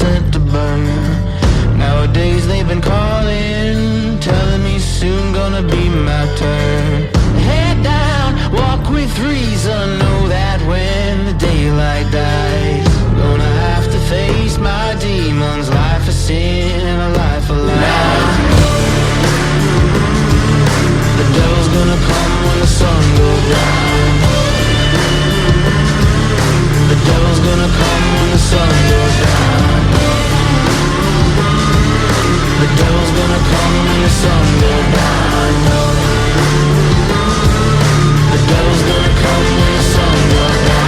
sent to burn. Nowadays they've been calling, telling me soon gonna be my turn. Head down, walk with reason, know that when the daylight dies, I'm gonna have to face my demons. Life of sin and a life of lies. The devil's gonna come when the sun goes down. The devil's gonna come when the sun goes down. The devil's gonna come when the sun goes down. The devil's gonna come when the sun goes down.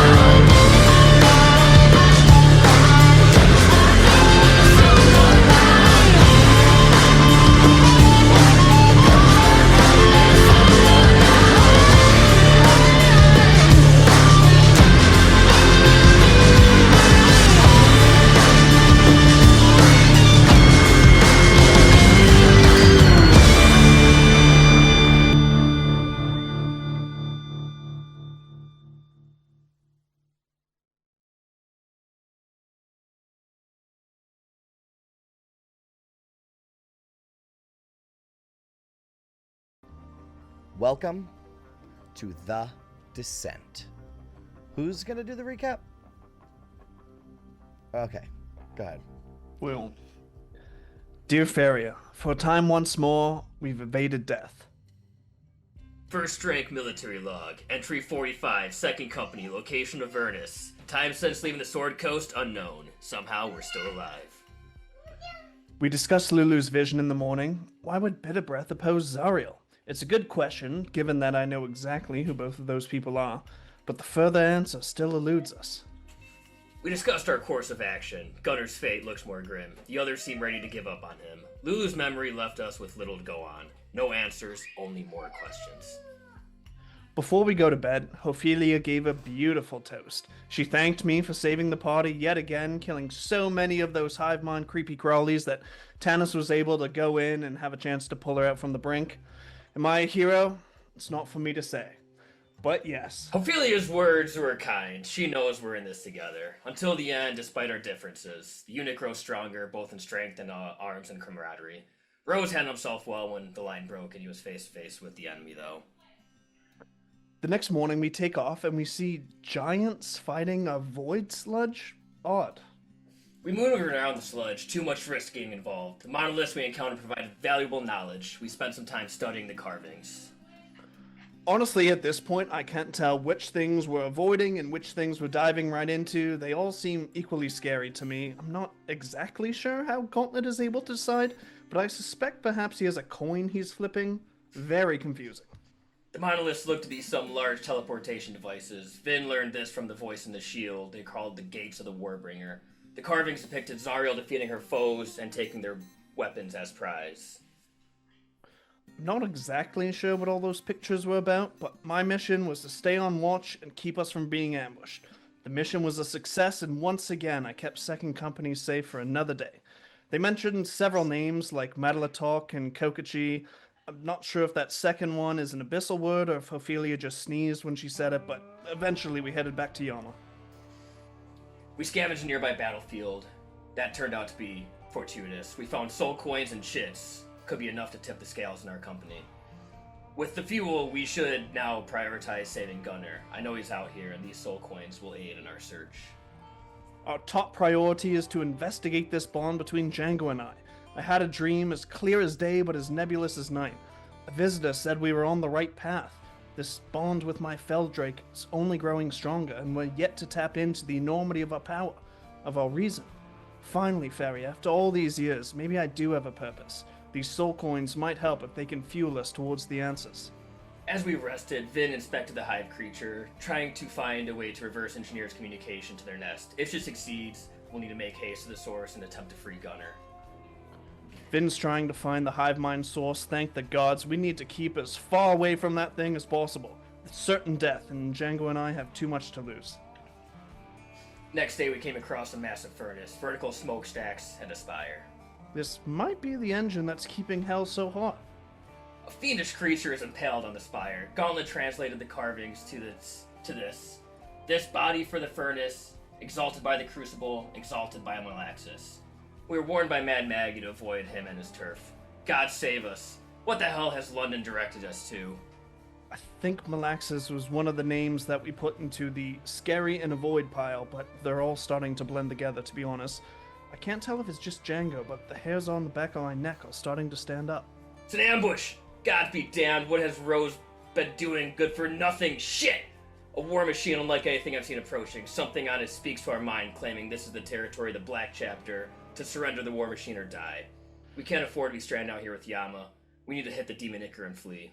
Welcome to The Descent. Who's gonna do the recap? Okay, go ahead. Will. Dear Faria, for a time once more, we've evaded death. First rank military log, entry 45, second company, location Avernus. Time since leaving the Sword Coast, unknown. Somehow we're still alive. We discussed Lulu's vision in the morning. Why would Bitter Breath oppose Zariel? It's a good question, given that I know exactly who both of those people are, but the further answer still eludes us. We discussed our course of action. Gunner's fate looks more grim. The others seem ready to give up on him. Lulu's memory left us with little to go on. No answers, only more questions. Before we go to bed, Ophelia gave a beautiful toast. She thanked me for saving the party yet again, killing so many of those hive mind creepy crawlies that Tanis was able to go in and have a chance to pull her out from the brink. Am I a hero? It's not for me to say. But yes. Ophelia's words were kind. She knows we're in this together. Until the end, despite our differences. The unit grows stronger, both in strength and arms and camaraderie. Rose handled himself well when the line broke and he was face to face with the enemy, though. The next morning we take off and we see giants fighting a void sludge? Odd. We moved around the sludge, too much risk getting involved. The monoliths we encountered provided valuable knowledge. We spent some time studying the carvings. Honestly, at this point, I can't tell which things we're avoiding and which things we're diving right into. They all seem equally scary to me. I'm not exactly sure how Gauntlet is able to decide, but I suspect perhaps he has a coin he's flipping. Very confusing. The monoliths look to be some large teleportation devices. Vin learned this from the voice in the shield. They called the Gates of the Warbringer. The carvings depicted Zariel defeating her foes and taking their weapons as prize. I'm not exactly sure what all those pictures were about, but my mission was to stay on watch and keep us from being ambushed. The mission was a success, and once again I kept Second Company safe for another day. They mentioned several names like Madalatok and Kokachi. I'm not sure if that second one is an abyssal word or if Ophelia just sneezed when she said it, but eventually we headed back to Yana. We scavenged a nearby battlefield. That turned out to be fortuitous. We found soul coins and chits. Could be enough to tip the scales in our company. With the fuel, we should now prioritize saving Gunner. I know he's out here, and these soul coins will aid in our search. Our top priority is to investigate this bond between Django and I. I had a dream as clear as day but as nebulous as night. A visitor said we were on the right path. This bond with my Feldrake is only growing stronger, and we're yet to tap into the enormity of our power, of our reason. Finally, Fairy, after all these years, maybe I do have a purpose. These soul coins might help if they can fuel us towards the answers. As we rested, Vin inspected the hive creature, trying to find a way to reverse engineer's communication to their nest. If she succeeds, we'll need to make haste to the source and attempt to free Gunner. Vin's trying to find the hive mind source. Thank the gods. We need to keep as far away from that thing as possible. It's certain death, and Django and I have too much to lose. Next day, we came across a massive furnace, vertical smokestacks, and a spire. This might be the engine that's keeping hell so hot. A fiendish creature is impaled on the spire. Gauntlet translated the carvings to this. This body for the furnace, exalted by the crucible, exalted by Malaxis. We were warned by Mad Maggie to avoid him and his turf. God save us. What the hell has London directed us to? I think Malaxis was one of the names that we put into the scary and avoid pile, but they're all starting to blend together, to be honest. I can't tell if it's just Django, but the hairs on the back of my neck are starting to stand up. It's an ambush! God be damned, what has Rose been doing? Good for nothing shit! A war machine unlike anything I've seen approaching. Something on it speaks to our mind, claiming this is the territory of the Black Chapter, to surrender the war machine or die. We can't afford to be stranded out here with Yama. We need to hit the Demon Ichor and flee.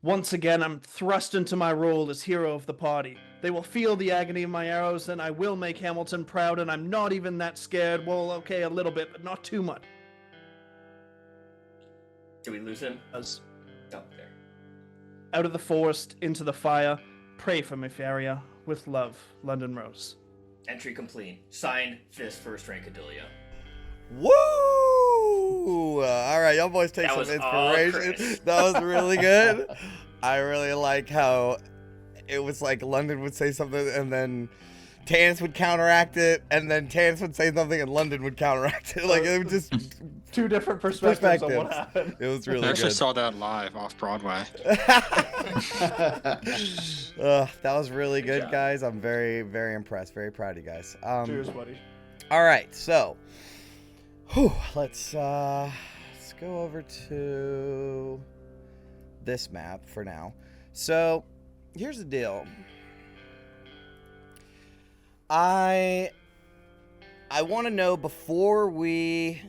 Once again, I'm thrust into my role as hero of the party. They will feel the agony of my arrows, and I will make Hamilton proud, and I'm not even that scared. Well, okay, a little bit, but not too much. Did we lose him? As Oh, there. out of the forest, into the fire, pray for me, Faria. With love, London Rose. Entry complete. Signed, Fist, first rank Adelia. Woo! All right, y'all boys take That some was all inspiration. Chris. That was really good. I really like how it was like London would say something and then Tannis would counteract it, and then Tannis would say something and London would counteract it. Like it was just Two different perspectives on what perspectives. happened. It was I really actually good. saw that live off Broadway. That was really good, job. guys. I'm very, very impressed. Very proud of you guys. Cheers, buddy. All right, so let's go over to this map for now. So here's the deal. I want to know before we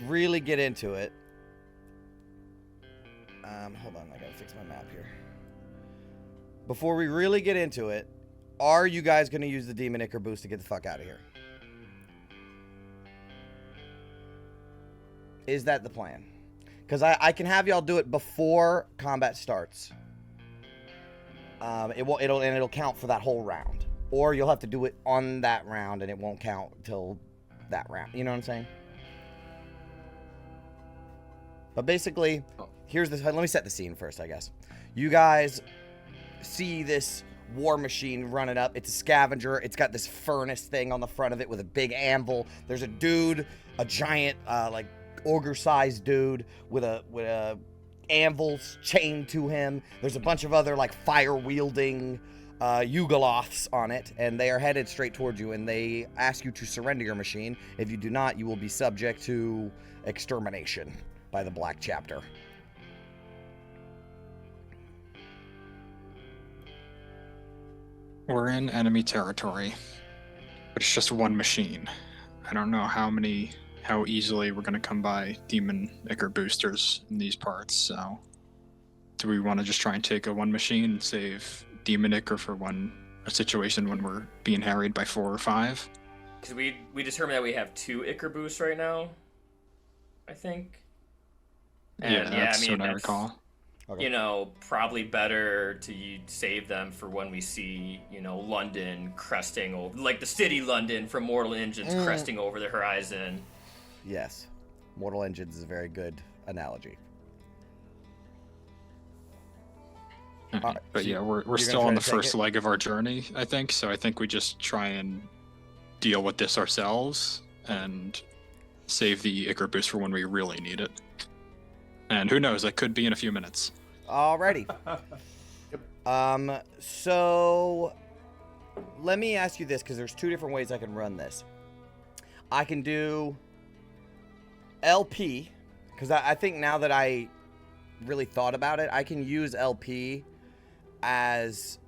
really get into it. Hold on, I gotta fix my map here. Before we really get into it, are you guys gonna use the Demon Ichor boost to get the fuck out of here? Is that the plan? Because I can have y'all do it before combat starts. It'll count for that whole round. Or you'll have to do it on that round and it won't count till that round. You know what I'm saying? But basically, here's this. Let me set the scene first, I guess. You guys see this war machine running up. It's a scavenger. It's got this furnace thing on the front of it with a big anvil. There's a dude, a giant, like ogre-sized dude with a anvil chained to him. There's a bunch of other like fire-wielding Yugoloths on it, and they are headed straight towards you, and they ask you to surrender your machine. If you do not, you will be subject to extermination by the Black Chapter. We're in enemy territory, but it's just one machine. I don't know how easily we're going to come by Demon Ichor boosters in these parts, so do we want to just try and take a one machine and save Demon Ichor for a situation when we're being harried by 4 or 5? Because we determined that we have 2 Ichor boosts right now, I think. And That's what I recall. Okay. You know, probably better to save them for when we see, you know, London cresting over, like the city London from Mortal Engines cresting over the horizon. Yes. Mortal Engines is a very good analogy. Alright, but so yeah, we're you're still gonna on try the to take first it? leg of our journey, I think. So I think we just try and deal with this ourselves and save the Ichor boost for when we really need it. And who knows, that could be in a few minutes. Alrighty. So let me ask you this, because there's 2 different ways I can run this. I can do LP, because I think now that I really thought about it, I can use LP as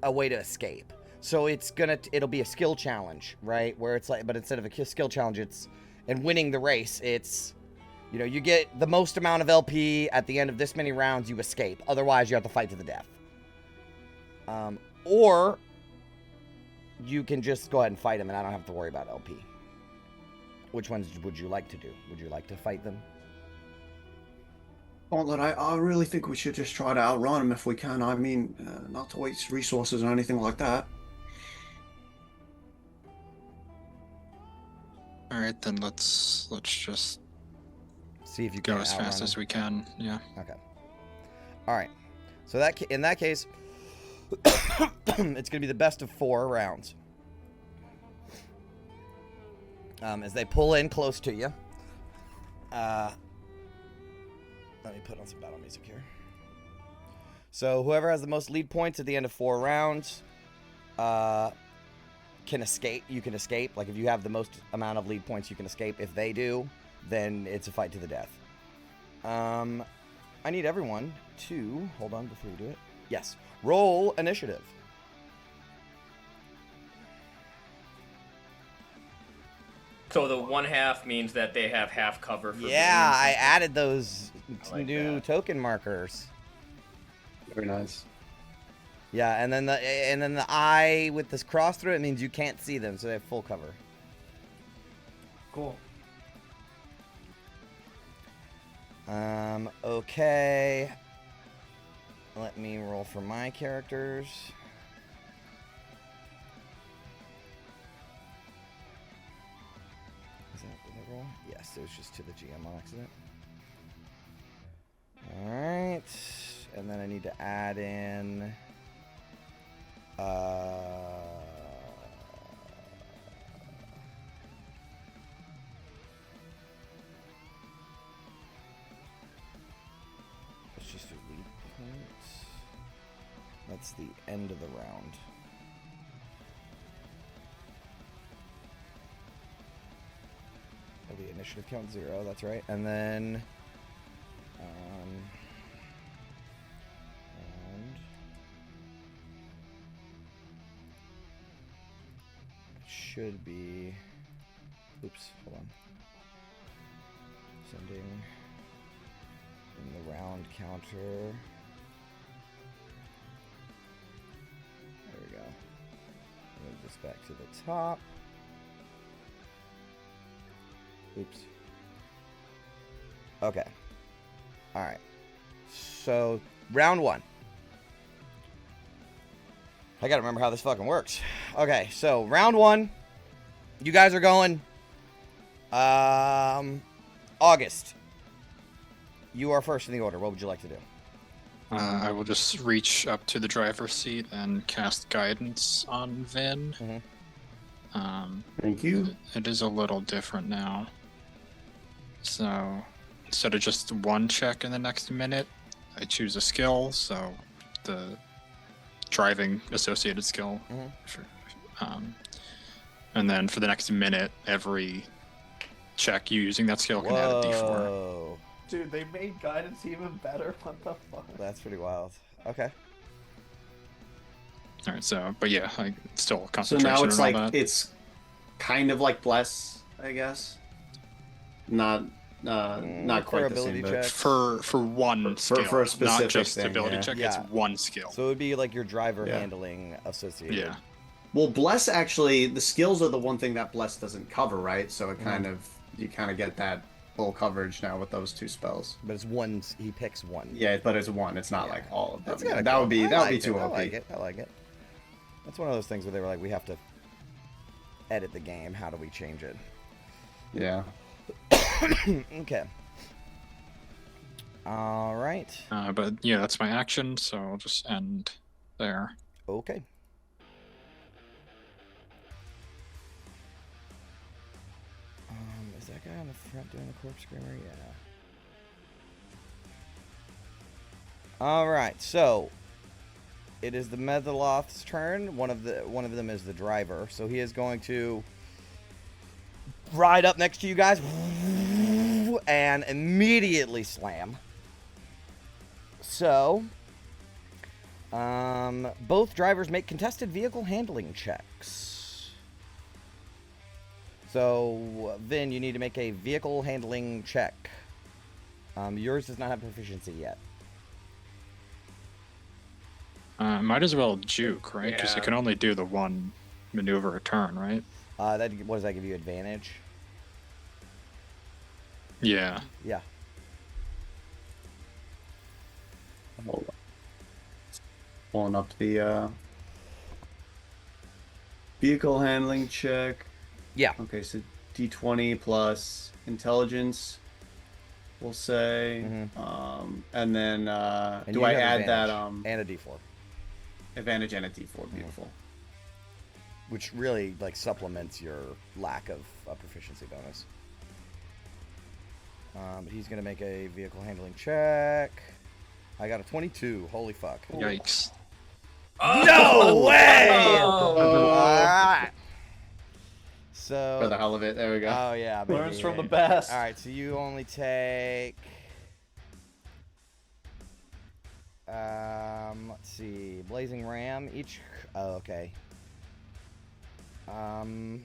a way to escape. So it'll be a skill challenge, right? Where it's like, but instead of a skill challenge, and winning the race, it's, you know, you get the most amount of LP at the end of this many rounds, you escape. Otherwise, you have to fight to the death. Or you can just go ahead and fight them, and I don't have to worry about LP. Which ones would you like to do? Would you like to fight them? Gauntlet, I really think we should just try to outrun them if we can. I mean, not to waste resources or anything like that. All right, then let's just See if you go can as outrun fast them. as we can. Yeah. Okay. All right. So in that case, it's going to be the best of 4 rounds. as they pull in close to you. Let me put on some battle music here. So whoever has the most lead points at the end of 4 rounds can escape. You can escape. Like if you have the most amount of lead points, you can escape. If they do, then it's a fight to the death. I need everyone to hold on before you do it. Yes, roll initiative. So the 1/2 means that they have half cover. For Yeah, I being- added those like new that. token markers. Very nice. Yeah, and then the eye with this cross through it means you can't see them, so they have full cover. Cool. Okay. Let me roll for my characters. Is that what I roll? Yes, it was just to the GM on accident. Alright. And then I need to add in... let's just do lead points. That's the end of the round. Oh, the initiative count 0, that's right. And then... and it should be... Oops, hold on. Sending in the round counter. There we go. Move this back to the top. Oops. Okay. Alright. So, round 1. I gotta remember how this fucking works. Okay, so round 1. You guys are going. August. You are first in the order. What would you like to do? I will just reach up to the driver's seat and cast guidance on Vin. Thank you. It is a little different now. So instead of just 1 check in the next minute, I choose a skill. So the driving associated skill. And then for the next minute, every check using that skill can add a d4. Whoa. Dude, they made guidance even better. What the fuck? That's pretty wild. Okay. All right, so but yeah, I still So concentration now it's and all like that. it's kind of like bless, I guess. Not for quite the ability same. check. But For one skill, for a specific not just thing, ability yeah. check. Yeah. It's one skill. So it would be like your driver Yeah. handling associated. Yeah. well, bless actually, the skills are the one thing that bless doesn't cover, right? So it kind of you kind of get that full coverage now with those 2 spells. But it's one. He picks one. Yeah, but it's 1. It's not Yeah. like all of them. That's kinda that cool. would be I that would be liked too it. OP. I like it. I like it. That's one of those things where they were like, we have to edit the game. How do we change it? Yeah. Okay. All right. But yeah, that's my action, so I'll just end there. Okay. Is that guy on the front doing the corpse screamer? Yeah. All right. So it is the Medaloth's turn. One of them is the driver. So he is going to ride up next to you guys and immediately slam. So both drivers make contested vehicle handling checks. So, Vin, you need to make a vehicle handling check. Yours does not have proficiency yet. Might as well juke, right? Because Yeah. it can only do the 1 maneuver a turn, right? What does that give you? Advantage? Yeah. Yeah. Hold on. Pulling up the vehicle handling check. Yeah. Okay, so D20 plus intelligence, we'll say. And then And do you I have add that advantage and a D4. advantage and a D4? Beautiful. which really like supplements your lack of a proficiency bonus. He's gonna make a vehicle handling check. I got a 22. Holy fuck! Yikes. No way! Oh. Alright. So. For the hell of it, there we go. Oh yeah, baby. Learns from the best. All right, so you only take. Let's see, Blazing Ram each. Oh, okay. 40,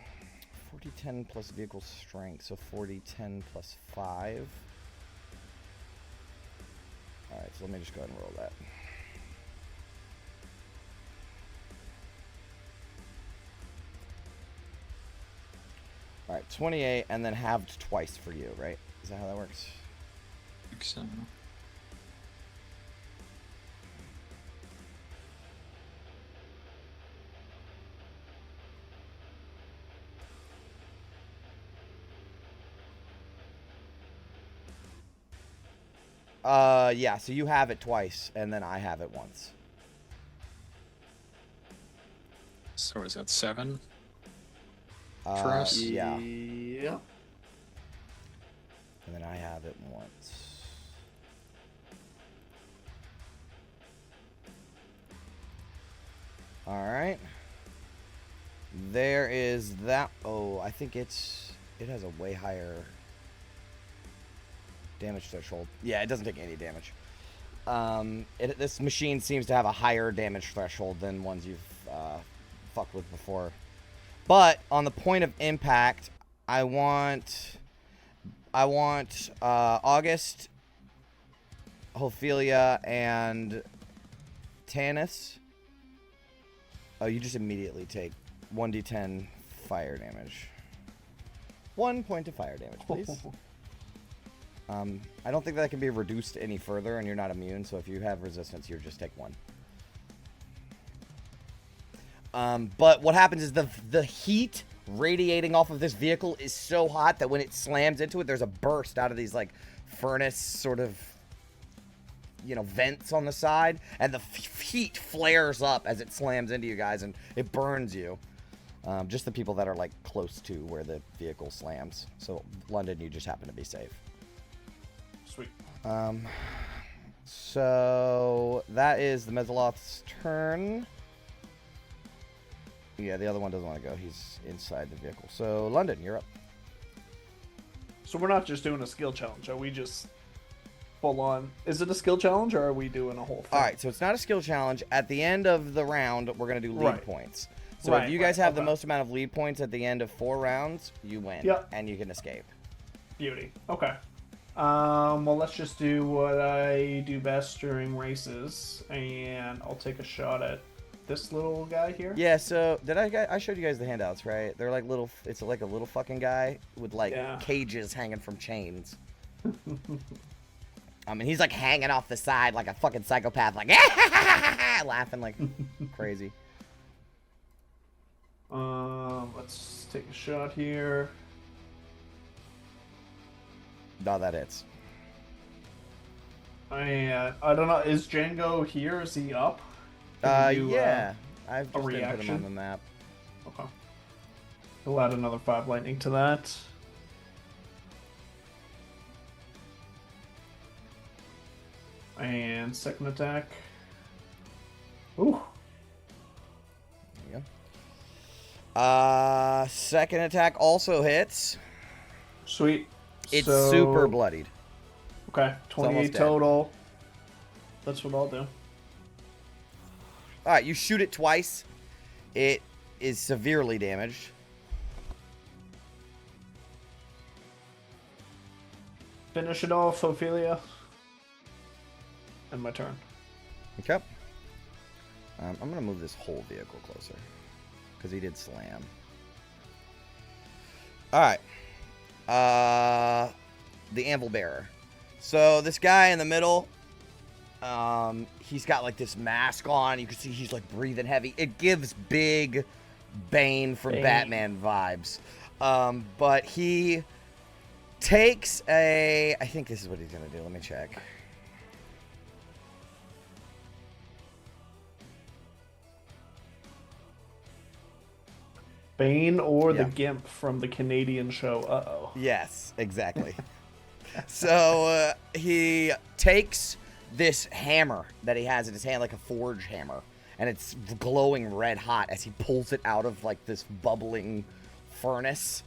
10 plus vehicle strength, so 40, 10 plus 5. All right, so let me just go ahead and roll that. All right, 28, and then halved twice for you, right? Is that how that works? I think so. Yeah, so you have it twice, and then I have it once. So is that 7? For Uh, us? Yeah, Yeah. and then I have it once. All right. There is that. Oh, I think it has a way higher damage threshold. Yeah, it doesn't take any damage. This machine seems to have a higher damage threshold than ones you've fucked with before. But on the point of impact, I want August, Ophelia, and Tanis. Oh, you just immediately take 1d10 fire damage. 1 point of fire damage, please. I don't think that can be reduced any further, and you're not immune, so if you have resistance, you just take 1. But what happens is the heat radiating off of this vehicle is so hot that when it slams into it, there's a burst out of these, like, furnace sort of, vents on the side, and the heat flares up as it slams into you guys, and it burns you. Just the people that are, like, close to where the vehicle slams. So, London, you just happen to be safe. Sweet. So that is the Mezzaloth's turn. Yeah, the other one doesn't want to go. He's inside the vehicle. So, London, you're up. So we're not just doing a skill challenge. Are we just full on? Is it a skill challenge, or are we doing a whole thing? All right, so it's not a skill challenge. At the end of the round, we're going to do lead Right. points. So Right, if you guys have the okay. most amount of lead points at the end of 4 rounds, you win. Yep. And you can escape. Beauty. Okay. Well, let's just do what I do best during races, and I'll take a shot at this little guy here. Yeah, so I showed you guys the handouts, right? They're like little, it's like a little fucking guy with like Yeah. cages hanging from chains. I mean, he's like hanging off the side like a fucking psychopath, like laughing like crazy. Let's take a shot here. No, that hits. And I don't know. Is Django here? Is he up? Can we do, Yeah. I've a just didn't put him reaction? on the map. Okay. We'll add another 5 lightning to that. And second attack. Ooh. There you go. Second attack also hits. Sweet. It's So- super bloodied. Okay, almost 28 dead. total. That's what I'll do. Alright, you shoot it twice. It is severely damaged. Finish it off, Ophelia. And my turn. Okay. I'm going to move this whole vehicle closer. Because he did slam. Alright. The Anvil Bearer. So this guy in the middle, he's got like this mask on. You can see he's like breathing heavy. It gives big Bane from Bane. Batman vibes. But he takes I think this is what he's going to do. Let me check. Bane or the Yeah. Gimp from the Canadian show. Uh-oh. Yes, exactly. So he takes this hammer that he has in his hand, like a forge hammer, and it's glowing red hot as he pulls it out of like this bubbling furnace,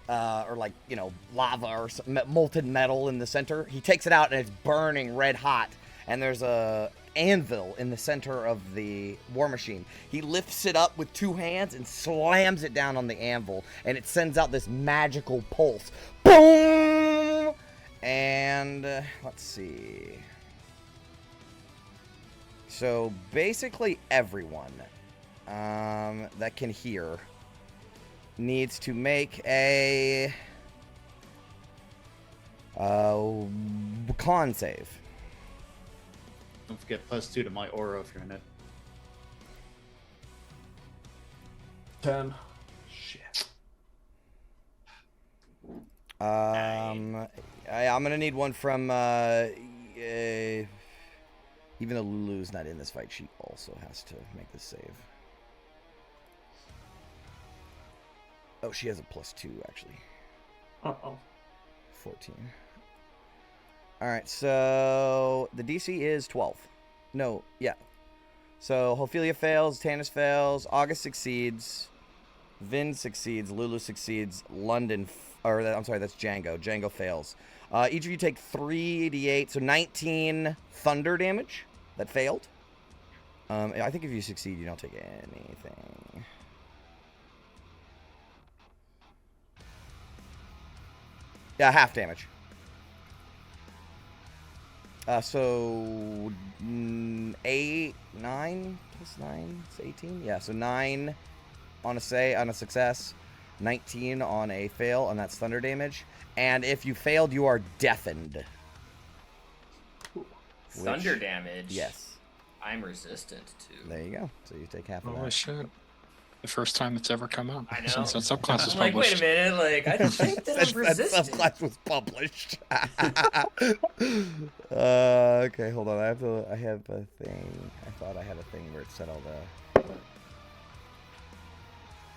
or like, you know, lava or some molten metal in the center. He takes it out and it's burning red hot, and there's a anvil in the center of the war machine. He lifts it up with 2 hands and slams it down on the anvil, and it sends out this magical pulse. Boom! And let's see. So basically everyone that can hear needs to make a con save. Don't forget +2 to my aura if you're in it. 10. Shit. I'm gonna need one from even though Lulu's not in this fight, she also has to make this save. Oh, she has a +2 actually. Uh-oh. 14. Alright, so the DC is 12. No, yeah. So Ophelia fails, Tannis fails, August succeeds, Vin succeeds, Lulu succeeds, London, I'm sorry, that's Django. Django fails. Each of you take 3d8, so 19 thunder damage that failed. I think if you succeed, you don't take anything. Yeah, half damage. So 8, 9 plus 9 is 18. Yeah, so 9 on a success, 19 on a fail, and that's thunder damage. And if you failed, you are deafened. Thunder damage. Yes. I'm resistant to. There you go. So you take half of Holy that. shit. The first time it's ever come up I know. since that subclass was I'm like, wait a published. minute, like, I think that I'm That resistant. subclass was published. Okay, hold on. I have a thing. I thought I had a thing where it said all the.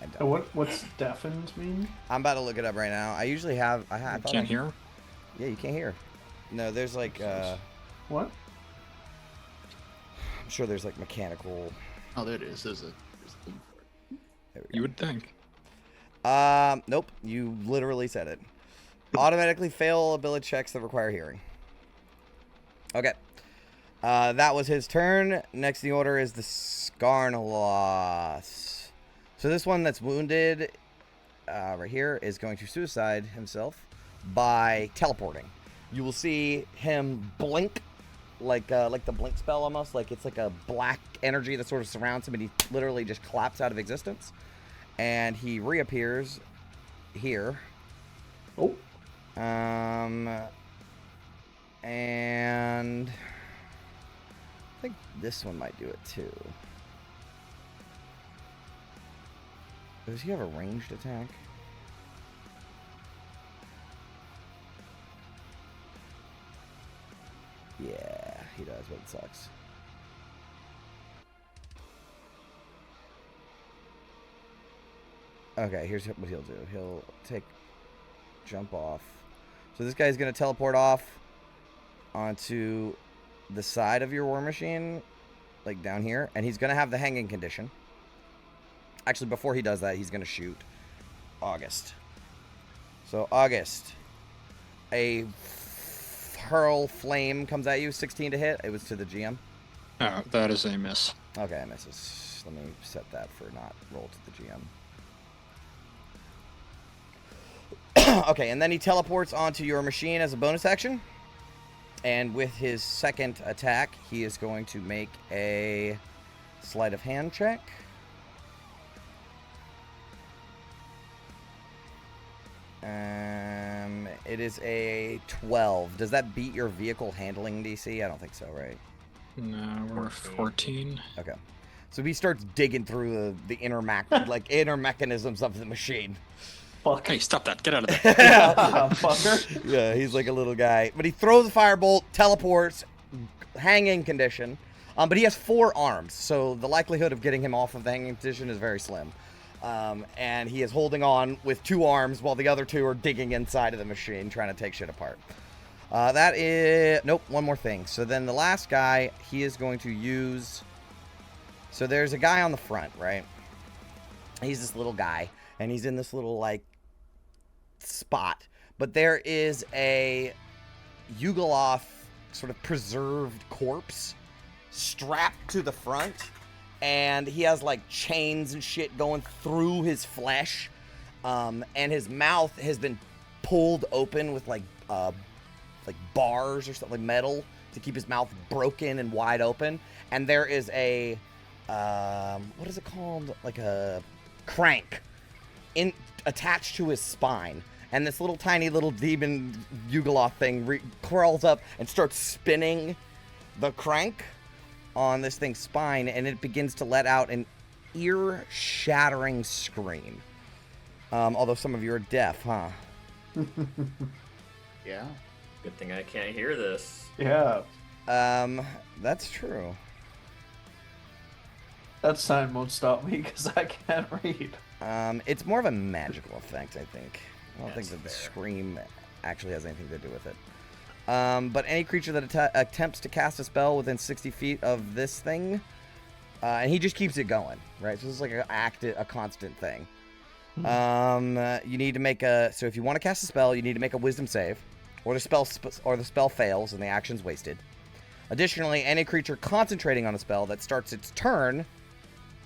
I don't. What's deafened mean? I'm about to look it up right now. I usually have. I thought Can't hear? Yeah, you can't hear. No, there's like. What? I'm sure there's like mechanical. Oh, there it is. There's a thing for it. There we go. You would think. Nope. You literally said it. Automatically fail ability checks that require hearing. Okay. That was his turn. Next in the order is the Skarnalos. So this one that's wounded, right here, is going to suicide himself by teleporting. You will see him blink, like the blink spell almost. Like it's like a black energy that sort of surrounds him, and he literally just collapses out of existence. And he reappears here. Oh. And I think this one might do it too. Does he have a ranged attack? Yeah, he does, but it sucks. Okay, here's what he'll do. He'll jump off. So this guy's going to teleport off onto the side of your war machine, like down here, and he's going to have the hanging condition. Actually, before he does that, he's going to shoot August. So August, a hurl flame comes at you, 16 to hit. It was to the GM. Oh, that is a miss. Okay, it misses. Let me set that for not roll to the GM. Okay, and then he teleports onto your machine as a bonus action. And with his second attack, he is going to make a sleight of hand check. It is a 12. Does that beat your vehicle handling DC? I don't think so, right? No, we're 14. Okay. So he starts digging through the inner inner mechanisms of the machine. Fuck. Hey, stop that. Get out of there. Fucker. Yeah, he's like a little guy. But he throws a firebolt, teleports, hanging condition. But he has 4 arms, so the likelihood of getting him off of the hanging condition is very slim. And he is holding on with 2 arms while the other 2 are digging inside of the machine trying to take shit apart. That is... Nope, one more thing. So then the last guy, he is going to use... So there's a guy on the front, right? He's this little guy, and he's in this little, like, spot. But there is a Yugoloth sort of preserved corpse strapped to the front, and he has, like, chains and shit going through his flesh, and his mouth has been pulled open with, like bars or something, like metal, to keep his mouth broken and wide open. And there is a... what is it called? Like a crank attached to his spine. And this little tiny little demon Yugoloth thing crawls up and starts spinning the crank on this thing's spine, and it begins to let out an ear-shattering scream. Although some of you are deaf, huh? Yeah. Good thing I can't hear this. Yeah, That's true. that sign won't stop me because I can't read. It's more of a magical effect, I think. I don't That's think that the fair. scream actually has anything to do with it. But any creature that attempts to cast a spell within 60 feet of this thing, and he just keeps it going, right? So this is like a constant thing. You need to make so if you want to cast a spell, you need to make a Wisdom save, or the spell fails and the action's wasted. Additionally, any creature concentrating on a spell that starts its turn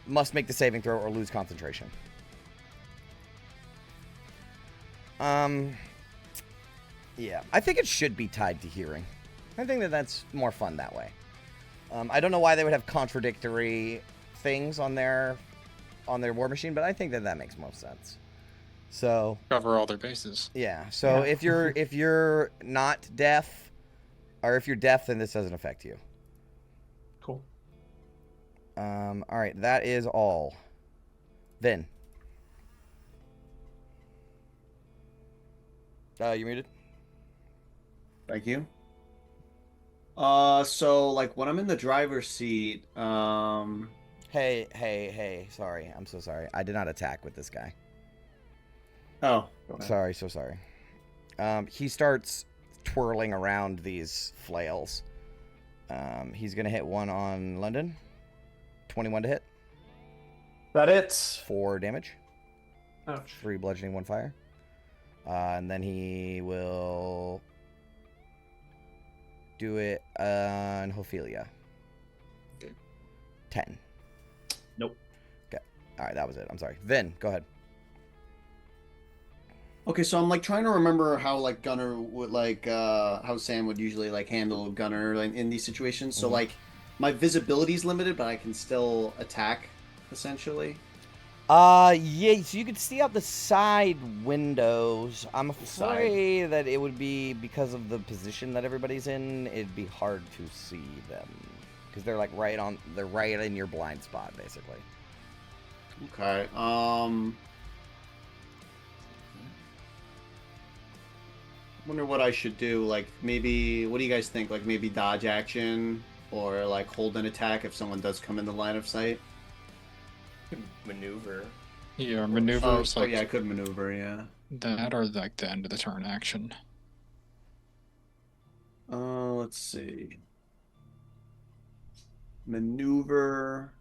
must make the saving throw or lose concentration. Yeah, I think it should be tied to hearing. I think that that's more fun that way. I don't know why they would have contradictory things on their war machine, but I think that makes most sense. So Cover all their bases. yeah. So if you're not deaf, or if you're deaf, then this doesn't affect you. Cool. All right, that is all. Then. You muted? Thank you. So like when I'm in the driver's seat, Hey, sorry. I'm so sorry. I did not attack with this guy. oh, go ahead. Sorry, so sorry. He starts twirling around these flails. He's going to hit one on London. 21 to hit. That it's. 4 damage. Ouch. 3 bludgeoning, 1 fire. And then he will do it on Ophelia. Okay. 10. Nope. Okay. All right, that was it. I'm sorry. Vin, go ahead. Okay, so I'm like trying to remember how like Gunner would like how Sam would usually like handle Gunner like, in these situations. So like my visibility is limited, but I can still attack essentially. Yeah, so you could see out the side windows. I'm side. afraid that it would be, because of the position that everybody's in, it'd be hard to see them. Because they're like they're right in your blind spot, basically. Okay. Wonder what I should do. Like maybe, what do you guys think? Like maybe dodge action or like hold an attack if someone does come in the line of sight. Maneuver. Yeah, maneuvers Oh like yeah, I could maneuver. Yeah. that or like the end of the turn action. Let's see. Maneuver.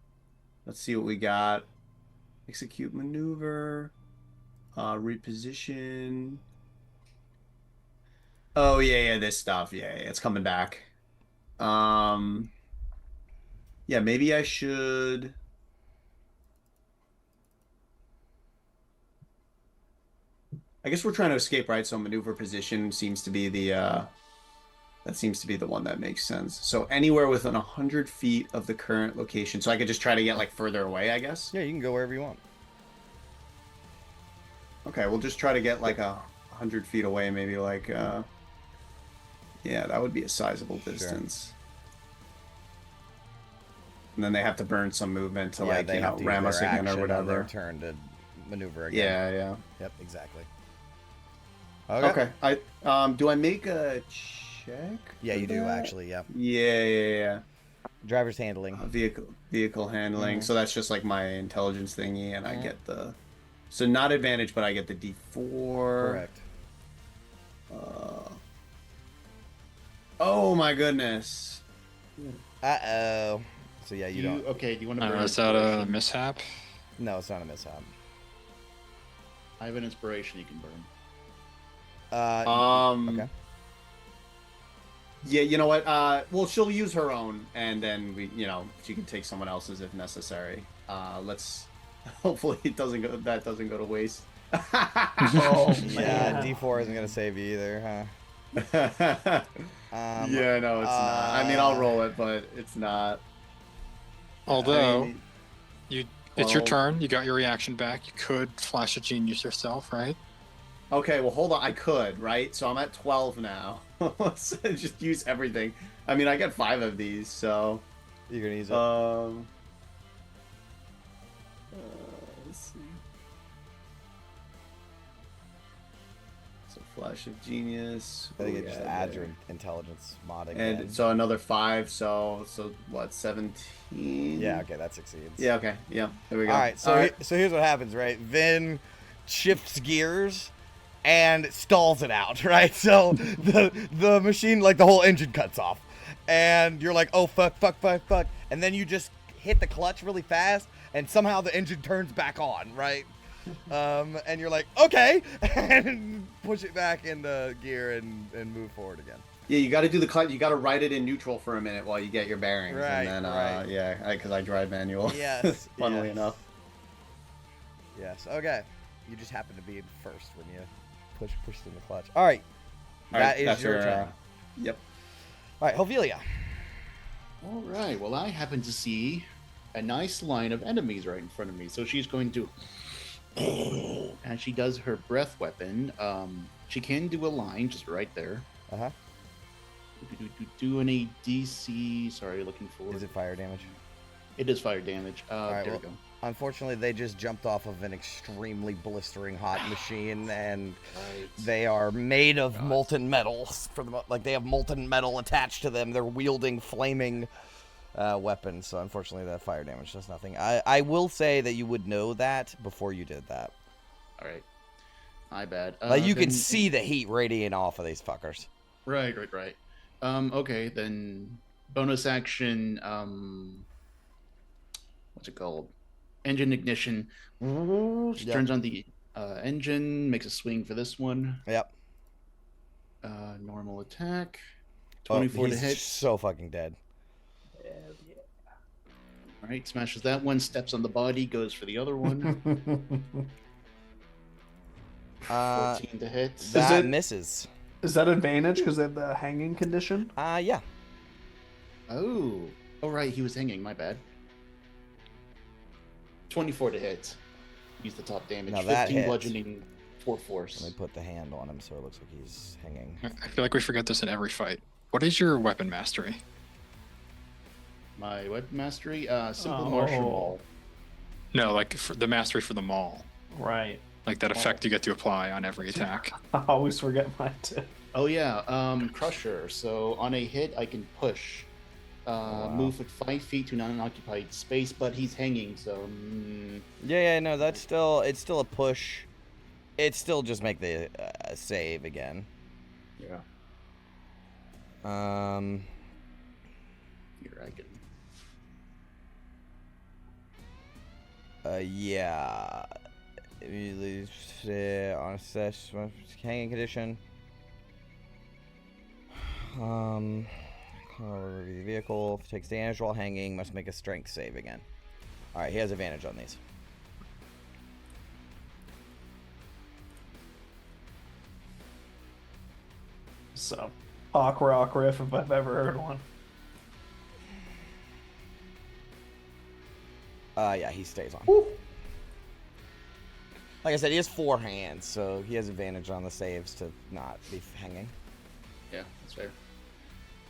Let's see what we got. Execute maneuver. Reposition. Oh yeah, this stuff. Yeah, it's coming back. Yeah, maybe I should. I guess we're trying to escape, right? So maneuver position seems to be the that seems to be the one that makes sense. So anywhere within 100 feet of the current location. So I could just try to get like further away, I guess. Yeah, you can go wherever you want. Okay, we'll just try to get like 100 feet away, maybe like yeah, that would be a sizable distance. And then they have to burn some movement to like, they you know, have to use ram their us again or action on whatever. their turn to maneuver again. Yeah, yeah. Yep, exactly. Okay. I do I make a check? Yeah, for you do that? actually. Yeah. Yeah. Driver's handling. Vehicle handling. So that's just like my intelligence thingy, and I get the So not advantage, but I get the D4. Correct. Oh my goodness. Uh-oh. So yeah, you don't. Okay, do you want to burn Is that a inspiration? mishap? No, it's not a mishap. I have an inspiration you can burn. Okay. Yeah, you know what? Well, she'll use her own, and then she can take someone else's if necessary. Let's. Hopefully, that doesn't go to waste. Oh, Yeah, man. D4 isn't gonna save you either, huh? Yeah, no, it's not. I mean, I'll roll it, but it's not. Although, I mean, it's your well- turn. You got your reaction back. You could flash a genius yourself, right? Okay, well, hold on. I could, right? So I'm at 12 now. Let's just use everything. I mean, I get 5 of these, so. You're gonna use it. Let's see. So Flash of Genius. I think it Oh, just yeah, adds there. your intelligence mod again. And so another 5, so what, 17? Yeah, okay, that succeeds. Yeah, okay. Yeah, there we go. All right, so so here's what happens, right? Vin shifts gears and stalls it out, right? So the machine, like the whole engine cuts off, and you're like, oh fuck, and then you just hit the clutch really fast, and somehow the engine turns back on, right? And you're like, okay, and push it back into gear and move forward again. Yeah, you got to do the clutch. You got to ride it in neutral for a minute while you get your bearings, Right, and then right. yeah, because I drive manual. Yes, Funnily yes. enough. Yes, okay. You just happen to be first when you push in the clutch. All right, All right, that is that's your your, turn. Yep. All right, Ophelia. All right. Well, I happen to see a nice line of enemies right in front of me, so she's going to. And she does her breath weapon. She can do a line just right there. Uh-huh. Do an ADC. Sorry, looking for. Is it fire damage? It is fire damage. right, There well- we go. Unfortunately, they just jumped off of an extremely blistering hot machine, and Right. they are made of molten metals. Like they have molten metal attached to them. They're wielding flaming weapons. So unfortunately, that fire damage does nothing. I will say that you would know that before you did that. All right. My bad. Like you can then- see the heat radiating off of these fuckers. Right. Okay, then bonus action. What's it called? Engine ignition. She Yep. turns on the engine, makes a swing for this one. Yep. Normal attack. Oh, 24 to he's hit. so fucking dead. All right, smashes that one. Steps on the body, goes for the other one. 14 to hit. That it- misses. Is that advantage because they have the hanging condition? Yeah. Oh, right, he was hanging. My bad. 24 to hit. Use the top damage. Now that 15 hits. bludgeoning, 4 force. Let me put the hand on him so it looks like he's hanging. I feel like we forget this in every fight. What is your weapon mastery? My weapon mastery, simple Oh. martial ball. No, like for the mastery for the maul. Right. Like that effect you get to apply on every attack. I always forget mine too. Oh yeah, crusher. So on a hit, I can push. Move with 5 feet to non-occupied space, but he's hanging, so. Yeah, no, it's still a push. It still just make the save again. Yeah. Here I can. Yeah. On a session, hanging condition. Car the vehicle takes damage while hanging. Must make a strength save again. All right, he has advantage on these. So, Hawk Rock riff if I've ever heard one. Yeah, he stays on. Like I said, he has 4 hands, so he has advantage on the saves to not be hanging. Yeah, that's fair.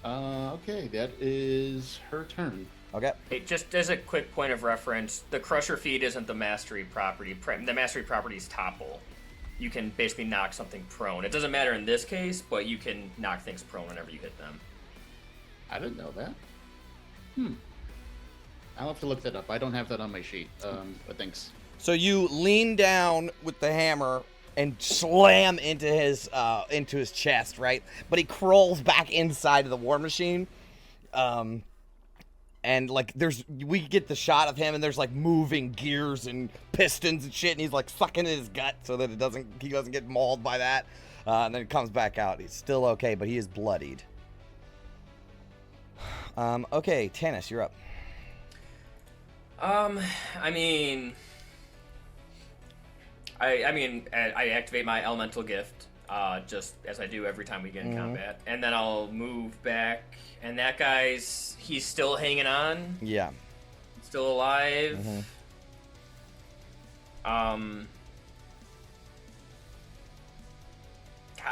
Okay, that is her turn. Okay. Hey, just as a quick point of reference, the Crusher feat isn't the mastery property. The mastery property is topple. You can basically knock something prone. It doesn't matter in this case, but you can knock things prone whenever you hit them. I didn't know that. I'll have to look that up. I don't have that on my sheet. But thanks. So you lean down with the hammer and slam into his chest, right? But he crawls back inside of the war machine. And like we get the shot of him, and there's like moving gears and pistons and shit, and he's like sucking in his gut so that he doesn't get mauled by that. And then it comes back out. He's still okay, but he is bloodied. Okay, Tannis, you're up. I mean, I activate my elemental gift, just as I do every time we get in combat, and then I'll move back. And that he's still hanging on. Yeah. Still alive. I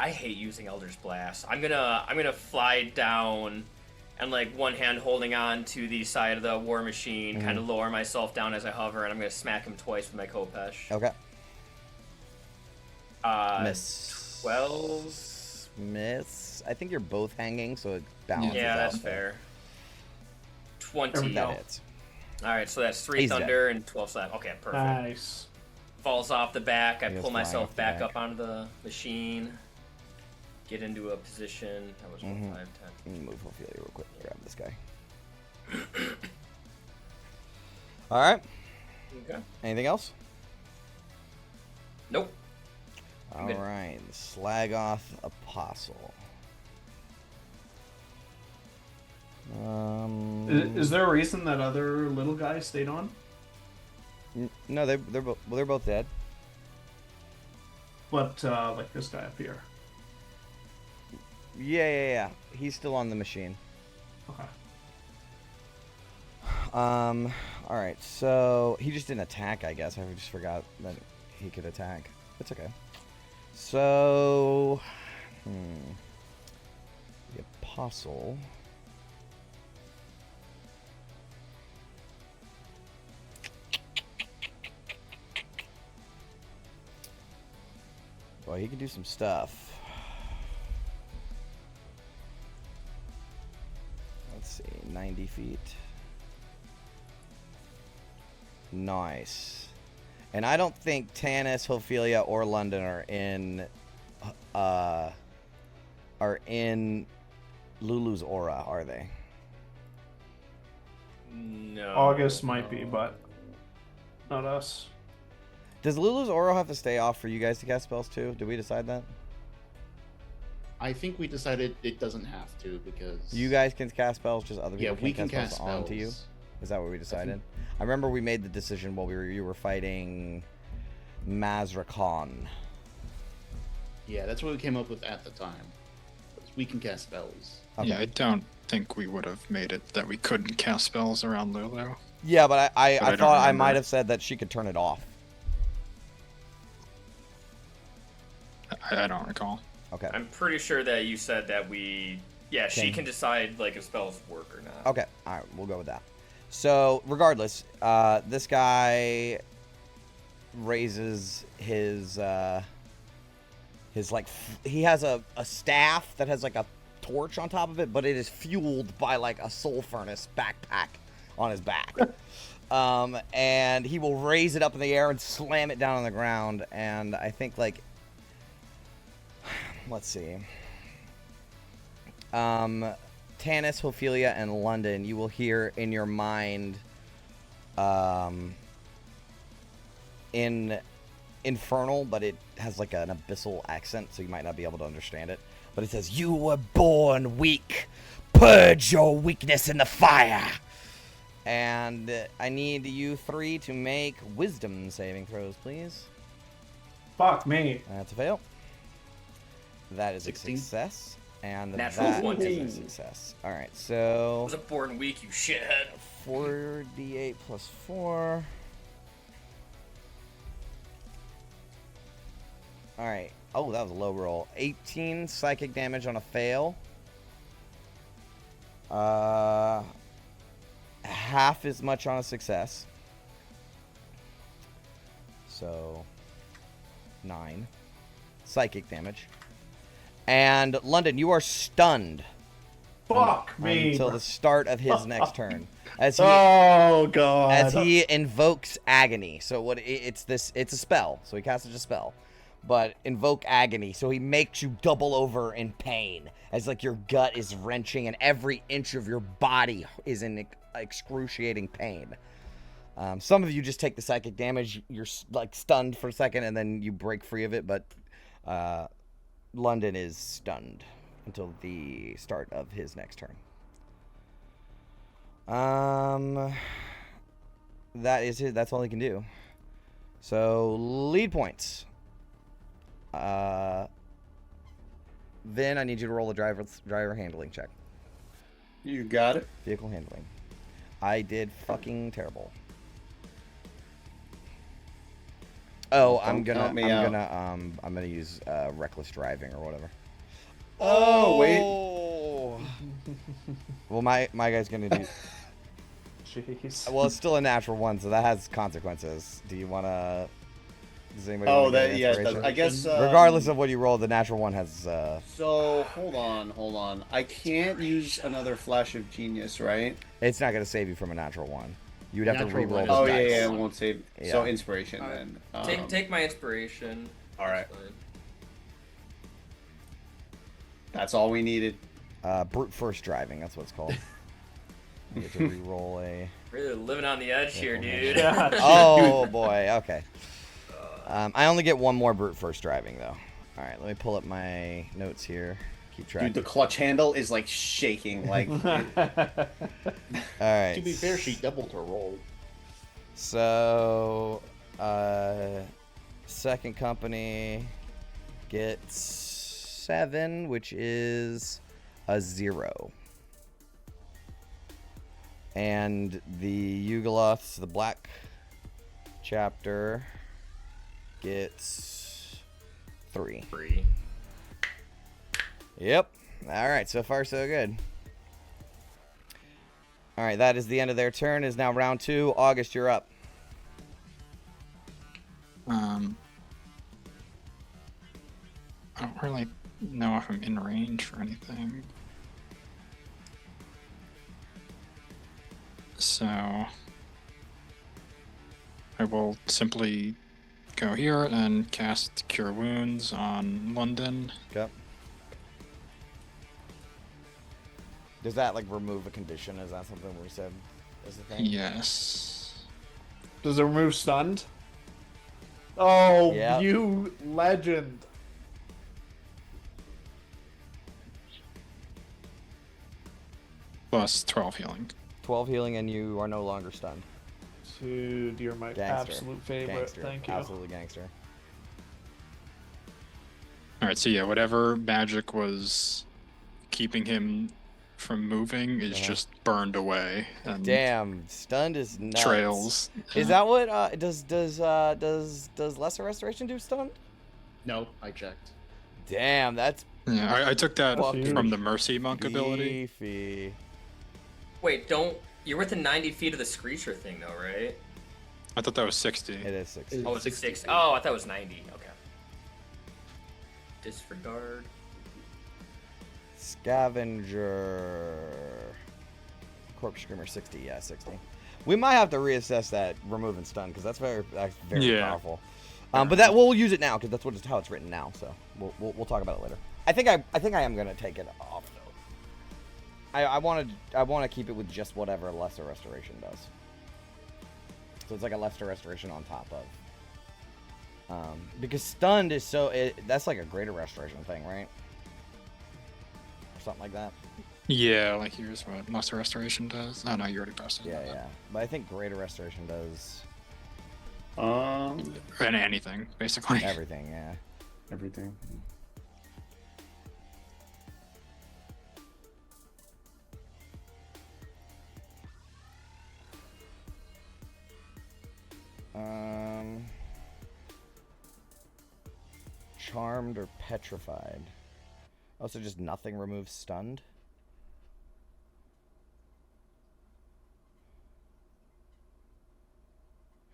hate using Elder's Blast. I'm gonna fly down, and like one hand holding on to the side of the war machine, kind of lower myself down as I hover, and I'm gonna smack him twice with my Kopesh. Okay. Miss. 12. Miss. I think you're both hanging, so it balances out. Yeah, that's fair. 20. That hits. All right, so that's 3 He's thunder and 12 slap. Okay, perfect. Nice. Falls off the back. I He goes pull flying myself off the back back. up onto the machine. Get into a position. That was 1, 5, 10. Let me move Ophelia real quick. Grab this guy. All right. Okay. Anything else? Nope. All good. right. Slagoth Apostle. Is there a reason that other little guy stayed on? No, they're both dead. But like this guy up here. Yeah. He's still on the machine. Okay. All right. So he just didn't attack. I guess I just forgot that he could attack. It's okay. So, the Apostle. Well, he can do some stuff. Let's see, 90 feet. Nice. And I don't think Tannis, Ophelia, or London are in Lulu's aura, are they? No. August might be, but not us. Does Lulu's aura have to stay off for you guys to cast spells too? Did we decide that? I think we decided it doesn't have to because You guys can cast spells, just other people we can't can cast cast spells onto you? spells. Is that what we decided? I remember we made the decision while you were fighting Mazrakhan. Yeah, that's what we came up with at the time. We can cast spells. Okay. Yeah, I don't think we would have made it that we couldn't cast spells around Lulu. Yeah, but I don't thought I remember. might have said that she could turn it off. I don't recall. Okay. I'm pretty sure that you said that she can decide like if spells work or not. Okay. All right. We'll go with that. So, regardless, this guy raises his like he has a staff that has like a torch on top of it, but it is fueled by like a soul furnace backpack on his back. And he will raise it up in the air and slam it down on the ground. And I think like, let's see. Tannis, Ophelia, and London, you will hear in your mind in Infernal, but it has like an abyssal accent, so you might not be able to understand it. But it says, "You were born weak. Purge your weakness in the fire." And I need you 3 to make wisdom saving throws, please. Fuck me. That's a fail. That is 16. a success. And Natural that 20. is a success. Alright, I so wasn't born weak, you shithead. 4d8 plus 4. Alright. Oh, that was a low roll. 18 psychic damage on a fail. Half as much on a success. So 9 psychic damage. And London, you are stunned Fuck me. until the start of his next turn. as he Oh god. as he invokes agony. So what it's a spell. So he casts a spell. But invoke agony, so he makes you double over in pain as like your gut is wrenching and every inch of your body is in excruciating pain. Some of you just take the psychic damage, you're like stunned for a second and then you break free of it, but London is stunned until the start of his next turn. That is it. That's all he can do. So lead points. Then I need you to roll a driver handling check. You got it. Vehicle handling. I did fucking terrible. Oh, I'm gonna use reckless driving or whatever. Oh, wait. Well, my guy's gonna do. Jeez. Well, it's still a natural one, so that has consequences. Do you wanna? Does anybody? Oh, wanna get that yes. inspiration? I guess. Regardless of what you roll, the natural one has. So hold on. I can't use another flash of genius, right? It's not gonna save you from a natural one. You would have to Natural re-roll. one those Oh dice. yeah, it won't save. Yeah. So inspiration All right. then. Take my inspiration. All right. That's fine. That's all we needed. Brute force driving. That's what it's called. You get to re-roll a. Really living on the edge here, dude. God. Oh boy. Okay. I only get one more brute force driving though. All right. Let me pull up my notes here. Keep track. Dude, the clutch handle is like shaking. Like. All right. To be fair, she doubled her roll. So, second company gets 7, which is a 0. And the Yugoloths, the black chapter, gets 3. 3. Yep. All right. So far, so good. All right. That is the end of their turn. Is now round 2. August, you're up. I don't really know if I'm in range for anything. So I will simply go here and cast Cure Wounds on London. Okay. Does that like remove a condition? Is that something we said is the thing? Yes. Does it remove stunned? Oh, Yep. you legend. Plus 12 healing. 12 healing and you are no longer stunned. Dude, you're my Gangster. absolute favorite. Gangster. Thank you. Absolutely gangster. Alright, so yeah, whatever magic was keeping him from moving is just burned away. And Damn, stunned is nuts. trails. Is that what does lesser restoration do stunned? No, I checked. Damn, that's Yeah, I took that Fucking from the Mercy Monk ability. beefy. Wait, you're within 90 feet of the Screecher thing, though, right? I thought that was 60. It is 60. Oh, it's 6. Oh, I thought it was 90. Okay. Disregard. Scavenger. Corpse Screamer 60. Yeah, 60. We might have to reassess that removing stun because that's very Yeah. powerful. But that we'll use it now because that's how it's written now. So we'll talk about it later. I think I am gonna take it off though. I want to keep it with just whatever lesser restoration does. So it's like a lesser restoration on top of. Because stunned is that's like a greater restoration thing, right? Or something like that. Yeah, like here's what Lesser Restoration does. Oh no, you already posted Yeah, that. yeah. But I think greater restoration does And anything, basically. everything. Yeah. everything. Charmed or petrified. Also, just nothing removes stunned.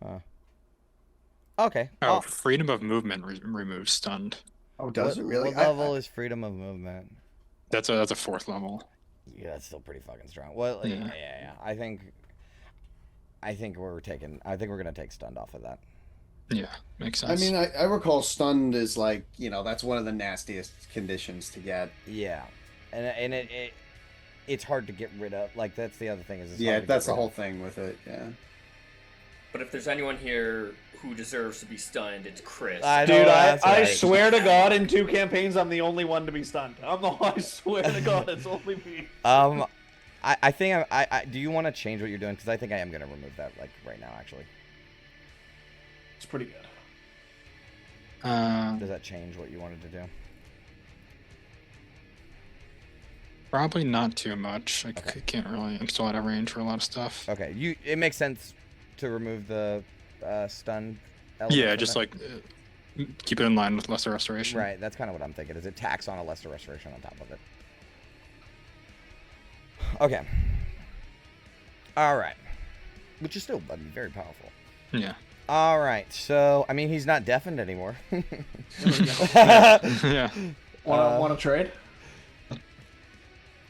Huh. Okay. Oh, freedom of movement removes stunned. Oh, does it really? What level is freedom of movement? That's a 4th level. Yeah, that's still pretty fucking strong. Well, Yeah. yeah. I think I think we're gonna take stunned off of that. Yeah, makes I sense. mean, I recall stunned is like, that's one of the nastiest conditions to get. Yeah, and it's hard to get rid of. Like that's the other thing is. It's Yeah, hard to that's get the rid whole of. thing with it. Yeah. But if there's anyone here who deserves to be stunned, it's Chris. I know, Dude, that's I right. swear to God, in 2 campaigns, I'm the only one to be stunned. I swear to God, it's only me. I think I do you want to change what you're doing? Because I think I am gonna remove that like right now. Actually, It's pretty good. does that change what you wanted to do? Probably not too much. I can't really. I'm still out of range for a lot of stuff. Okay, it makes sense to remove the stun. element Yeah, from just it. like keep it in line with lesser restoration. Right, that's kind of what I'm thinking. Is it tacks on a lesser restoration on top of it? Okay. All right. Which is still very powerful. Yeah. All right. So, I mean, he's not deafened anymore. Yeah. Want to trade?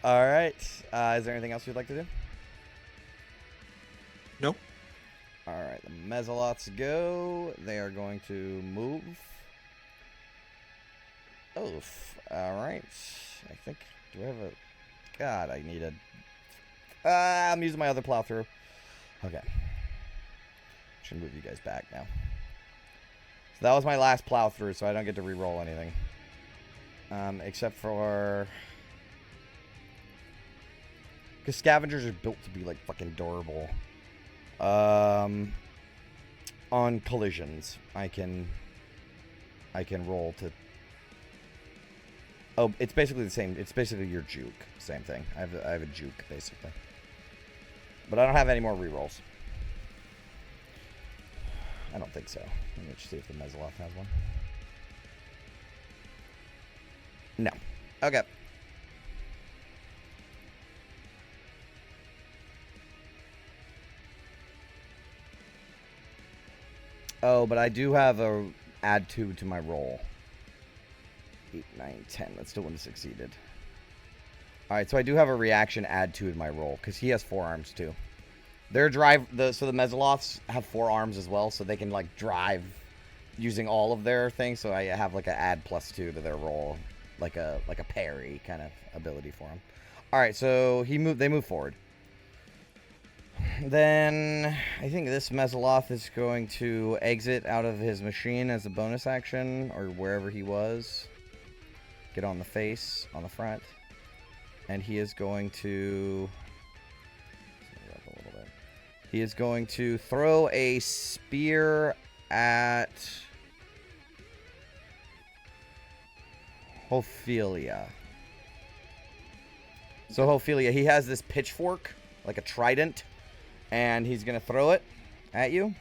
All right. Is there anything else you'd like to do? Nope. All right. The Mezzaloths go. They are going to move. Oof. All right. I think. Do I have a. God, I need a. I'm using my other plow through. Okay. Should move you guys back now. So that was my last plow through, so I don't get to re-roll anything. Except for. Because scavengers are built to be like fucking durable. On collisions, I can roll to. Oh, it's basically the same. It's basically your juke. Same thing. I have a juke basically, but I don't have any more rerolls. I don't think so. Let me just see if the Mezzaloth has one. No. Okay. Oh, but I do have a add 2 to my roll. 8, 9, 10. That still wouldn't have succeeded. Alright, so I do have a reaction add 2 to my roll, because he has 4 arms too. So the Mezzaloths have 4 arms as well, so they can like drive using all of their things, so I have like an add +2 to their roll. Like a parry kind of ability for him. Alright, so they move forward. Then I think this Mezzaloth is going to exit out of his machine as a bonus action, or wherever he was. Get on the face, on the front. And he is going to... a little bit. He is going to throw a spear at... Ophelia. So Ophelia, he has this pitchfork, like a trident, and he's going to throw it at you.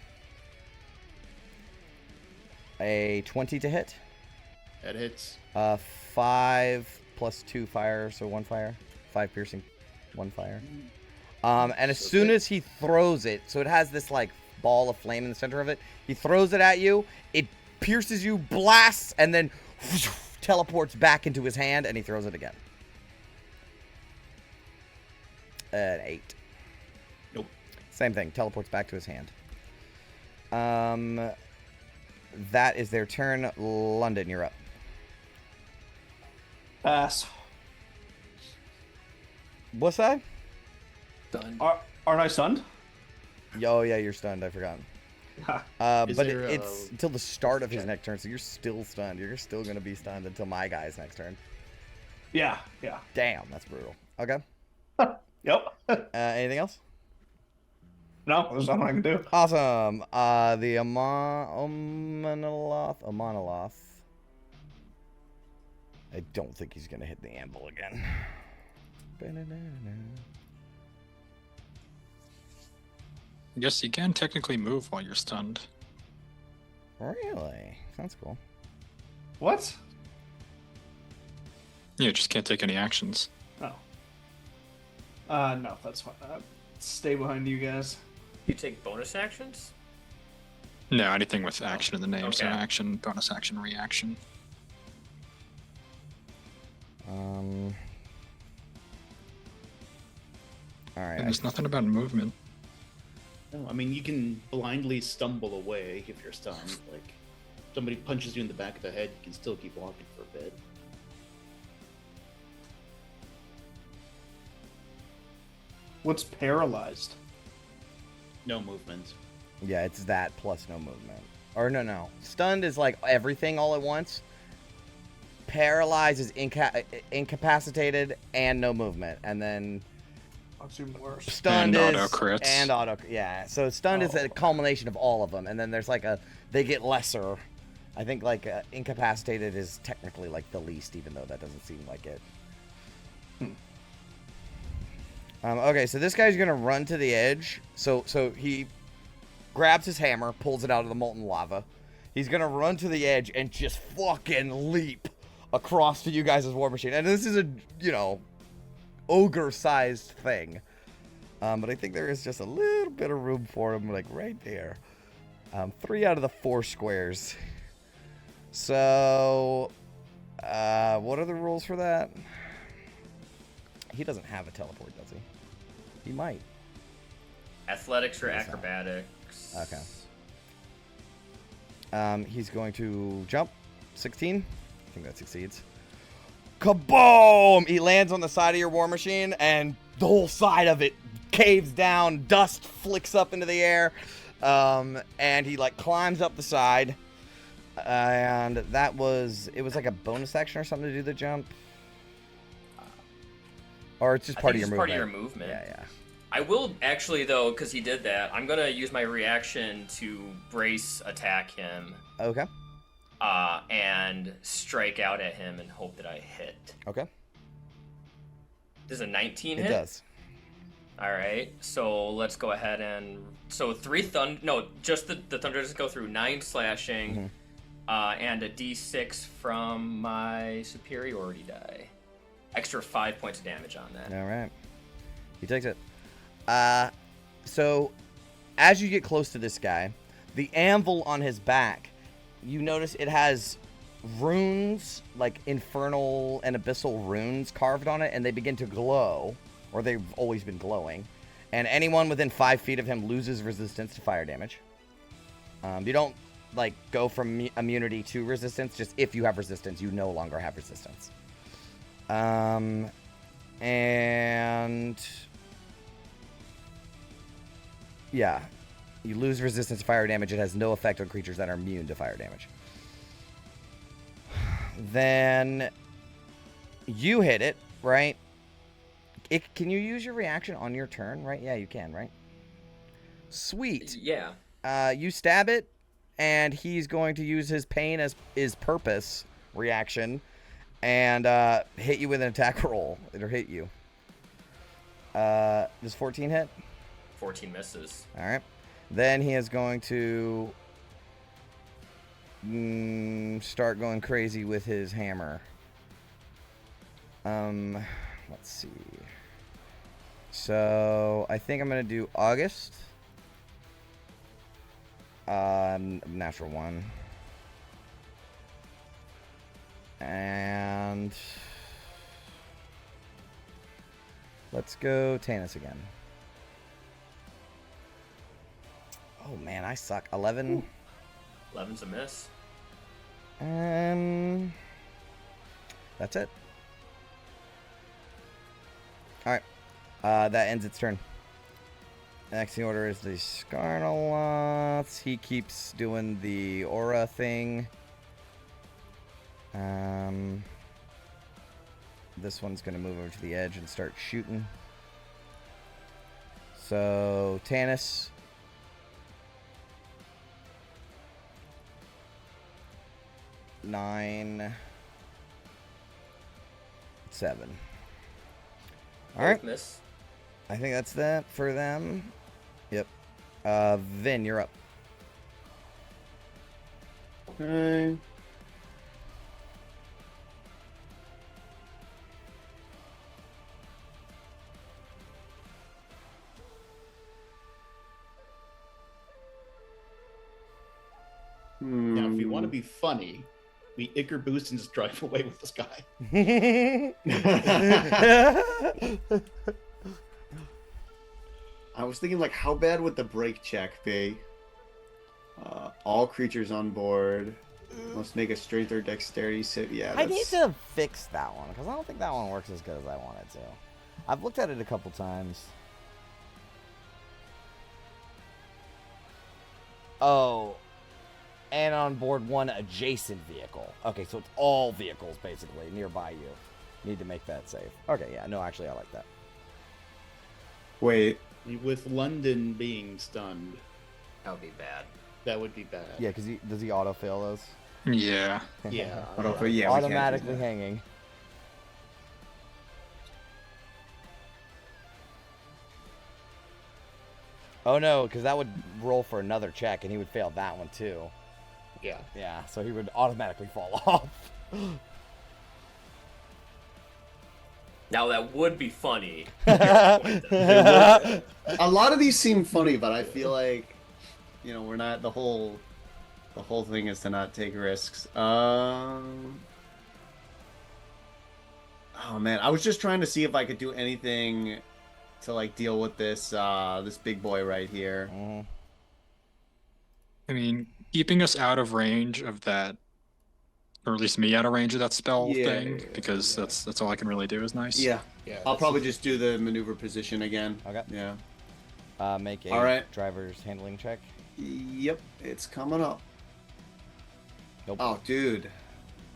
A 20 to hit. That hits. 5 plus 2 fire, so 1 fire. 5 piercing, 1 fire. And as soon as he throws it, so it has this like ball of flame in the center of it. He throws it at you, it pierces you, blasts, and then teleports back into his hand, and he throws it again. An 8. Nope. Same thing, teleports back to his hand. That is their turn. London, you're up. Pass. What's that? Done. Aren't I stunned? Oh, yeah, you're stunned. I forgot. Is But there it's a- until the start of his next turn, so you're still stunned. You're still going to be stunned until my guy's next turn. Yeah. Damn, that's brutal. Okay. Yep. Anything else? No, there's nothing I can do. Awesome. The Amonoloth. I don't think he's going to hit the anvil again. Yes, you can technically move while you're stunned. Really? Sounds cool. What? You just can't take any actions. Oh. No, that's fine. Stay behind you guys. You take bonus actions? No, anything with action in the name. So Okay. action, bonus action, reaction. All right. And there's nothing about movement. No, I mean, you can blindly stumble away if you're stunned. Like, somebody punches you in the back of the head, you can still keep walking for a bit. What's paralyzed? No movement. Yeah, it's that plus no movement. Or no. Stunned is like everything all at once. Paralyzed is incapacitated and no movement. And then That's even worse. stunned And is auto crits. and auto. Yeah, so stunned is a culmination of all of them. And then there's like they get lesser. I think like incapacitated is technically like the least, even though that doesn't seem like it. Okay, so this guy's gonna run to the edge. So he grabs his hammer, pulls it out of the molten lava. He's gonna run to the edge and just fucking leap across to you guys' war machine. And this is a, ogre-sized thing. But I think there is just a little bit of room for him, like right there. 3 out of the 4 squares. So, what are the rules for that? He doesn't have a teleport, does he? He might. Athletics or acrobatics? Okay. He's going to jump. 16. I think that succeeds. Kaboom! He lands on the side of your war machine, and the whole side of it caves down. Dust flicks up into the air. And he, climbs up the side. And it was like a bonus action or something to do the jump. Or it's just part of your movement. Part of your movement. Yeah. I will actually, though, because he did that, I'm going to use my reaction to brace attack him. Okay. And strike out at him and hope that I hit. Okay. Does a 19 hit? It It does. All right. So let's go ahead and... So 3 thunder... No, just the thunder doesn't go through. 9 slashing. And a d6 from my superiority die. Extra 5 points of damage on that. All right. He takes it. So as you get close to this guy, the anvil on his back, you notice it has runes, like infernal and abyssal runes carved on it, and they begin to glow, or they've always been glowing. And anyone within 5 feet of him loses resistance to fire damage. You don't, go from immunity to resistance. Just if you have resistance, you no longer have resistance. And yeah, you lose resistance to fire damage. It has no effect on creatures that are immune to fire damage. Then you hit it, right? Can you use your reaction on your turn, right? Yeah, you can, right? Sweet. Yeah. You stab it, and he's going to use his pain as his purpose reaction and hit you with an attack roll. It'll hit you. Does 14 hit? 14 misses. All right. Then he is going to start going crazy with his hammer. Let's see. So I think I'm going to do August. Natural 1. And let's go Tanis again. Oh man, I suck. 11. 11's a miss. That's it. Alright. That ends its turn. Next in the order is the Scarnalots. He keeps doing the aura thing. This one's going to move over to the edge and start shooting. So, Tanis. Nine. 7. All right. Miss. I think that's that for them. Yep. Vin, you're up. Okay. Now, if you want to be funny, we Icar boost and just drive away with this guy. I was thinking, like, how bad would the break check be? All creatures on board must make a strength or dexterity save. Yeah, I need to fix that one because I don't think that one works as good as I want it to. I've looked at it a couple times. Oh, and on board one adjacent vehicle. Okay, so it's all vehicles basically nearby you. Need to make that safe. Okay, yeah, no, actually, I like that. Wait. With London being stunned, That would be bad. that would be bad. Yeah, because does he auto fail those? Yeah. Yeah. Yeah, we can't do Automatically that. hanging. Oh no, because that would roll for another check, and he would fail that one too. Yeah. Yeah, so he would automatically fall off. Now that would be funny. A lot of these seem funny, but I feel like, you know, we're not the whole thing is to not take risks. Oh man, I was just trying to see if I could do anything to like deal with this this big boy right here. Mhm. I mean, keeping us out of range of that, or at least me out of range of that spell thing, because that's all I can really do is nice. Yeah. Yeah. I'll that's probably just do the maneuver position again. Okay. Yeah. Make a All right. driver's handling check. Yep, it's coming up. Nope. Oh, dude.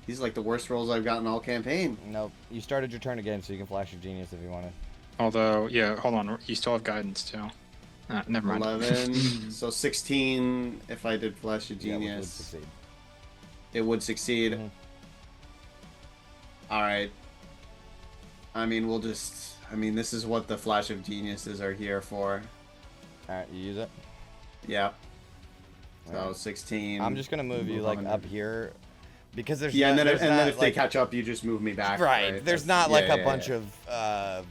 These are like the worst rolls I've gotten all campaign. Nope. You started your turn again, so you can flash your genius if you wanted. Although, yeah, hold on, you still have guidance too. Never mind. 11, so 16 if I did Flash of Yeah, Genius. would succeed. It would succeed. Mhm. Alright. I mean, we'll just... I mean, this is what the Flash of Geniuses are here for. Alright, you use it. Yep. So Alright. 16. I'm just gonna move you like 100. up here, because there's Yeah, no, and then, there's and then not, if they like, catch up, you just move me back. right. There's That's- not like yeah, a yeah, bunch yeah. of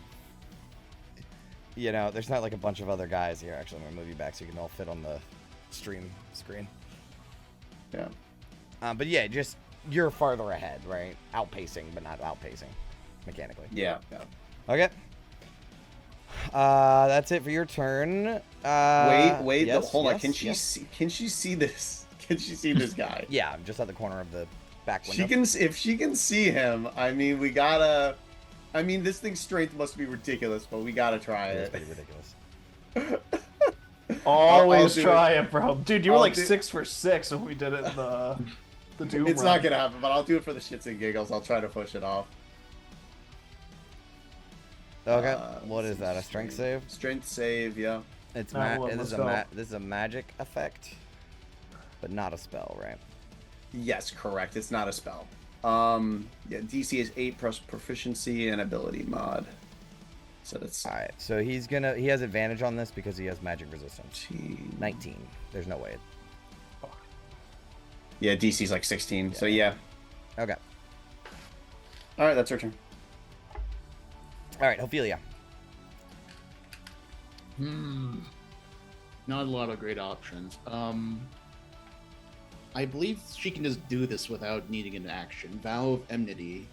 you know, there's not like a bunch of other guys here. Actually, I'm gonna move you back so you can all fit on the stream screen. Yeah. But yeah, just you're farther ahead, right? Outpacing, but not outpacing mechanically. Yeah. Okay. That's it for your turn. Wait, yes, hold on. yes, Can she yes. see? Can she see this? Can she see this guy? Yeah, I'm just at the corner of the back window. She can. If she can see him, I mean, we gotta. I mean, this thing's strength must be ridiculous, but we gotta try It's it. pretty ridiculous. Always do try it, bro. Dude, you were I'll like do- 6 for 6 when we did it in the Doom It's run. not gonna happen, but I'll do it for the shits and giggles. I'll try to push it off. Okay. What is that? A strength save? Strength save, yeah. It's Nah, well, this let's is go. this is a magic effect, but not a spell, right? Yes, correct. It's not a spell. Yeah, DC is 8 plus proficiency and ability mod. So that's All right. So he has advantage on this because he has magic resistance. 19. 19. There's no way. Yeah, DC's like 16. So yeah. Okay. All right, that's her turn. All right, Ophelia. Not a lot of great options. I believe she can just do this without needing an action. Vow of Enmity.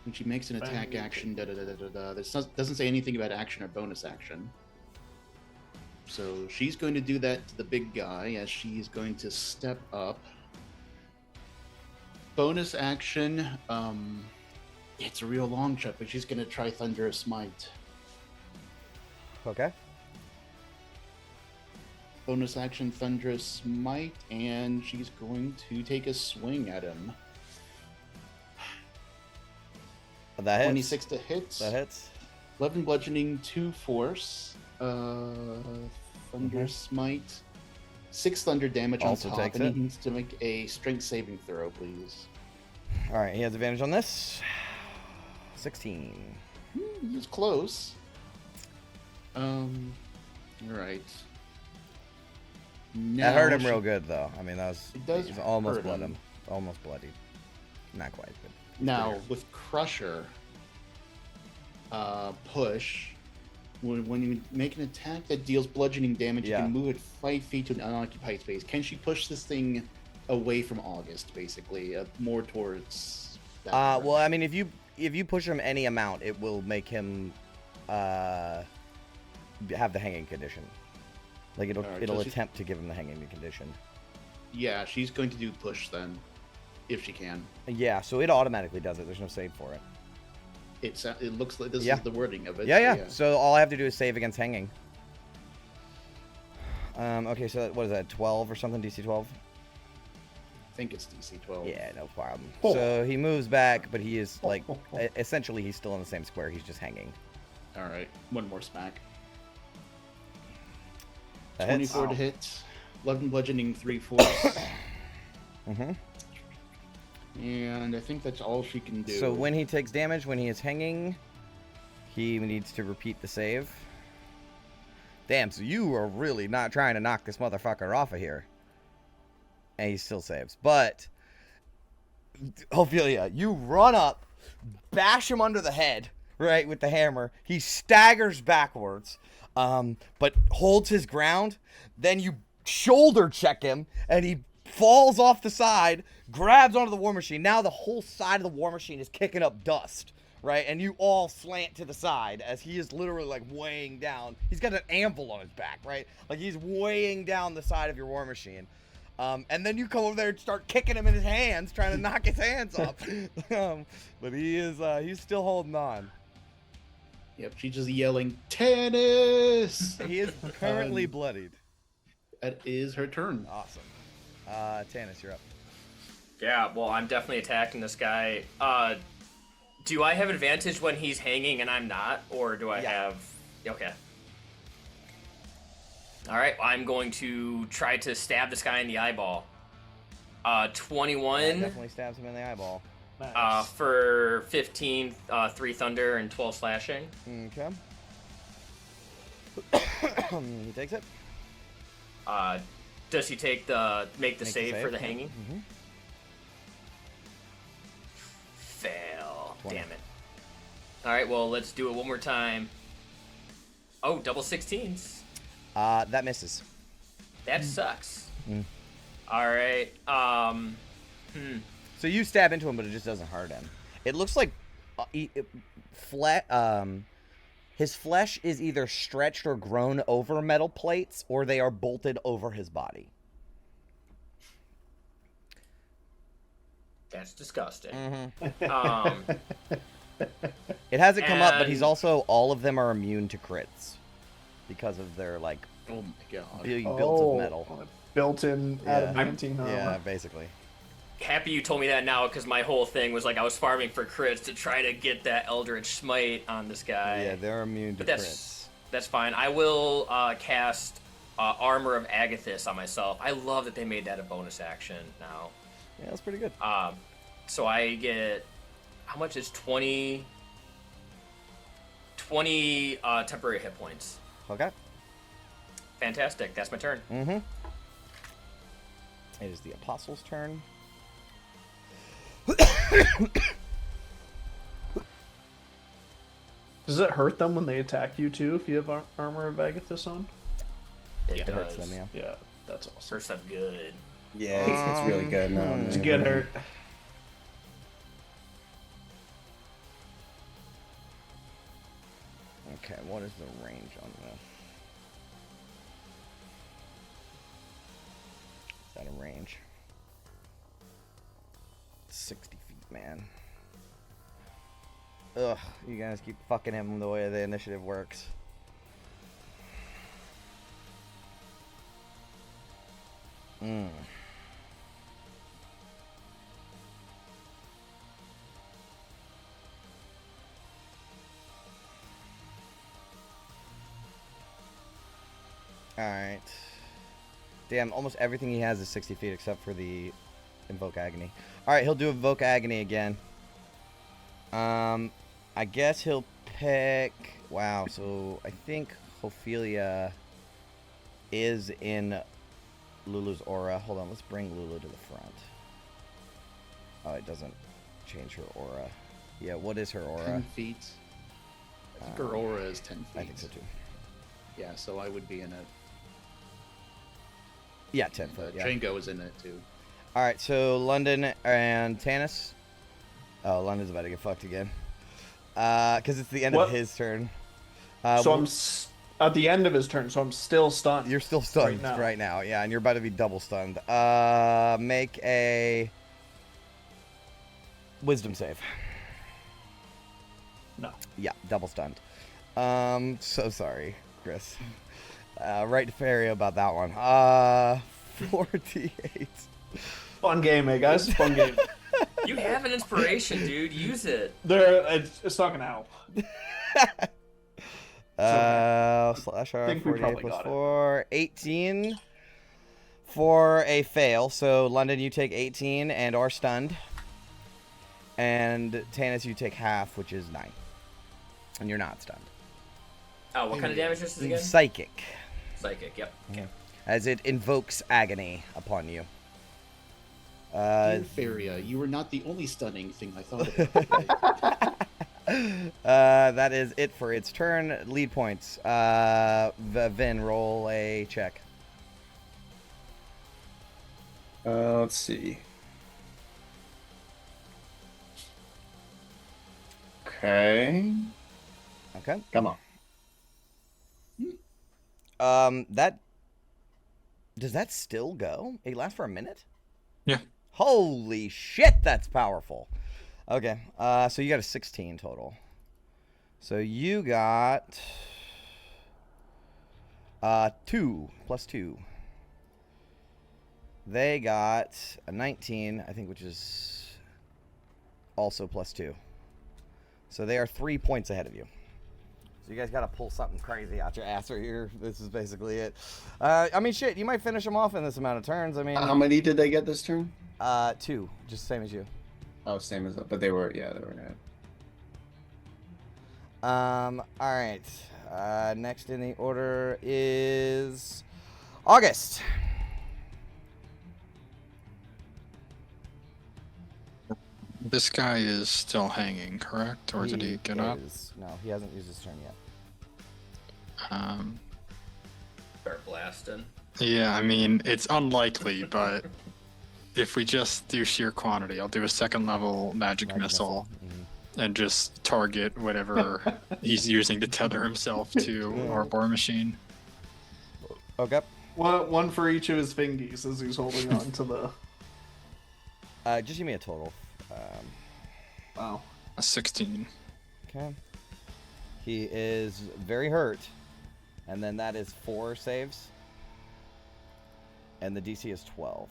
When she makes an attack action, This doesn't say anything about action or bonus action. So she's going to do that to the big guy as she's going to step up. Bonus action, it's a real long shot, but she's going to try Thunderous Smite. Okay. Bonus action Thunderous Smite, and she's going to take a swing at him. That hits. 26 to hit. That hits. 11 bludgeoning, 2 force. Thunderous Smite. 6 thunder damage Also on top, takes and it. he needs to make a strength saving throw, please. All right, he has advantage on this. 16. He was close. Alright. That hurt him real good, though. I mean, that was It does he's almost hurt blood him. him. Almost bloodied. Not quite, but Now, with Crusher, push, when you make an attack that deals bludgeoning damage, Yeah. you can move it 5 feet to an unoccupied space. Can she push this thing away from August, basically, more towards that well, direction? I mean, if you push him any amount, it will make him have the hanging condition. Like it'll Alright, it'll so she- attempt to give him the hanging condition. Yeah, she's going to do push then, if she can. Yeah, so it automatically does it. There's no save for it. It looks like this Yeah. is the wording of it. Yeah, so yeah. So all I have to do is save against hanging. Okay, so what is that? 12 or something? DC 12. I think it's DC 12. Yeah, no problem. Oh. So he moves back, but he is like essentially he's still in the same square. He's just hanging. All right, one more smack. That hits. 24 to hit. 11 bludgeoning, 3 force. Mhm. And I think that's all she can do. So when he takes damage, when he is hanging, he needs to repeat the save. Damn, so you are really not trying to knock this motherfucker off of here. And he still saves. But, Ophelia, you run up, bash him under the head, right, with the hammer. He staggers backwards, but holds his ground. Then you shoulder check him, and he falls off the side, grabs onto the war machine. Now the whole side of the war machine is kicking up dust, right? And you all slant to the side as he is literally like weighing down. He's got an anvil on his back, right? Like he's weighing down the side of your war machine. And then you come over there and start kicking him in his hands, trying to knock his hands off. But he's still holding on. Yep, she's just yelling, "Tennis!" He is currently bloodied. That is her turn. Awesome. Tannis, you're up. Yeah, well, I'm definitely attacking this guy. Do I have advantage when he's hanging and I'm not? Or do I have... Okay. Alright, I'm going to try to stab this guy in the eyeball. 21 Definitely stabs him in the eyeball. Nice. for 15, 3 thunder, and 12 slashing. Okay. He takes it. Does he make the save for the yeah. hanging? Mhm. Fail. 20. Damn it. Alright, well, let's do it one more time. Oh, double 16s. That misses. That sucks. Mm. Alright, So you stab into him, but it just doesn't hurt him. It looks like his flesh is either stretched or grown over metal plates, or they are bolted over his body. that's disgusting. Mm-hmm. It hasn't come up, but he's And- also, all of them are immune to crits because of their, like, Oh my god. being built of metal. Built-in Yeah. adamantine armor. Yeah, basically. Happy you told me that now, because my whole thing was like I was farming for crits to try to get that Eldritch Smite on this guy. Yeah, they're immune to But crits. that's fine. I will cast Armor of Agathis on myself. I love that they made that a bonus action now. Yeah, that's pretty good. So I get, how much is 20 temporary hit points. Okay. Fantastic. That's my turn. Mm-hmm. It is the Apostle's turn. Does it hurt them when they attack you too if you have armor of Agathis on? It It does. hurts them, yeah. Yeah, that's awesome. First up, good. Yeah, it's really good. No, It's a good hurt. Okay, what is the range on this? Is that a range? 60 feet, man. Ugh, you guys keep fucking him the way the initiative works. Mm. Alright. Damn, almost everything he has is 60 feet except for the Invoke Agony. Alright, he'll do Invoke Agony again. I guess he'll pick... Wow, so I think Ophelia is in Lulu's aura. Hold on, let's bring Lulu to the front. Oh, it doesn't change her aura. Yeah, what is her aura? 10 feet. I think her aura is 10 feet. I think so too. Yeah, so I would be in it. Yeah, 10 foot, yeah. Django is in it too. Alright, so London and Tannis. Oh, London's about to get fucked again. Because it's the end What? of his turn. So we'll- At the end of his turn, so I'm still stunned. You're still stunned right now. Yeah, and you're about to be double stunned. Make a wisdom save. No. Yeah, double stunned. So sorry, Chris. Right to Fairy about that one. 48. Fun game, eh, guys? Fun game. You have an inspiration, dude. Use it. It's not gonna help. Slash R, think we 48 probably plus got it. 4. 18 for a fail. So, London, you take 18 and are stunned. And Tanis, you take half, which is 9. And you're not stunned. Oh, what kind of damage is this again? Psychic. Psychic, yep. Okay. As it invokes agony upon you. Inferia, you were not the only stunning thing I thought of. That is it for its turn. Lead points. Vin, roll a check. Let's see. Okay. Okay. Come on. That does that still go? It lasts for a minute? Yeah. Holy shit, that's powerful. Okay. So you got a 16 total. So you got 2 plus 2. They got a 19, I think, which is also plus 2. So they are 3 points ahead of you. So you guys got to pull something crazy out your ass right here. This is basically it. I mean, shit, you might finish them off in this amount of turns. I mean, How many did they get this turn? 2, just the same as you. Oh, same as but they were good. All right. Next in the order is August. This guy is still hanging, correct? Or did he get up? No, he hasn't used his turn yet. Start blasting. Yeah, I mean, it's unlikely, but if we just do sheer quantity, I'll do a second level magic missile and just target whatever he's using to tether himself to our war machine. Okay. One for each of his fingies as he's holding on to the... Just give me a total. Wow. A 16. Okay. He is very hurt. And then that is 4 saves. And the DC is 12.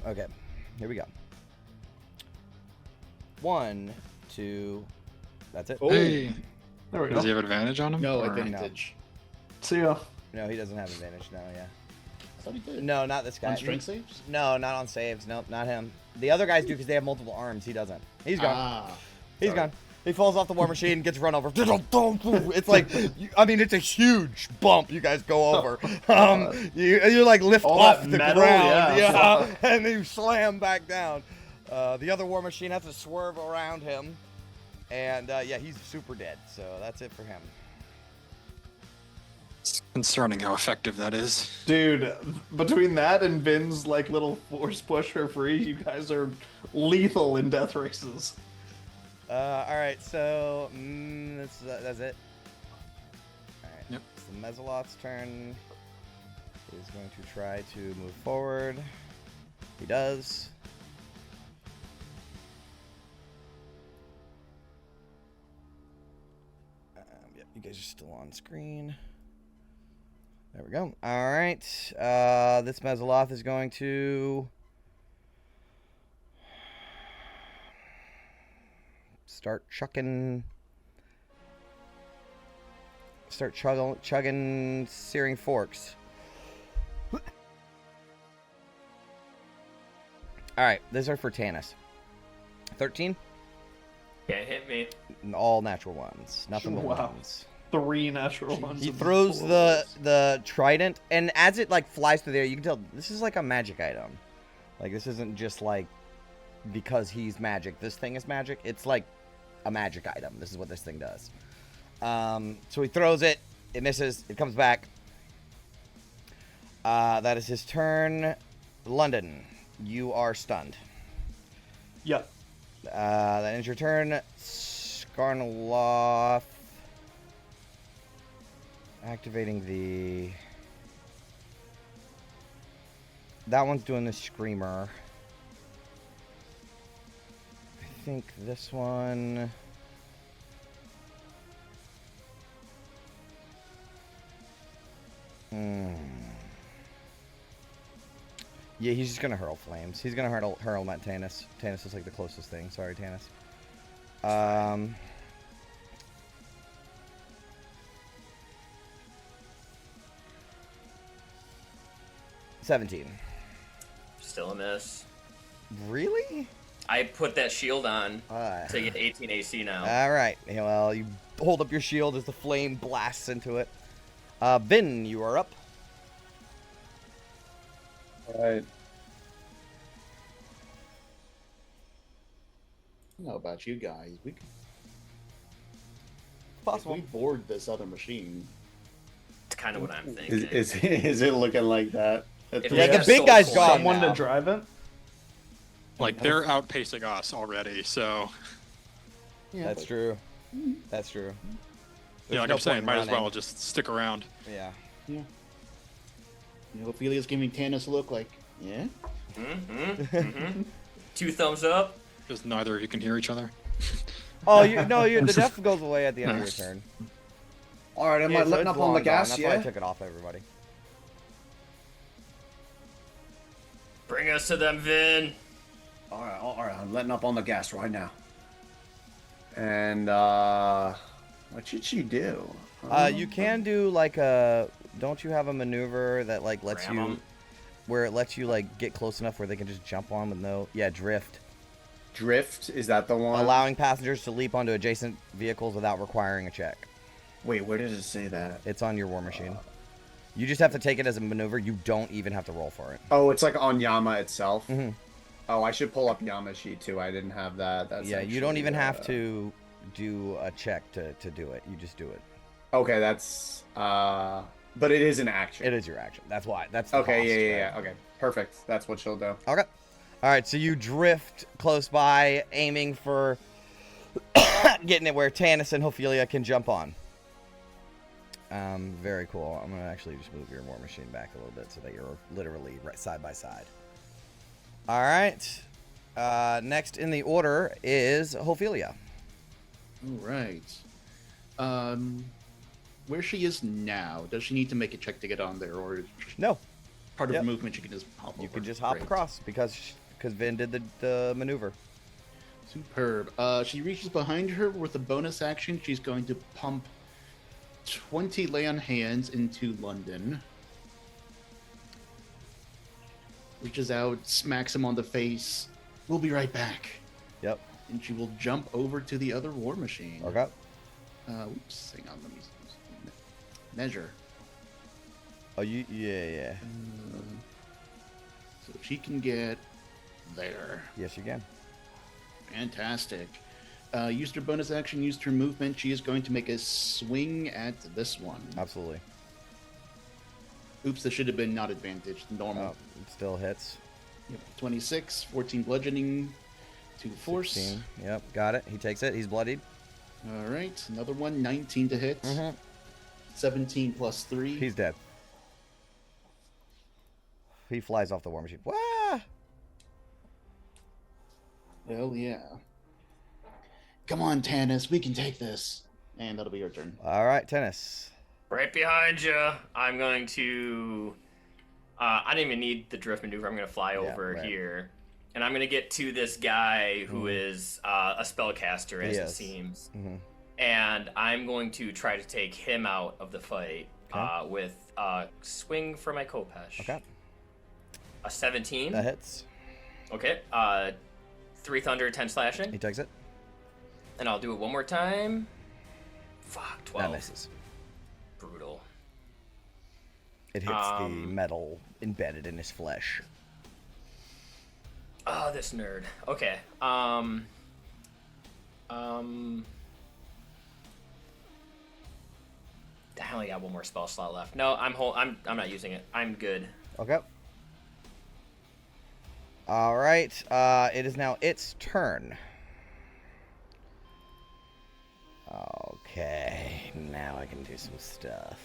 Okay. Here we go. 1, 2. That's it. Oh. Hey! There we Does he go. have advantage on him? No Or- advantage. See ya. No, he doesn't have advantage. No, yeah. I thought he did. No, not this guy. On strength saves? No, not on saves. Nope, not him. The other guys do because they have multiple arms. He doesn't. He's gone. Ah. He's gone. He falls off the war machine, gets run over. It's like, I mean, it's a huge bump you guys go over. You like lift All off that the metal, ground, yeah. and you slam back down. The other war machine has to swerve around him, and yeah, he's super dead. So that's it for him. It's concerning how effective that is. Dude, between that and Vin's like little force push for free, you guys are lethal in death races. All right, so that's it. All right. Yep. So Mezzaloth's turn. He's going to try to move forward. He does. Yep, you guys are still on screen. There we go. All right. This Mezzaloth is going to start chugging searing forks. All right, these are for Tanis. 13? Can't hit me. All natural ones. Nothing but Wow. ones. 3 natural ones. He and throws 4 the trident, and as it like flies through there, you can tell this is like a magic item. Like this isn't just like because he's magic. This thing is magic. It's like a magic item. This is what this thing does. So he throws it. It misses. It comes back. That is his turn. London, you are stunned. Yep. That ends your turn. Garnaloth. Activating the... That one's doing the Screamer. I think this one... Yeah, he's just gonna hurl flames. He's gonna hurl at Tannis. Tannis is like the closest thing. Sorry, Tannis. 17. Still a miss. Really? I put that shield on Uh, to get 18 AC now. All right. Yeah, well, you hold up your shield as the flame blasts into it. Vin, you are up. All right. I don't know about you guys. We could, Possible. if we board this other machine. That's kind of what I'm thinking. Is it looking like that? If Yeah, they the got big soul guy's coin- gone Someone now. to drive it? Like, they're outpacing us already, so... Yeah, That's but- true. That's true. Yeah, like no I'm saying, point in might as well running. just stick around. Yeah. Yeah. You know, Ophelia's giving Tannis a look like, yeah? Two thumbs up. Because neither of you can hear each other. Oh, the death goes away at the end of your turn. All right, am Yeah, I so letting it's up on the long gone. gas? That's why I Yeah. took it off everybody. Bring us to them, Vin. All right. I'm letting up on the gas right now. And what should she do? You can do like a. Don't you have a maneuver that like lets Ram you, 'em. where it lets you like get close enough where they can just jump on with no. Yeah, drift. Drift? Is that the one? Allowing passengers to leap onto adjacent vehicles without requiring a check. Wait, where does it say that? It's on your war machine. You just have to take it as a maneuver. You don't even have to roll for it. Oh, it's like on Yama itself. Mhm. Oh, I should pull up Yama sheet too. I didn't have that. That's Yeah, you don't actually, even have to do a check to do it. You just do it. Okay, that's but it is an action. It is your action. That's why. That's the Okay, cost, yeah. right? Okay, perfect. That's what she'll do. Okay. All right, so you drift close by, aiming for getting it where Tannis and Ophelia can jump on. Very cool. I'm gonna actually just move your war machine back a little bit so that you're literally right side by side. All right. Next in the order is Ophelia. All right. Where she is now, does she need to make a check to get on there, or is No, part of Yep. the movement she can just hop over? you can just hop Great. across because Vin did the maneuver. Superb. She reaches behind her with a bonus action. She's going to pump 20 lay on hands into London. Reaches out, smacks him on the face. We'll be right back. Yep. And she will jump over to the other war machine. Okay. Oops, hang on, let me measure. Oh, yeah. So she can get there. Yes, you can. Fantastic. Used her bonus action, used her movement. She is going to make a swing at this one. Absolutely. Oops, this should have been not advantage. Normal. Oh, it still hits. Yep. 26, 14 bludgeoning, 2 force. 16. Yep, got it. He takes it. He's bloodied. All right, another one, 19 to hit. 17 plus 3. He's dead. He flies off the war machine. Wah! Hell yeah. Come on, Tannis, we can take this. And that'll be your turn. All right, Tennis. Right behind you. I'm going to. I didn't even need the drift maneuver. I'm going to fly over right. here. And I'm going to get to this guy who is a spellcaster, as He it is. seems. Mhm. And I'm going to try to take him out of the fight Okay. with swing for my Kopesh. Okay. A 17. That hits. Okay. 3 thunder, 10 He slashing. takes it. And I'll do it one more time. Fuck, 12. That misses. Brutal. It hits the metal embedded in his flesh. Oh, this nerd. Okay. I only got one more spell slot left. No, I'm not using it. I'm good. Okay. All right. It is now its turn. Okay, now I can do some stuff.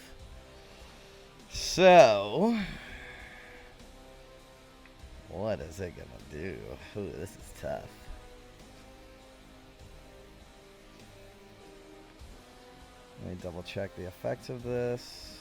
So, what is it gonna do? Ooh, this is tough. Let me double check the effects of this.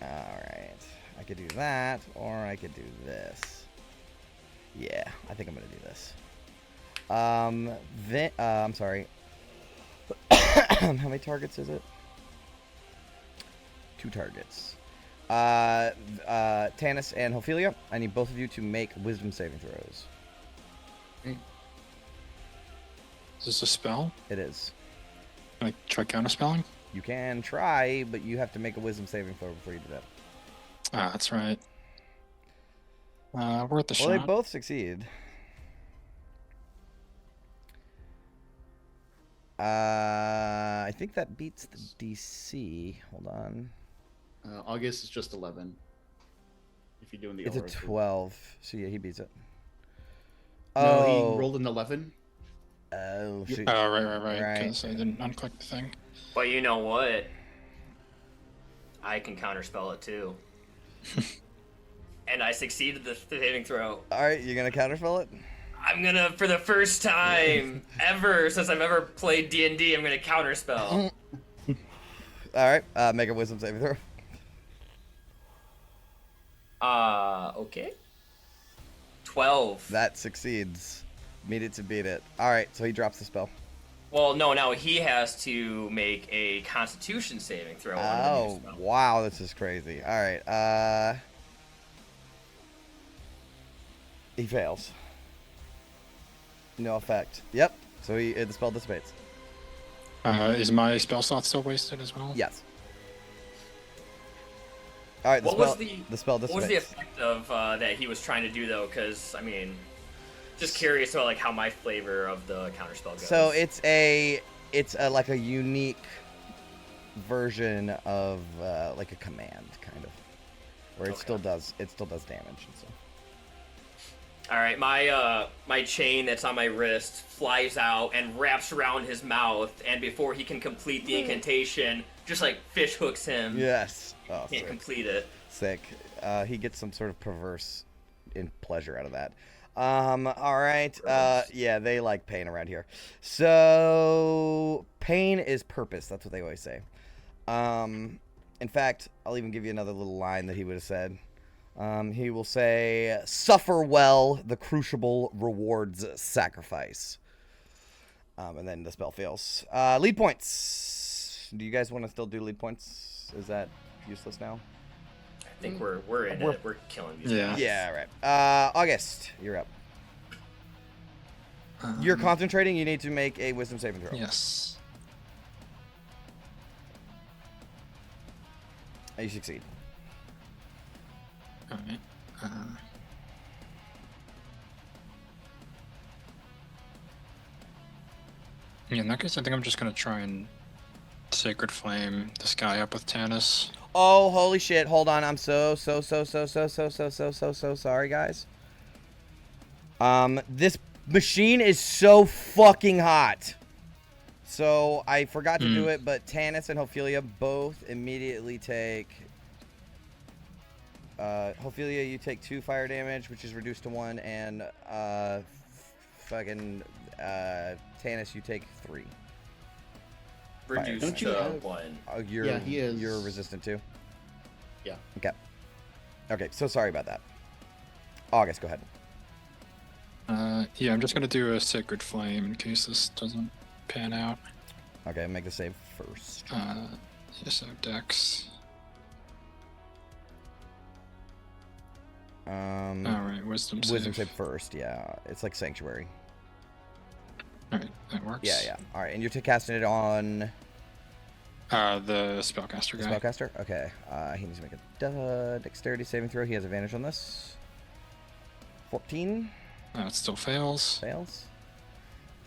Alright. I could do that, or I could do this. Yeah, I think I'm gonna do this. I'm sorry. How many targets is it? 2 targets. Tanis and Ophelia, I need both of you to make wisdom saving throws. Is this a spell? It is. Can I try counterspelling? You can try, but you have to make a wisdom saving throw before you do that. Ah, that's right. Worth the Well, shot. they both succeed. I think that beats the DC. Hold on. August is just 11. If you're doing the It's a oracle. 12. So yeah, he beats it. No, Oh. he rolled an 11. Oh, shoot. Oh, right. Right. Because I didn't unclick the thing. But you know what? I can counterspell it too. And I succeeded the saving throw. Alright, you're gonna counterspell it? I'm gonna, for the first time ever since I've ever played D&D, I'm gonna counterspell. Alright, make a wisdom saving throw. Okay. 12. That succeeds. Meet it to beat it. Alright, so he drops the spell. Well, no, now he has to make a Constitution saving throw. on the Oh, new spell. wow, this is crazy. Alright, he fails. No effect. Yep, so the spell dissipates. Is my spell slot still wasted as well? Yes. Alright, the What spell was the spell What was the dissipates. effect of that he was trying to do though? Because I mean, just curious about like how my flavor of the counterspell goes. So it's a like a unique version of like a command kind of, where it Okay. still does damage and stuff. All right, my chain that's on my wrist flies out and wraps around his mouth, and before he can complete the incantation, just like fish hooks him. Yes. Oh, Can't sick. complete it. Sick. He gets some sort of perverse pleasure out of that. All right. Yeah, they like pain around here. So pain is purpose. That's what they always say. In fact, I'll even give you another little line that he would have said. He will say, "Suffer well, the crucible rewards sacrifice." And then the spell fails. Lead points. Do you guys want to still do lead points? Is that useless now? I think we're in it. We're killing these Yeah. guys. Yeah, right. August, you're up. You're concentrating. You need to make a wisdom saving throw. Yes. You succeed. Alright. Yeah, in that case, I think I'm just gonna try and Sacred Flame this guy up with Tanis. Oh, holy shit. Hold on. I'm so sorry, guys. This machine is so fucking hot. So I forgot to do it, but Tanis and Ophelia both immediately take... Ophelia, you take 2 fire damage, which is reduced to 1, and Tanis, you take 3. Reduced Don't you to have- 1. Yeah, he is. You're resistant too? Yeah. Okay. Okay, so sorry about that. August, go ahead. Yeah, I'm just gonna do a Sacred Flame in case this doesn't pan out. Okay, make the save first. Yes, so Dex. Alright, Wisdom save. Wisdom save first, yeah. It's like Sanctuary. Alright, that works. Yeah. Alright, and you're casting it on The Spellcaster the guy. spellcaster? Okay. He needs to make a dexterity saving throw. He has advantage on this. 14. It still fails. Fails.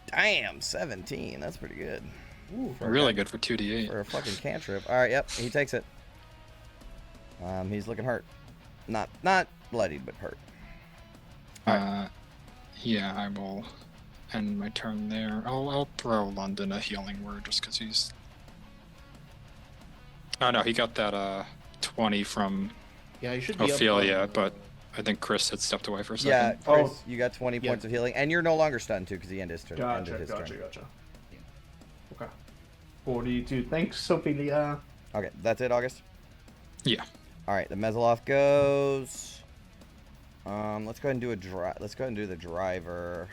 Damn, 17. That's pretty good. Really good for 2d8. For a fucking cantrip. All right, yep, he takes it. He's looking hurt. Not bloodied, but hurt. Yeah, I will end my turn there. I'll throw London a healing word just because he's... Oh no, he got that 20 from Yeah, you should be Ophelia, up on, but I think Chris had stepped away for a Yeah, second. Chris, you got 20 points of healing, and you're no longer stunned too because he ended his turn. Gotcha. Okay. 42. Thanks, Ophelia. Okay, that's it, August. Yeah. All right, the Mesoloth goes. Let's go ahead and do Let's go ahead and do the driver.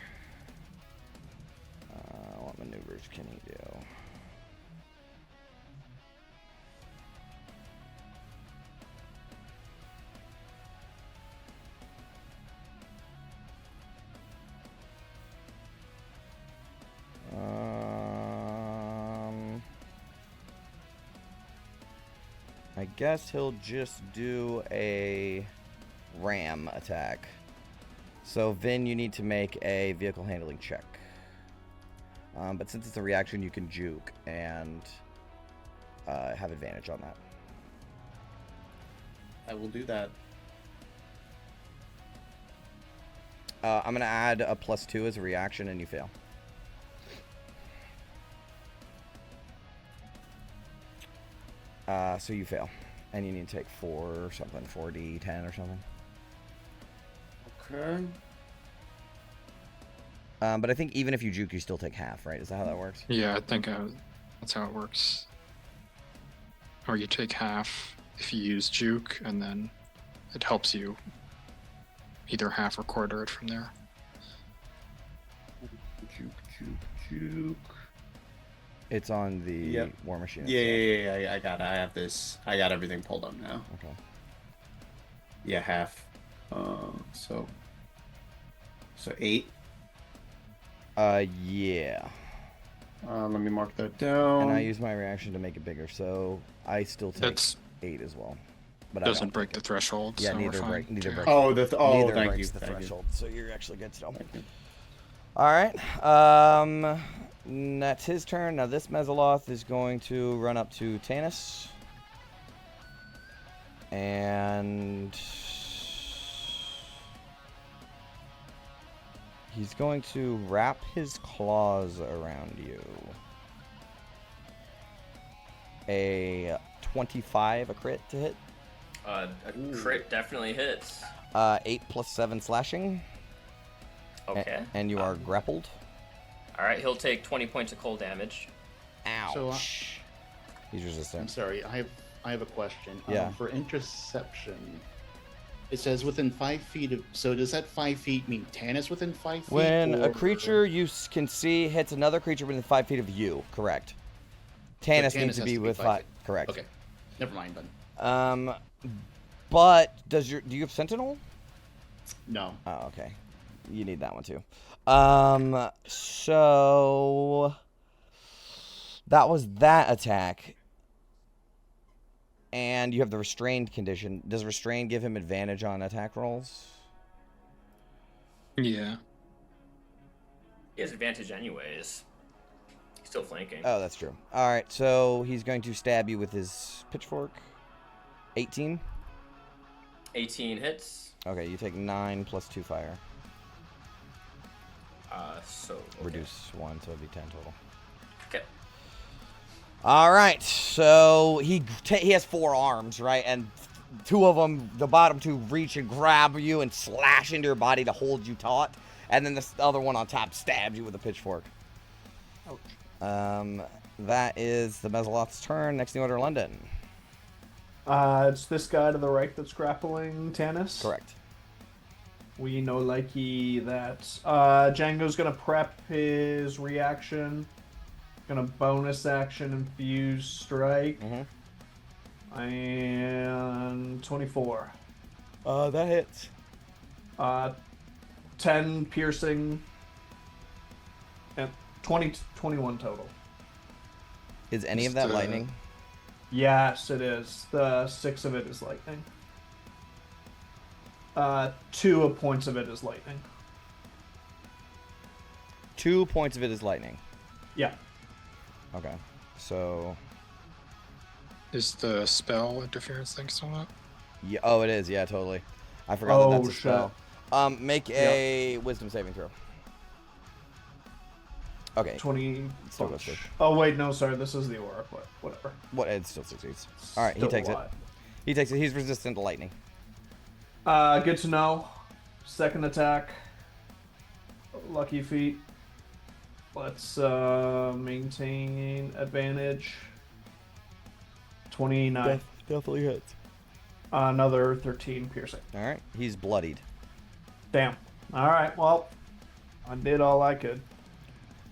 What maneuvers can he do? I guess he'll just do a ram attack. So Vin, you need to make a vehicle handling check. But since it's a reaction, you can juke and have advantage on that. I will do that. I'm gonna add a +2 as a reaction, and you fail. So you fail, and you need to take 4 or something, 4d10 or something. Okay. But I think even if you juke, you still take half, right? Is that how that works? Yeah, I think that's how it works. Or you take half if you use juke, and then it helps you either half or quarter it from there. Juke. It's on the War Machine. Yeah. I got it. I have this. I got everything pulled up now. Okay. Yeah, half. So 8. Yeah. Let me mark that down. And I use my reaction to make it bigger, so I still take That's 8 as well. But doesn't I don't break the threshold. Yeah, so neither we're fine. break. Neither break. Oh, neither thank breaks you. the Thank threshold, so you're actually good still. you. All right. That's his turn. Now this Mesoloth is going to run up to Tanis. And he's going to wrap his claws around you. A 25, a crit to hit. A crit definitely hits. 8 + 7 slashing. Okay. And you are grappled. All right, he'll take 20 points of cold damage. Ouch. So, He's I'm resistant. sorry, I have a question. Yeah. For interception, it says within 5 feet of. So does that 5 feet mean Tanis within 5 feet? When a or- creature you can see hits another creature within 5 feet of you, correct. Tanis needs to has be with 5. feet. Correct. Okay, never mind then. But do you have Sentinel? No. Oh, okay. You need that one too. So that was that attack. And you have the restrained condition. Does restrain give him advantage on attack rolls? Yeah. He has advantage anyways. He's still flanking. Oh, that's true. All right, so he's going to stab you with his pitchfork. 18. 18 hits. Okay, you take 9 + 2 fire. So okay. Reduce 1, so it'd be 10 total. Okay. All right, so he has 4 arms, right? And 2 of them, the bottom 2, reach and grab you and slash into your body to hold you taut. And then the other one on top stabs you with a pitchfork. Ouch. That is the Mesoloth's turn. Next in the order, London. It's this guy to the right that's grappling Tanis. Correct. We know likey that Django's gonna prep his reaction. Gonna bonus action infuse strike. Mm-hmm. And 24. That hits. 10 piercing. And 21 total. Is any of that Just, lightning? Yes, it is. The 6 of it is lightning. 2 points of it is lightning. 2 points of it is lightning. Yeah. Okay. So, Is the spell interference thing still up? yeah. Oh, it is. Yeah, totally. I forgot that that's a shit. spell. Make a wisdom saving throw. Okay. 20. Still goes through. Oh wait, no, sorry. This is the aura. But whatever. What? It still succeeds. All right, he Still takes it. alive. He takes it. He's resistant to lightning. Good to know. Second attack. Lucky feat. Let's maintain advantage. 29. Definitely hits. Another 13 piercing. All right, he's bloodied. Damn. All right. Well, I did all I could.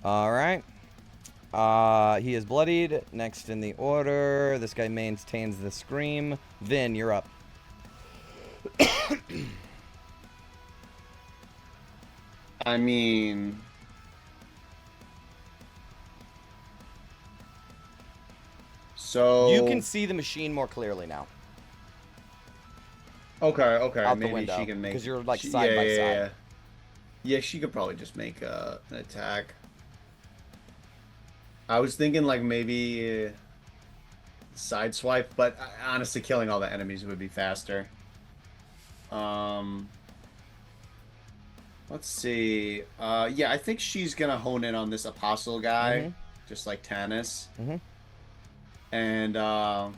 All right. He is bloodied. Next in the order, this guy maintains the scream. Vin, you're up. I mean, so You can see the machine more clearly now. Okay. Out the Maybe window, she can make 'cause you're, like, she- side yeah, by yeah, side. Yeah. Yeah, she could probably just make an attack. I was thinking like maybe side swipe, but honestly, killing all the enemies would be faster. Let's see. Yeah, I think she's gonna hone in on this apostle guy, just like Tanis. Mhm. And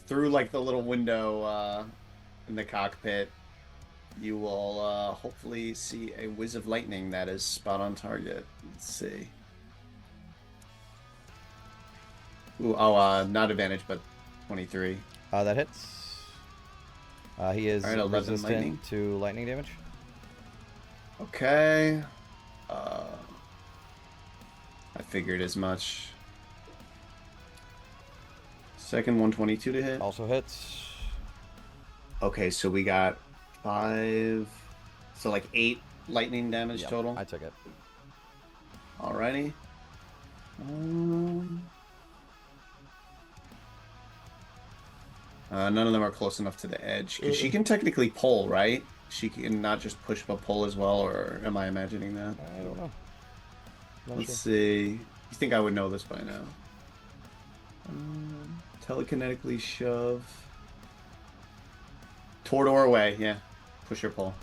through like the little window in the cockpit, you will hopefully see a whiz of lightning that is spot on target. Let's see. Ooh, not advantage, but 23. That hits. He is All right, 11 resistant lightning. to lightning damage. Okay. I figured as much. Second 122 to hit. Also hits. Okay, so we got 5. So like 8 lightning damage Yep, total. I took it. Alrighty. None of them are close enough to the edge. 'Cause she can technically pull, right? She can not just push but pull as well, or am I imagining that? I don't know. Not Let's sure. see. You think I would know this by now? Telekinetically shove. Toward or away, yeah. Push or pull.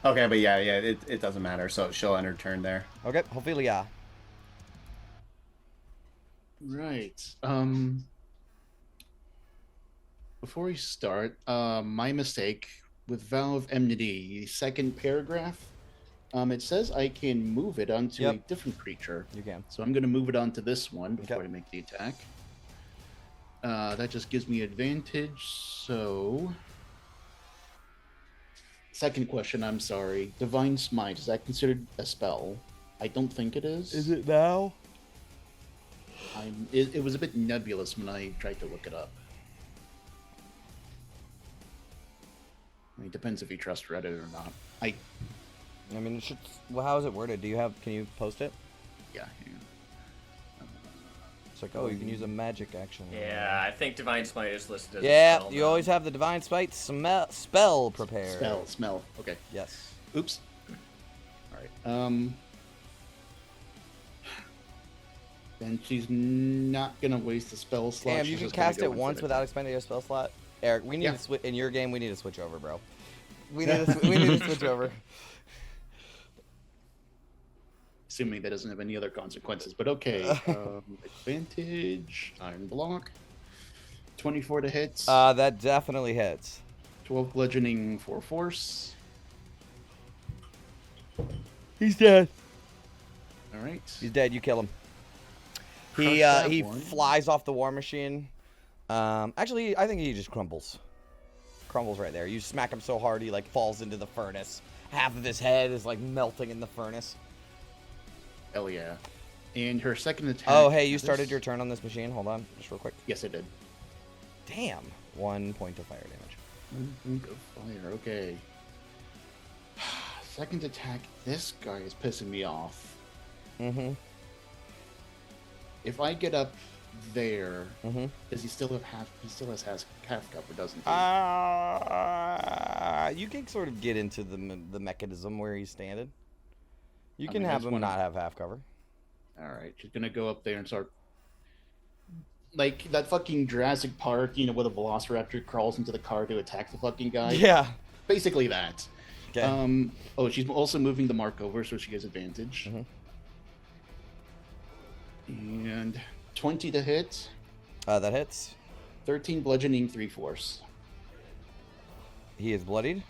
Okay, but yeah, it doesn't matter. So she'll enter turn there. Okay, Ophelia. Right. Before we start, my mistake with Vow of Enmity, the second paragraph. It says I can move it onto a Yep. different creature. You can. So I'm going to move it onto this one before Okay. I make the attack. That just gives me advantage, so... Second question, I'm sorry. Divine Smite, is that considered a spell? I don't think it is. Is it now? It was a bit nebulous when I tried to look it up. I mean, it depends if you trust Reddit or not. I mean, it should. Well, how is it worded? Can you post it? Yeah. It's like, oh, you can use a magic action. Yeah, I think Divine Smite is listed as a Yeah, spell you now. always have the divine spite spell prepared. Smell. Okay. Yes. Oops. All right. Then she's not gonna waste a spell slot. Damn, She's you can just gonna cast go it in once for without expending a spell slot. Eric, we need Yeah. to switch in your game. We need to switch over, bro. We need to switch over. Assuming that doesn't have any other consequences, but okay. Advantage, iron block, 24 to hit, That definitely hits. 12 bludgeoning, 4 force. He's dead. All right. He's dead. You kill him. Crush He that he one. flies off the war machine. Actually, I think he just crumbles. Crumbles right there. You smack him so hard he like falls into the furnace. Half of his head is like melting in the furnace. Hell yeah. And her second attack. Oh, hey, you this- started your turn on this machine. Hold on, just real quick. Yes, I did. Damn. 1 point of fire damage. 1 point of fire. Okay. Second attack. This guy is pissing me off. Mm-hmm. If I get up there, Mm-hmm. does he still have half? He still has half cover, doesn't he? You can sort of get into the mechanism where he's standing. You I can mean, I have just him wanna- not have half cover. All right, she's gonna go up there and start like that fucking Jurassic Park, you know, where the Velociraptor crawls into the car to attack the fucking guy. Yeah. Basically that. Okay. Oh, she's also moving the mark over, so she gets advantage. And 20 to hit. That hits. 13 bludgeoning, 3 force. He is bloodied.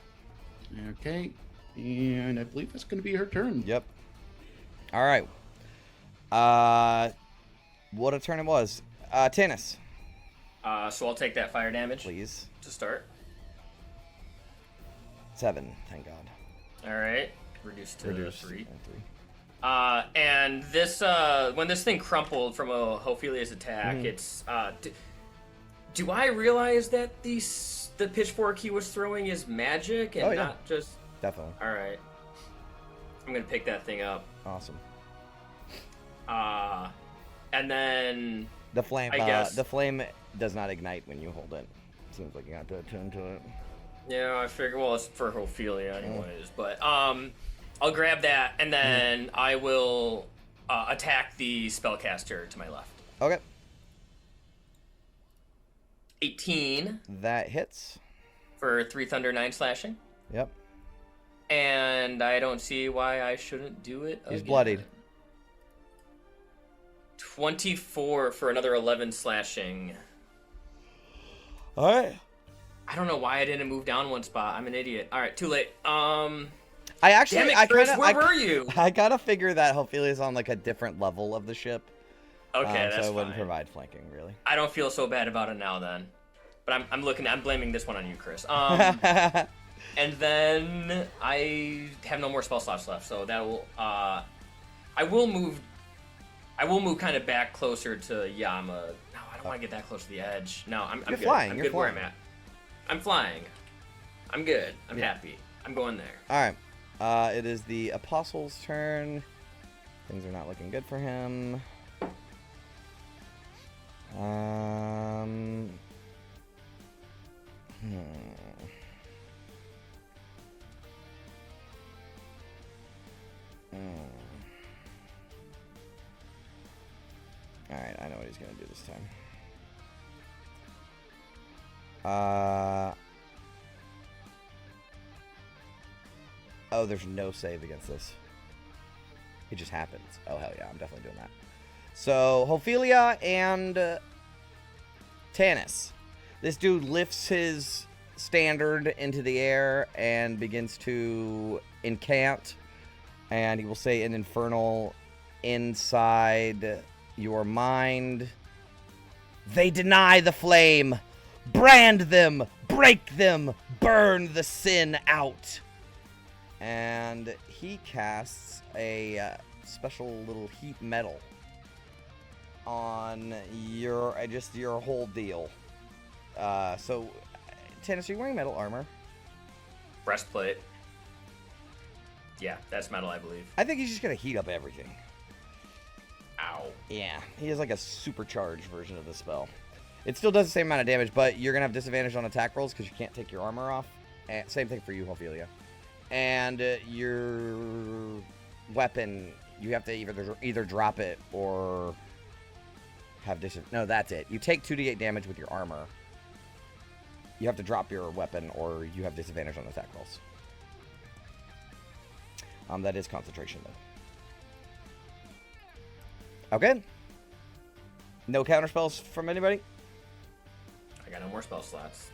Okay. And I believe that's going to be her turn. Yep. All right. What a turn it was. Tannis. So I'll take that fire damage. Please. To start. 7, thank God. All right. Reduced to 3. And 3. And this, when this thing crumpled from a Ophelia's attack, it's, do I realize that the pitchfork he was throwing is magic and not just... Definitely. All right. I'm going to pick that thing up. Awesome. And then... The flame, I guess... the flame does not ignite when you hold it. Seems like you have to attune to it. Yeah, I figure, well, it's for Ophelia anyways, but, I'll grab that, and then I will, attack the spellcaster to my left. Okay. 18. That hits. For 3 thunder, 9 slashing. Yep. And I don't see why I shouldn't do it He's again. bloodied. 24 for another 11 slashing. All right. I don't know why I didn't move down one spot. I'm an idiot. All right, too late. I actually, Damn it, I Chris, kind of, where were you? I gotta figure that Ophelia's on like a different level of the ship. Okay, that's so it wouldn't fine. provide flanking, really. I don't feel so bad about it now then. But I'm blaming this one on you, Chris. And then I have no more spell slots left, so that will I will move kind of back closer to Yama. No, I don't want to get that close to the edge. No, I'm You're good. flying. I'm You're good where flying. I'm at. I'm flying. I'm good. I'm happy. I'm going there. All right. It is the Apostle's turn. Things are not looking good for him. Alright, I know what he's gonna do this time. Oh, there's no save against this. It just happens. Oh, hell yeah, I'm definitely doing that. So, Ophelia and Tannis. This dude lifts his standard into the air and begins to incant. And he will say an Infernal inside your mind. They deny the flame. Brand them. Break them. Burn the sin out. And he casts a special little heat metal on your your whole deal. So, Tannis, are you wearing metal armor? Breastplate. Yeah, that's metal, I believe. I think he's just gonna heat up everything. Ow. Yeah, he has like a supercharged version of the spell. It still does the same amount of damage, but you're gonna have disadvantage on attack rolls because you can't take your armor off. And same thing for you, Ophelia. And your weapon, you have to either drop it or have no, that's it. You take 2d8 damage with your armor. You have to drop your weapon or you have disadvantage on attack rolls. That is concentration, though. Okay. No counter spells from anybody? I got no more spell slots.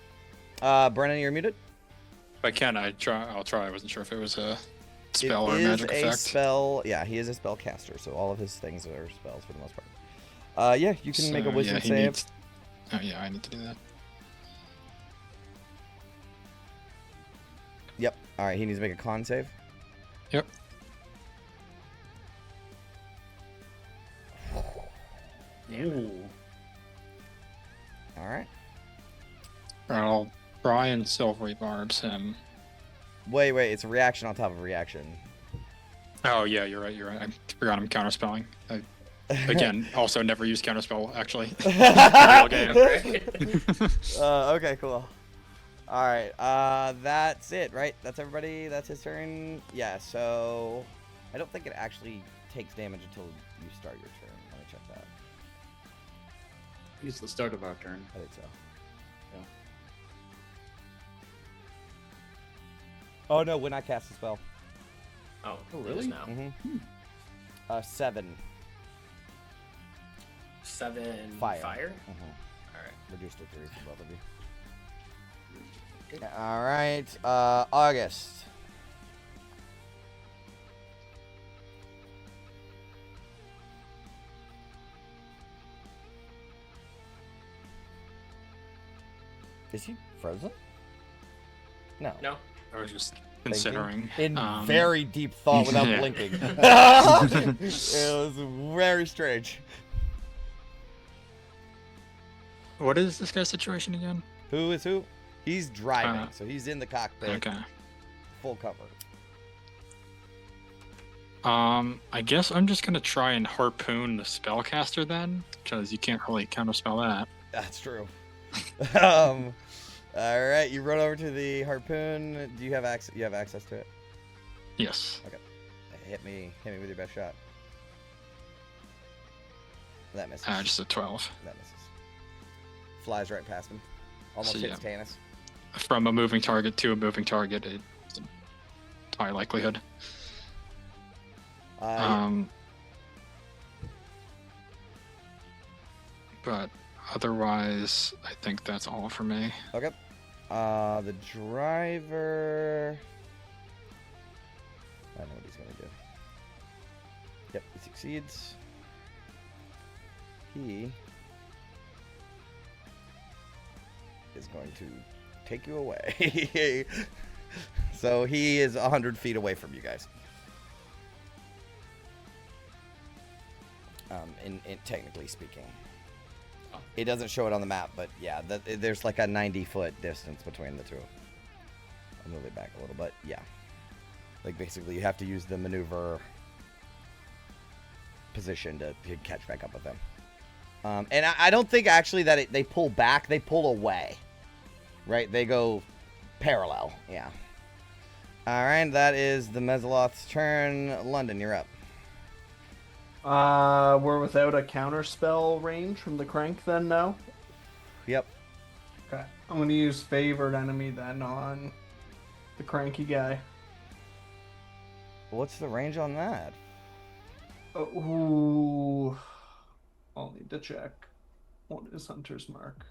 Brennan, you're muted. If I can, I'll try. I wasn't sure if it was a spell or a It is magic a effect. spell. Yeah, he is a spell caster, so all of his things are spells for the most part. Yeah, you can make a wisdom yeah, he save. needs- Oh yeah, I need to do that. Yep. All right, he needs to make a con save. Yep. Ooh. All right. I'll try and silvery barbs him. Wait, it's a reaction on top of a reaction. Oh yeah, you're right. I forgot I'm counterspelling. Again, also never used counterspell actually. Real game. Okay, cool. All right, that's it, right? That's everybody. That's his turn. Yeah. So, I don't think it actually takes damage until you start your turn. Let me check It's the start of our turn. I think so. Yeah. Oh no, when I cast the spell. Oh, Oh, it is really? now. 7. 7 Fire. fire? Mhm. All right. Reduced to 3 for both of you. All right, August. Is he frozen? No. No. I was just considering. In um, very deep thought without yeah. blinking. It was very strange. What is this guy's situation again? Who is who? He's driving, so he's in the cockpit, Okay. full cover. I guess I'm just gonna try and harpoon the spellcaster then, because you can't really counterspell that. That's true. All right, you run over to the harpoon. Do you have access? You have access to it. Yes. Hit me with your best shot. That misses. Just a 12. That misses. Flies right past him. Almost So, hits yeah. Tanis. From a moving target to a moving target, it's a high likelihood. But otherwise, I think that's all for me. Okay. The driver. I know what he's gonna do. Yep, he succeeds. He is going to take you away. So he is 100 feet away from you guys. In technically speaking. It doesn't show it on the map, but yeah, there's like a 90-foot distance between the two. I'll move it back a little bit. Yeah. Like basically you have to use the maneuver position to catch back up with them. And I don't think actually that they pull back, they pull away. Right? They go parallel. Yeah. All right, that is the Mezzaloth's turn. London, you're up. We're without a counterspell range from the crank then now? Yep. Okay. I'm going to use favored enemy then on the cranky guy. What's the range on that? Ooh. I'll need to check. What is Hunter's Mark?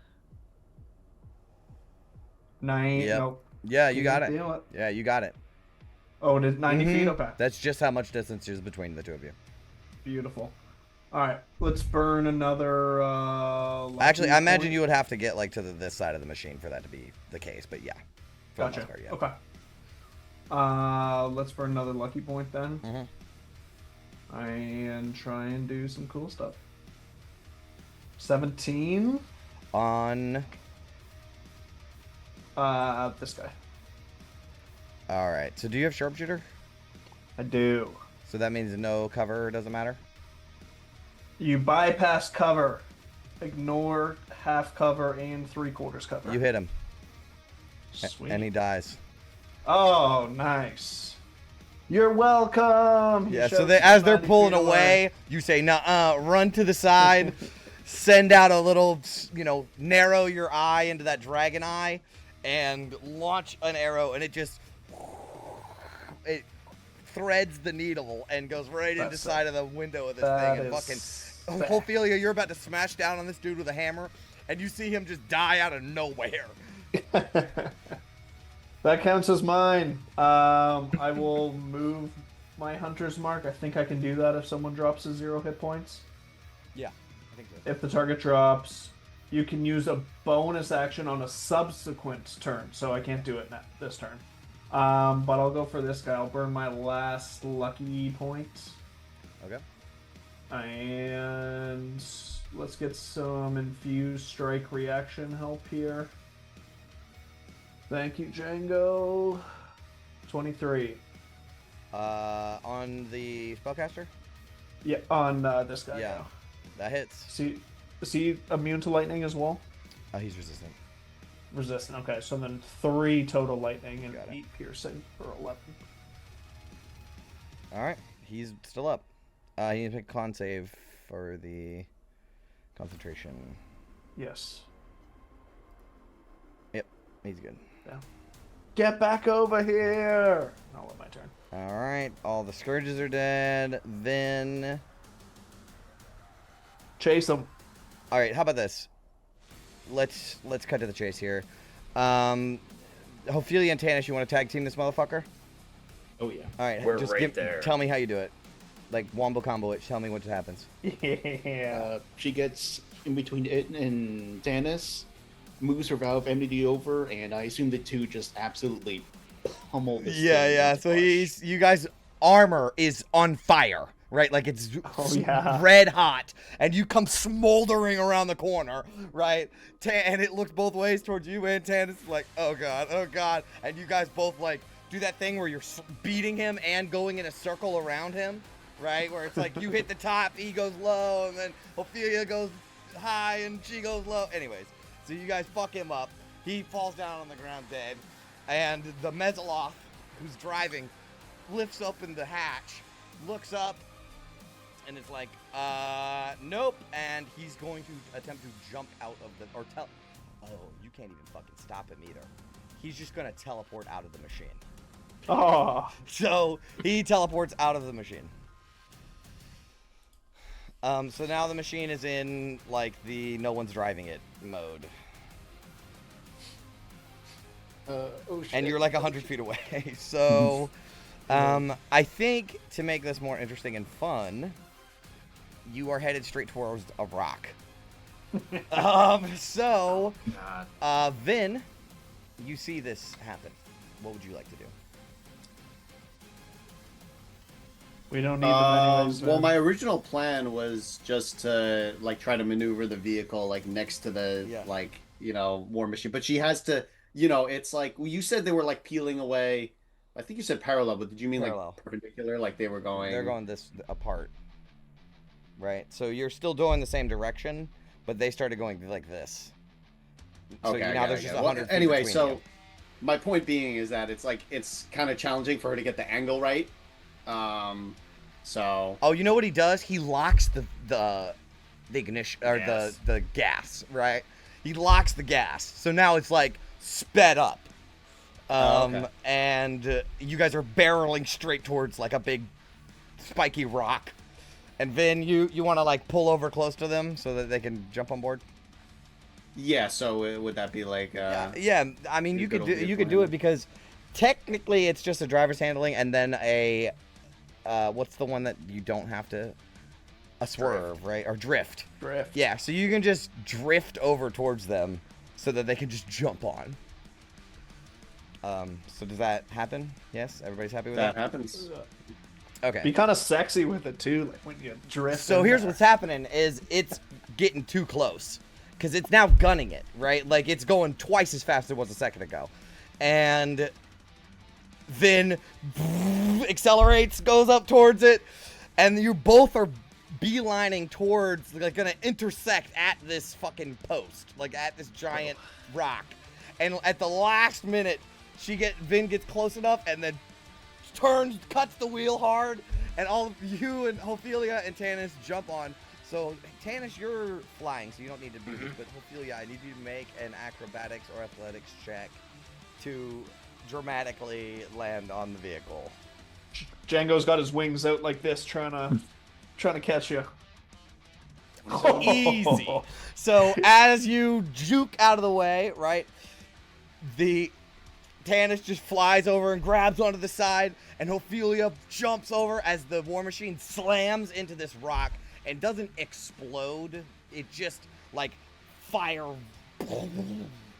9. Yep. Nope. Yeah, you got it. Deal it. Yeah, you got it. Oh, it is 90 feet? Okay. That's just how much distance is between the two of you. Beautiful. Alright, let's burn another, Actually, lucky I imagine point. you would have to get like to this side of the machine for that to be the case, but yeah. For the Gotcha. most part, yeah. Okay. Let's burn another lucky point then. And try and do some cool stuff. 17. On. This guy. All right. So do you have sharpshooter? I do. So that means no cover doesn't matter? You bypass cover. Ignore half cover and 3/4 cover. You hit him. Sweet. And he dies. Oh, nice. You're welcome. Yeah, so as they're pulling away, you say, "Nuh-uh, run to the side." Send out a little, narrow your eye into that dragon eye and launch an arrow, and it threads the needle and goes right into the side of the window of this thing. And fucking, Ophelia, you're about to smash down on this dude with a hammer, and you see him just die out of nowhere. That counts as mine. I will move my Hunter's Mark. I think I can do that if someone drops a 0 hit points. Yeah, I think so. If the target drops, you can use a bonus action on a subsequent turn. So I can't do it this turn. But I'll go for this guy. I'll burn my last lucky point. Okay. And let's get some infused strike reaction help here. Thank you, Django. 23. On the spellcaster? Yeah, on this guy. Yeah, now. that hits. Is he immune to lightning as well? He's resistant. Resistant. Okay, so then 3 total lightning and Got it. 8 piercing for 11. All right, he's still up. He needs to make con save for the concentration. Yes. Yep, he's good. Get back over here! I'll let my turn. All right, all the scourges are dead. Then, Chase them. all right, how about this? Let's cut to the chase here. Ophelia and Tanis, you want to tag team this motherfucker? Oh yeah. All right, We're just right there. tell me how you do it. Like wombo combo it. Tell me what happens. Yeah. She gets in between it and Tanis, moves her Vow of Enmity over, and I assume the two just absolutely pummel this thing into So flesh. you guys' armor is on fire, right? Like it's yeah. red hot, and you come smoldering around the corner, right? And it looks both ways towards you and Tan. It's like, oh god, and you guys both like do that thing where you're beating him and going in a circle around him, right? Where it's like you hit the top, he goes low, and then Ophelia goes high and she goes low. Anyways, so you guys fuck him up. He falls down on the ground dead, and the Mezoloth, who's driving, lifts open the hatch, looks up, and it's like, nope, and he's going to attempt to jump out of the, you can't even fucking stop him either. He's just gonna teleport out of the machine. Oh. So he teleports out of the machine. So now the machine is in like the no one's driving it mode, Oh shit. and you're like 100 feet away. So, I think to make this more interesting and fun, you are headed straight towards a rock. Vin, you see this happen. What would you like to do? We don't need them anyways. Well, man. my original plan was just to like try to maneuver the vehicle like next to the war machine, but she has to, it's like you said they were like peeling away. I think you said parallel, but did you mean Parallel. like perpendicular? Like they were going? They're going this apart, right? So you're still going the same direction, but they started going like this. So Okay, now there's just 100 feet anyway, between so you. my point being is that it's kind of challenging for her to get the angle right. So Oh, you know what he does? He locks the ignition or Gas. the gas, right? He locks the gas. So now it's like sped up. Okay. And you guys are barreling straight towards like a big spiky rock. And Vin, you want to like pull over close to them so that they can jump on board? yeah, so would that be like? Yeah. I mean, you good could old do vehicle it because technically it's just a driver's handling and then a what's the one that you don't have to a swerve, right? Or drift. Drift. Yeah, so you can just drift over towards them so that they can just jump on. So does that happen? Yes, everybody's happy with that that. happens. Okay. Be kind of sexy with it too, like when you drift. So in here's there. what's happening is it's getting too close because it's now gunning it, right? Like it's going twice as fast as it was a second ago, and then accelerates, goes up towards it, and you both are beelining towards, like, gonna intersect at this fucking post, like at this giant rock, and at the last minute, Vin gets close enough, and then turns, cuts the wheel hard, and all of you and Ophelia and Tanis jump on. So Tanis, you're flying, so you don't need to do this, but Ophelia, I need you to make an acrobatics or athletics check to dramatically land on the vehicle. Django's got his wings out like this, trying to catch you. Easy. So as you juke out of the way, right, the Tanis just flies over and grabs onto the side, and Ophelia jumps over as the war machine slams into this rock and doesn't explode. It just like fire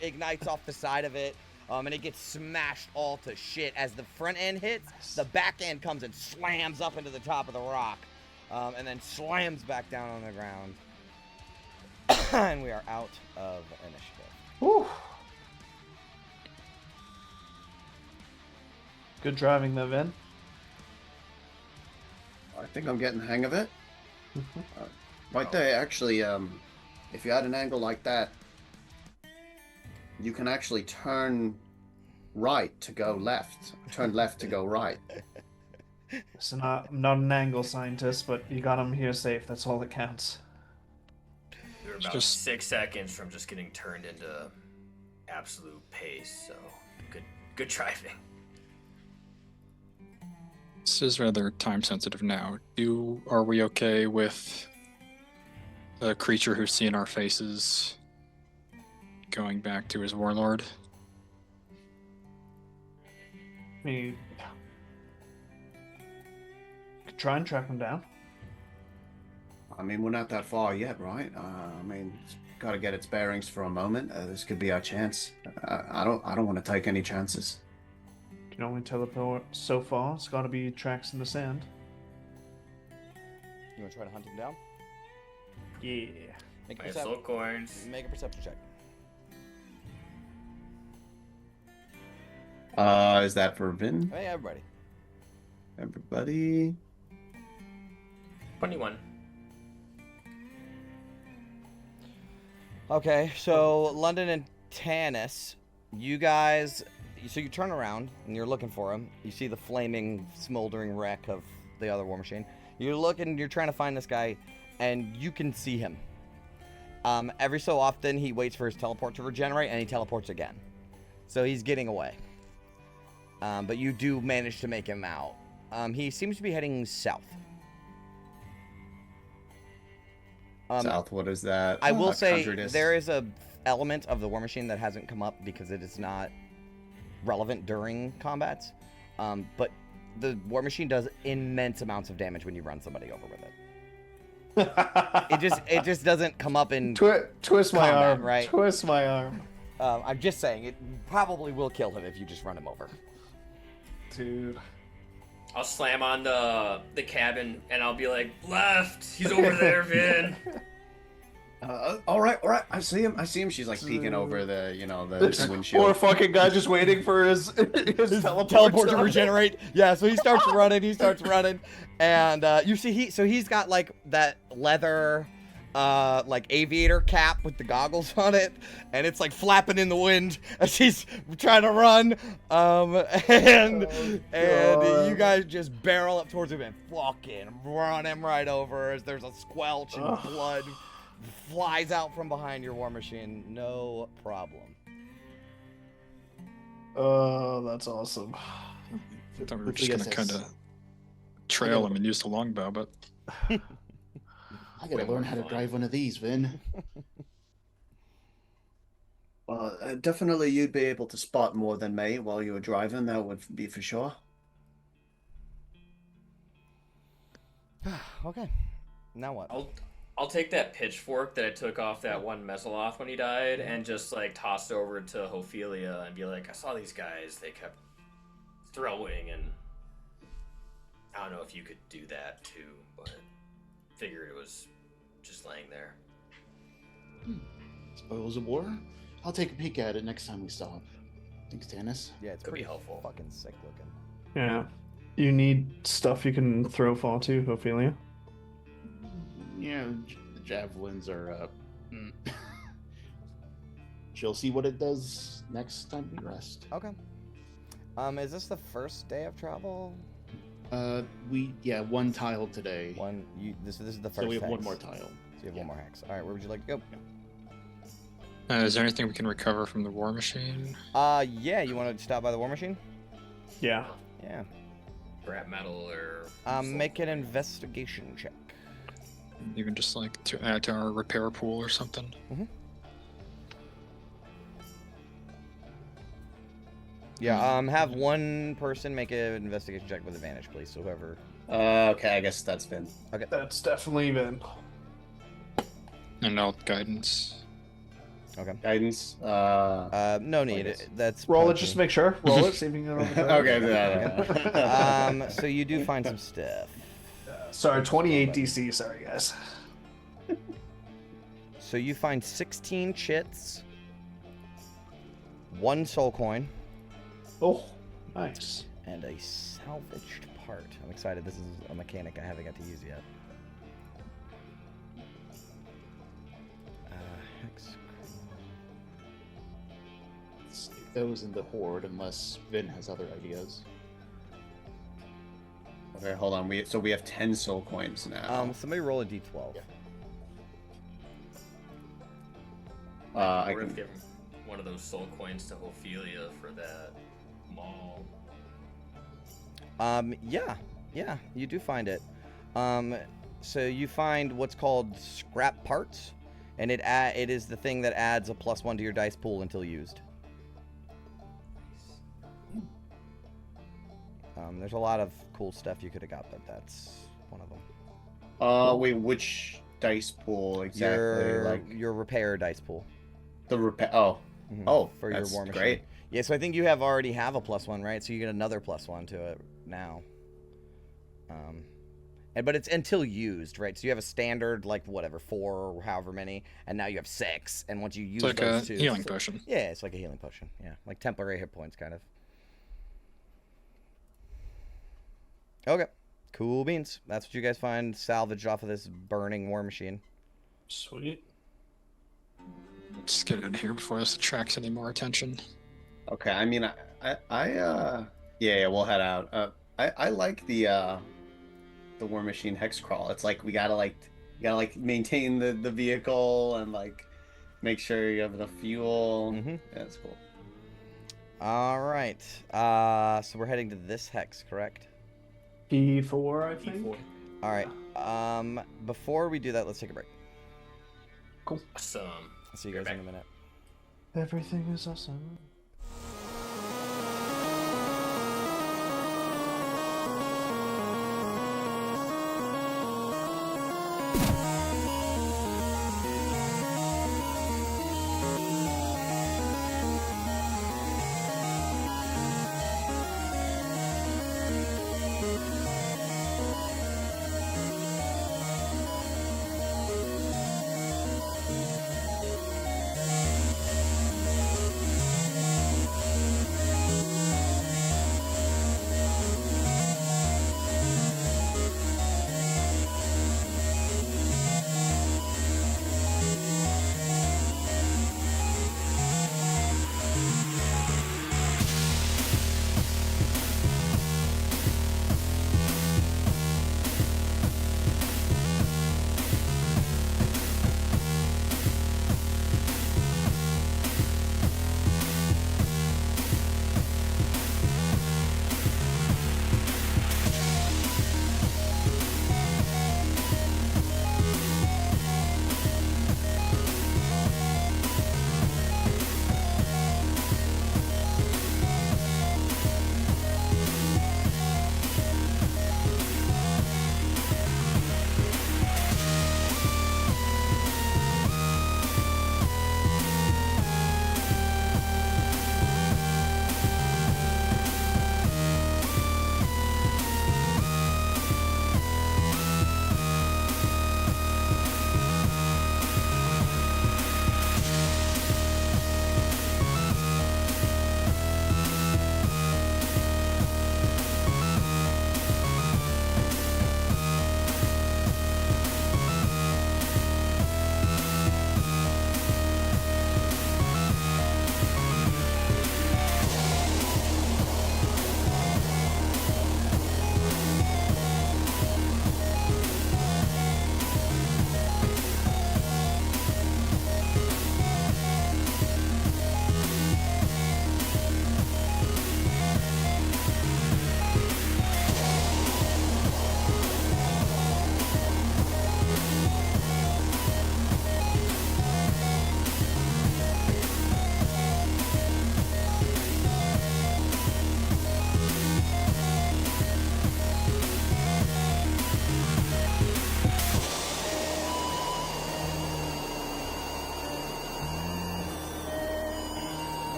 ignites off the side of it. And it gets smashed all to shit. As the front end hits, the back end comes and slams up into the top of the rock. And then slams back down on the ground. And we are out of initiative. Whew. Good driving though, Vin. I think I'm getting the hang of it. Right there, actually, if you had an angle like that, you can actually turn right to go left, turn left to go right. Listen, I'm not an angle scientist, but you got him here safe. That's all that counts. We were about Just- 6 seconds from just getting turned into absolute pace, so good driving. This is rather time sensitive now. Are we okay with the creature who's seen our faces going back to his warlord? We could try and track him down. I mean, we're not that far yet, right? I mean, it's got to get its bearings for a moment. This could be our chance. I don't want to take any chances. Can only teleport so far. It's got to be tracks in the sand. You want to try to hunt him down? Yeah. Make a, My soul coins. make a perception check. Is that for Vin? Hey, everybody. Everybody? 21. Okay, so London and Tanis, you guys, so you turn around and you're looking for him. You see the flaming, smoldering wreck of the other war machine. You're looking, you're trying to find this guy, and you can see him. Every so often, he waits for his teleport to regenerate, and he teleports again. So he's getting away. But you do manage to make him out. He seems to be heading south. South, what is that? I will say Conjuredus. there is a element of the war machine that hasn't come up because it is not relevant during combats. But the war machine does immense amounts of damage when you run somebody over with it. It just doesn't come up in Twist my combat, arm. right? Twist my arm. I'm just saying it probably will kill him if you just run him over. Dude. I'll slam on the cabin and I'll be like, left! He's over there, Vin! All right. I see him. She's like peeking over the, the windshield. Poor fucking guy just waiting for his teleport Teleport to regenerate. Yeah, so he starts running, and you see he's got like that leather like aviator cap with the goggles on it, and it's like flapping in the wind as he's trying to run. And you guys just barrel up towards him and fucking run him right over as there's a squelch and blood flies out from behind your war machine. No problem. Oh, that's awesome. I thought we were just gonna kind of trail him and use the longbow, but I gotta learn how to drive one of these, Vin. Well, definitely you'd be able to spot more than me while you were driving. That would be for sure. Okay. Now what? I'll take that pitchfork that I took off that one Mesoloth when he died and just like toss it over to Ophelia and be like, I saw these guys, they kept throwing, and I don't know if you could do that too, but figured it was just laying there. Spoils of war? I'll take a peek at it next time we stop. Thanks, Tanis. Yeah, it's Could be pretty helpful. fucking sick looking. Yeah. You need stuff you can throw fall to, Ophelia? Yeah, the javelins are She'll see what it does next time we rest. Okay. Is this the first day of travel? One tile today. This is the first. So we have one hex. more tile. So you have one more hex. All right, where would you like to go? is there anything we can recover from the war machine? Yeah. You want to stop by the war machine? Yeah. Yeah. Scrap metal or Make an investigation check. Even just like to add to our repair pool or something? Yeah. Have one person make an investigation check with advantage, please. So whoever. Okay, I guess that's Vin. Okay. That's definitely been. And I'll guidance. Okay. Guidance. No need. guess. That's Roll it plenty. just to make sure. Roll it, see if you can get on Okay. So you do find some stuff. Sorry, 28 DC. Sorry, guys. So you find 16 chits, 1 soul coin, Oh, nice. and a salvaged part. I'm excited. This is a mechanic I haven't got to use yet. Hex. Stick those in the horde unless Vin has other ideas. Okay, hold on. We have 10 soul coins now. Somebody roll a d12. Yeah. I Or if can. give one of those soul coins to Ophelia for that mall. Yeah, you do find it. So you find what's called scrap parts, and it is the thing that adds a +1 to your dice pool until used. There's a lot of cool stuff you could have got, but that's one of them. Wait, which dice pool exactly? Your repair dice pool. The repair. Oh, Mhm, for your that's war machine. great. Yeah, so I think you already have a +1, right? So you get another +1 to it now. But it's until used, right? So you have a standard, like, whatever, 4 or however many, and now you have 6. And once you use It's like those a two, healing potion. Yeah, it's like a healing potion. Yeah, like temporary hit points, kind of. Okay, cool beans. That's what you guys find salvaged off of this burning war machine. Sweet. Let's get it in here before this attracts any more attention. Okay, I mean, yeah, we'll head out. I like the War Machine hex crawl. It's like you gotta maintain the vehicle and like make sure you have enough fuel. Mm-hmm. Yeah, that's cool. All right. So we're heading to this hex, correct? P4, I think. P4. All right. Before we do that, let's take a break. Cool. Awesome. I'll see you guys in a minute. Everything is awesome.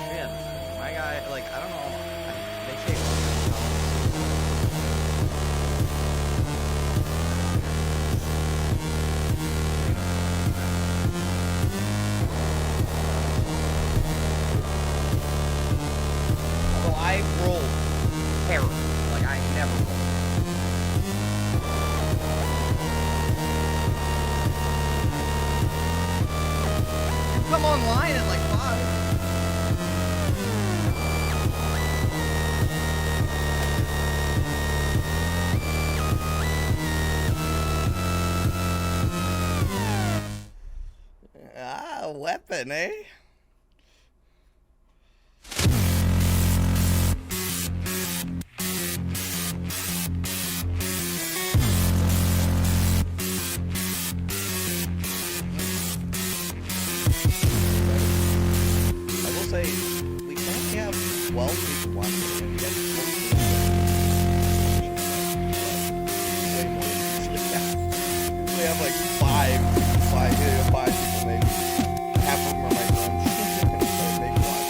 Shit. My guy, like, I don't know. They say although I rolled terrible. Like, I never rolled. Come online at like 5. happen, eh? I will say, we currently have 12 people watching. We have 14. Way more than usually have. We have like five people maybe. Half of them are my friends. So maybe one.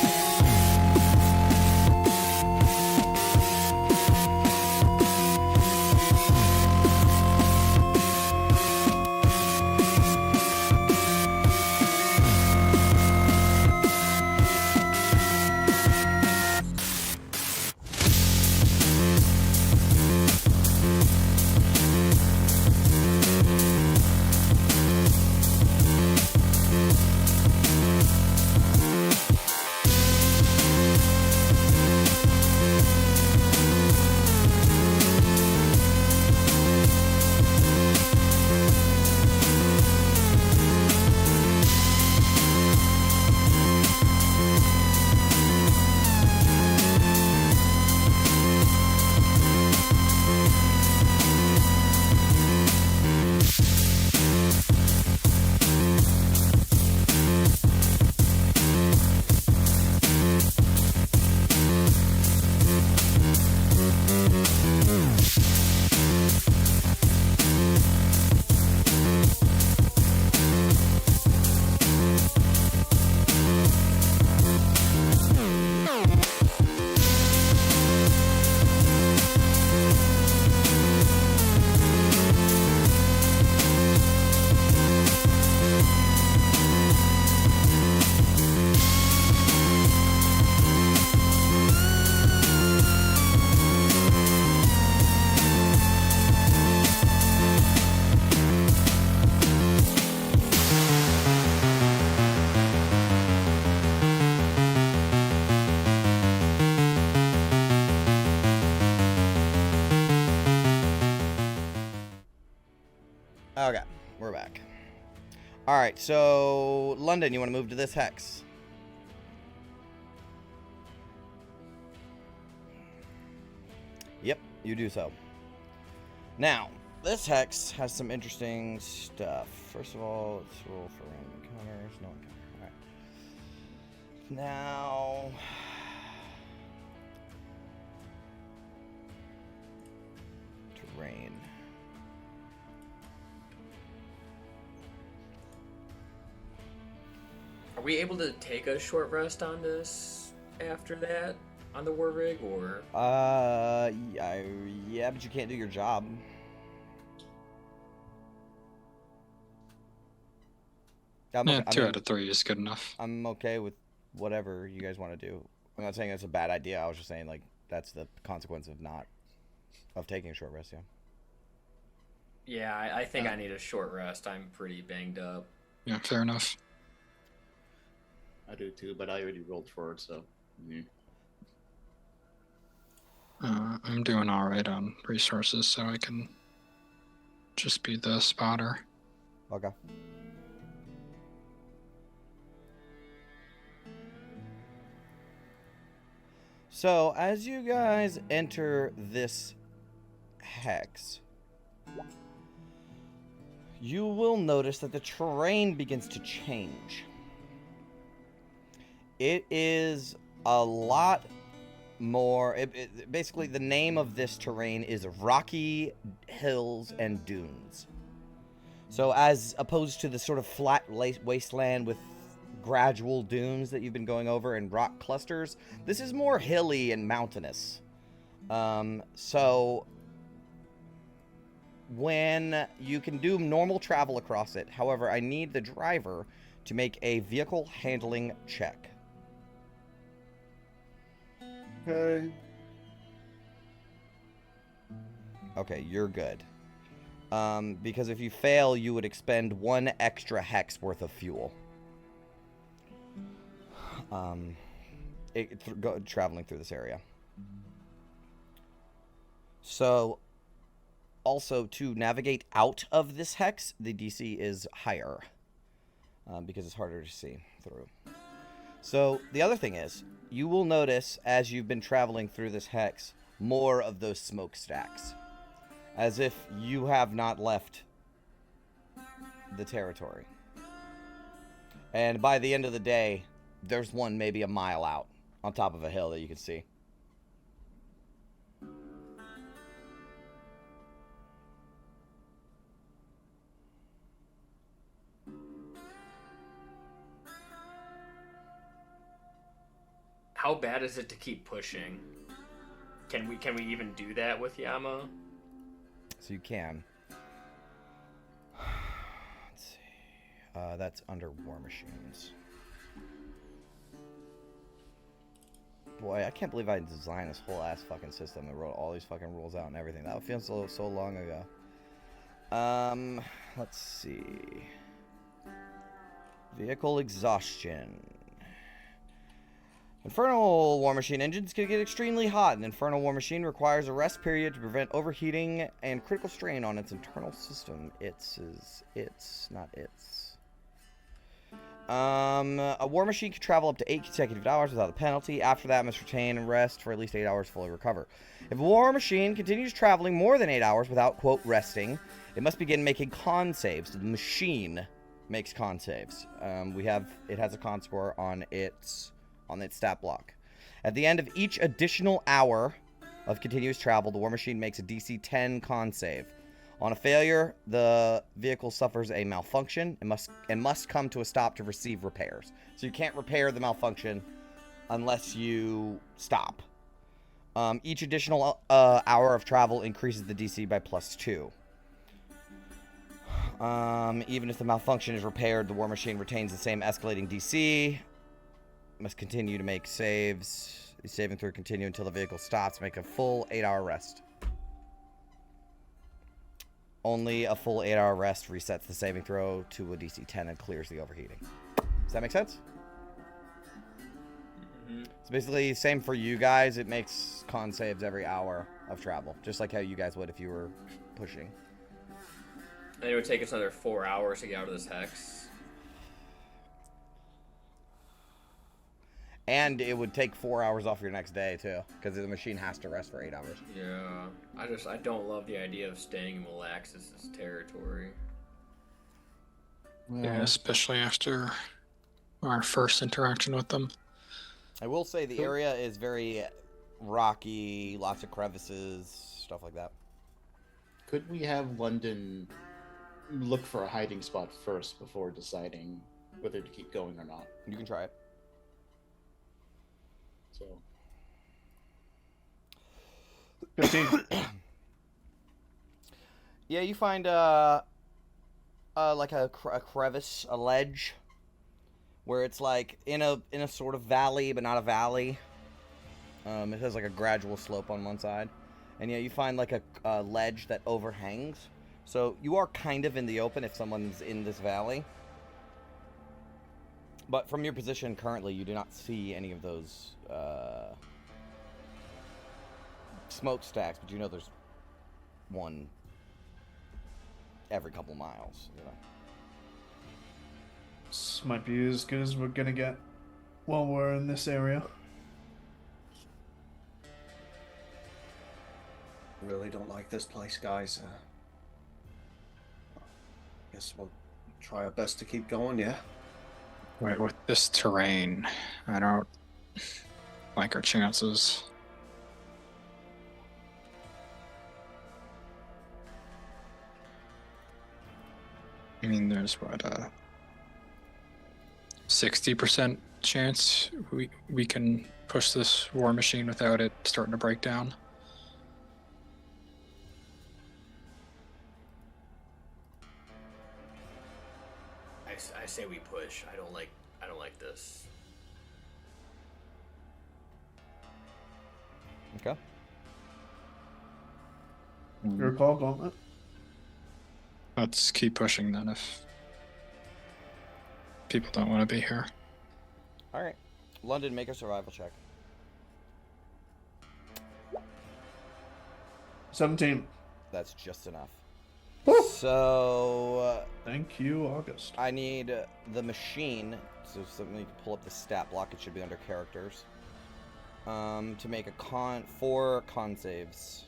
Okay, we're back. Alright, so London, you want to move to this hex? Yep, you do so. Now, this hex has some interesting stuff. First of all, let's roll for random encounters. No encounter. Alright. Now... terrain. Are we able to take a short rest on this after that? On the war rig, or? Yeah, but you can't do your job. Yeah, 2 out of 3 is good enough. I'm okay with whatever you guys want to do. I'm not saying it's a bad idea. I was just saying, like, that's the consequence of taking a short rest, yeah. Yeah, I think I need a short rest. I'm pretty banged up. Yeah, fair enough. I do too, but I already rolled for it, so. Yeah. I'm doing alright on resources, so I can just be the spotter. Okay. So, as you guys enter this hex, you will notice that the terrain begins to change. It is a lot more... basically, the name of this terrain is Rocky Hills and Dunes. So, as opposed to the sort of flat wasteland with gradual dunes that you've been going over and rock clusters, this is more hilly and mountainous. So when you can do normal travel across it, however, I need the driver to make a vehicle handling check. Okay. Okay, you're good. Because if you fail, you would expend 1 extra hex worth of fuel. Traveling through this area. So, also to navigate out of this hex, the DC is higher. because it's harder to see through. So the other thing is, you will notice as you've been traveling through this hex, more of those smokestacks, as if you have not left the territory. And by the end of the day, there's one maybe a mile out on top of a hill that you can see. How bad is it to keep pushing? Can we even do that with Yama? So you can. Let's see. That's under War Machines. Boy, I can't believe I designed this whole ass fucking system and wrote all these fucking rules out and everything. That feels so long ago. Let's see. Vehicle exhaustion. Infernal War Machine engines can get extremely hot. An Infernal War Machine requires a rest period to prevent overheating and critical strain on its internal system. A War Machine can travel up to 8 consecutive hours without a penalty. After that, must retain and rest for at least 8 hours to fully recover. If a War Machine continues traveling more than 8 hours without, quote, resting, it must begin making con saves. The machine makes con saves. It has a con score on its stat block. At the end of each additional hour of continuous travel, the War Machine makes a DC 10 con save. On a failure, the vehicle suffers a malfunction and must come to a stop to receive repairs. So you can't repair the malfunction unless you stop. Each additional hour of travel increases the DC by +2. Even if the malfunction is repaired, the War Machine retains the same escalating DC. Must continue to make saves. The saving throw continue until the vehicle stops. Make a full 8-hour rest. Only a full 8-hour rest resets the saving throw to a DC 10 and clears the overheating. Does that make sense? Mm-hmm. It's basically same for you guys. It makes con saves every hour of travel, just like how you guys would if you were pushing. And it would take us another 4 hours to get out of this hex. And it would take 4 hours off your next day, too, because the machine has to rest for 8 hours. Yeah. I don't love the idea of staying in Malaxis' territory. Yeah, especially after our first interaction with them. I will say the area is very rocky, lots of crevices, stuff like that. Could we have London look for a hiding spot first before deciding whether to keep going or not? You can try it. So 15. Yeah, you find like a crevice, a ledge, where it's like in a sort of valley, but not a valley. It has like a gradual slope on one side, and yeah, you find like a ledge that overhangs. So you are kind of in the open if someone's in this valley. But from your position currently, you do not see any of those smokestacks, but you know there's one every couple miles, you know. This might be as good as we're gonna get while we're in this area. Really don't like this place, guys. Guess we'll try our best to keep going, yeah? Wait, with this terrain, I don't like our chances. I mean, there's what, 60% chance we can push this war machine without it starting to break down. I say we push. I don't like this. Okay. Your call, Gauntlet. Let's keep pushing then if people don't want to be here. All right. London, make a survival check. 17. That's just enough. Woo! So Thank you, August. I need the machine. So something you can pull up the stat block. It should be under characters. To make a 4 con saves.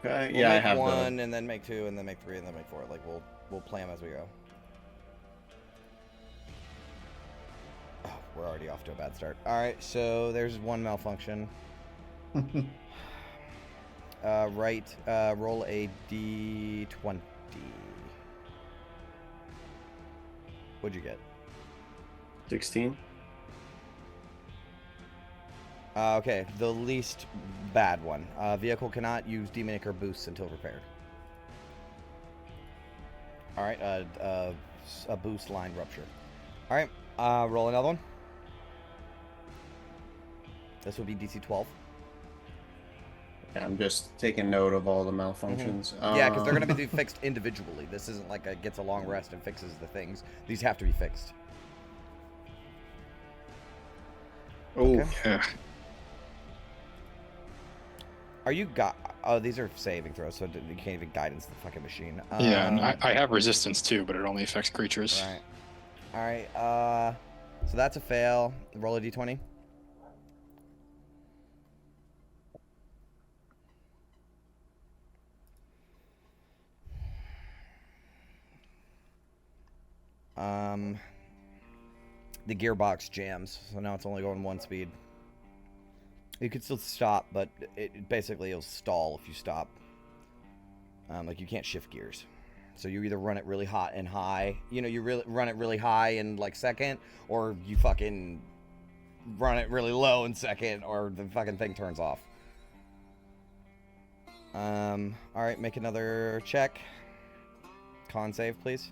Okay. We'll Yeah, I make have 1 and then make 2 and then make 3 and then make 4. Like we'll play them as we go. Oh, we're already off to a bad start. All right, so there's one malfunction. Roll a d20. What'd you get? 16. Okay, the least bad one. Vehicle cannot use Demon Ichor boosts until repaired. All right, a boost line rupture. All right, roll another one. This would be DC 12. Yeah, I'm just taking note of all the malfunctions. Yeah, because they're going to be fixed individually. This isn't like it gets a long rest and fixes the things. These have to be fixed. Oh, Okay. Yeah. Are you Oh, these are saving throws, so you can't even guidance the fucking machine. Yeah, and I have resistance too, but it only affects creatures. Right. All right. So that's a fail. Roll a d20. The gearbox jams, so now it's only going 1 speed. You could still stop, but it'll stall if you stop. Like you can't shift gears. So you either run it really hot and high, you run it really high in like second, or you fucking run it really low in second, or the fucking thing turns off. All right, make another check. Con save, please.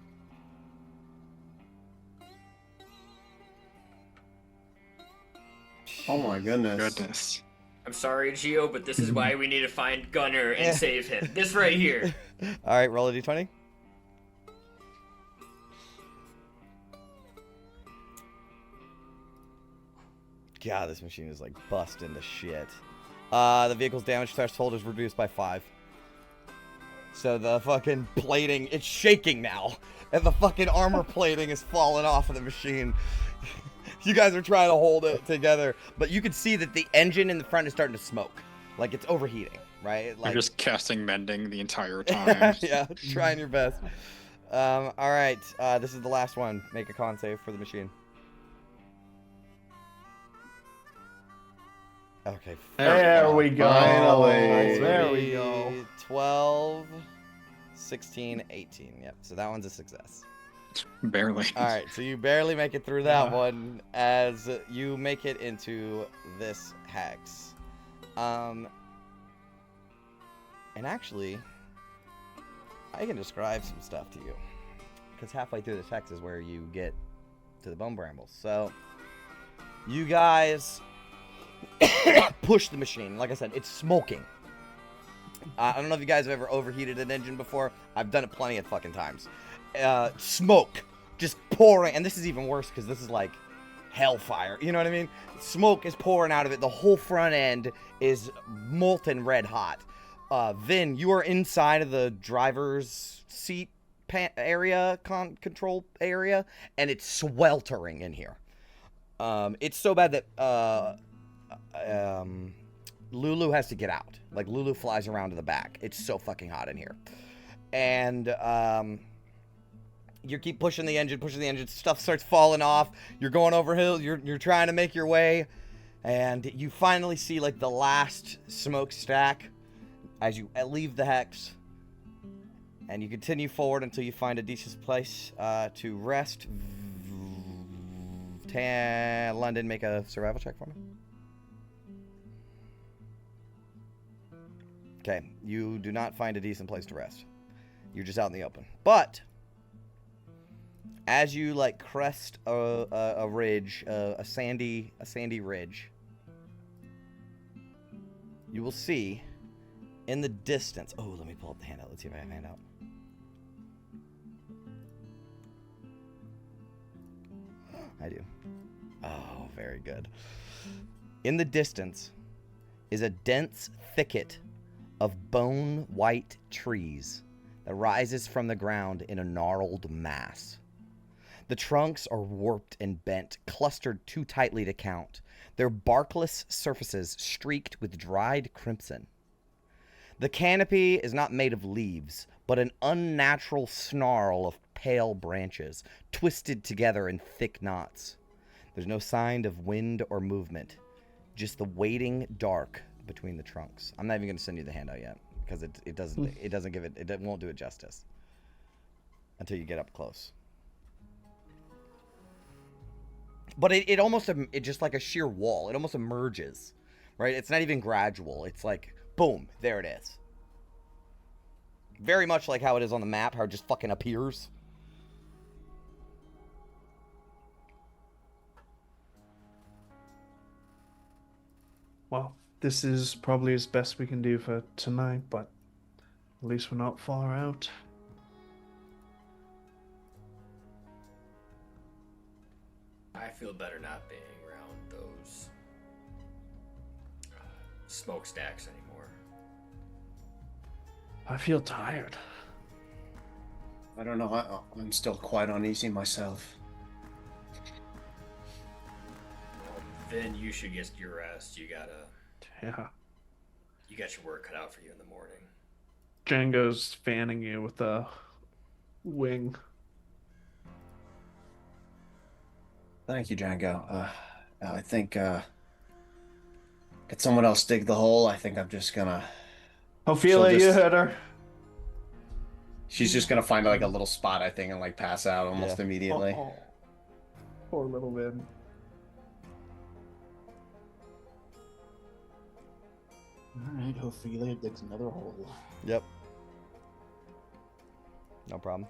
oh my goodness. Goodness. I'm sorry, Geo, but this is why we need to find Gunner and save him. This right here. All right, roll a d20. God, this machine is like busting to shit. The vehicle's damage threshold is reduced by 5. So the fucking plating, it's shaking now. And the fucking armor plating is falling off of the machine. You guys are trying to hold it together. But you can see that the engine in the front is starting to smoke. Like it's overheating, right? Like, You're just casting mending the entire time. yeah, trying your best. All right, this is the last one. Make a con save for the machine. Okay. There we go. Finally. There we go. 12, 16, 18. Yep, so that one's a success. Barely. All right, so you barely make it through that one as you make it into this hex. And actually, I can describe some stuff to you. Because halfway through this hex is where you get to the Bone Brambles. So, you guys push the machine. Like I said, it's smoking. I don't know if you guys have ever overheated an engine before. I've done it plenty of fucking times. Smoke just pouring, and this is even worse because this is like hellfire. You know what I mean? Smoke is pouring out of it. The whole front end is molten red hot. Vin, you are inside of the driver's seat area, control area, and it's sweltering in here. It's so bad that Lulu has to get out. Like, Lulu flies around to the back. It's so fucking hot in here. And you keep pushing the engine, stuff starts falling off. You're going over hills, you're trying to make your way, and you finally see like the last smokestack as you leave the hex. And you continue forward until you find a decent place to rest. London, make a survival check for me. Okay, you do not find a decent place to rest. You're just out in the open. But as you like crest a ridge, a sandy ridge, you will see in the distance. Oh, let me pull up the handout. Let's see if I have a handout. I do. Oh, very good. In the distance is a dense thicket of bone white trees that rises from the ground in a gnarled mass. The trunks are warped and bent, clustered too tightly to count, their barkless surfaces streaked with dried crimson. The canopy is not made of leaves, but an unnatural snarl of pale branches, twisted together in thick knots. There's no sign of wind or movement, just the waiting dark between the trunks. I'm not even going to send you the handout yet, because it won't do it justice until you get up close. But it just like a sheer wall. It almost emerges, right? It's not even gradual. It's like, boom, there it is. Very much like how it is on the map, how it just fucking appears. Well, this is probably as best we can do for tonight, but at least we're not far out. I feel better not being around those smokestacks anymore. I feel tired. I don't know. I'm still quite uneasy myself. Well, then you should get your rest. You got your work cut out for you in the morning. Django's fanning you with a wing. Thank you, Django. I think, could someone else dig the hole? I think I'm just gonna... Ophelia, you hit her. She's just gonna find like a little spot, I think, and like pass out almost immediately. Oh, poor little man. Alright, Ophelia digs another hole. Yep. No problem.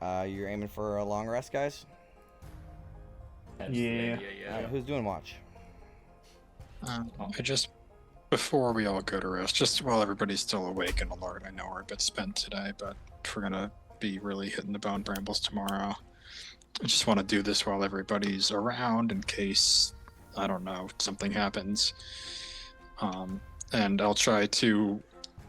You're aiming for a long rest, guys? Yeah. Who's doing watch? Before we all go to rest, just while everybody's still awake and alert, I know we're a bit spent today, but we're gonna be really hitting the Bone Brambles tomorrow. I just want to do this while everybody's around in case, I don't know, something happens. And I'll try to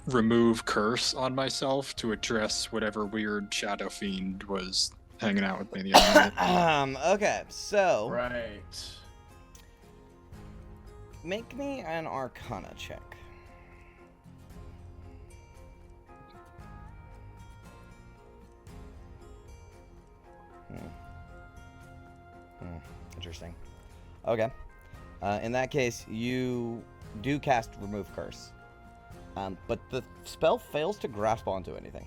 remove curse on myself to address whatever weird shadow fiend was hanging out with me the other night. Okay, so Right. make me an Arcana check. Interesting. Okay. In that case, you do cast Remove Curse. But the spell fails to grasp onto anything.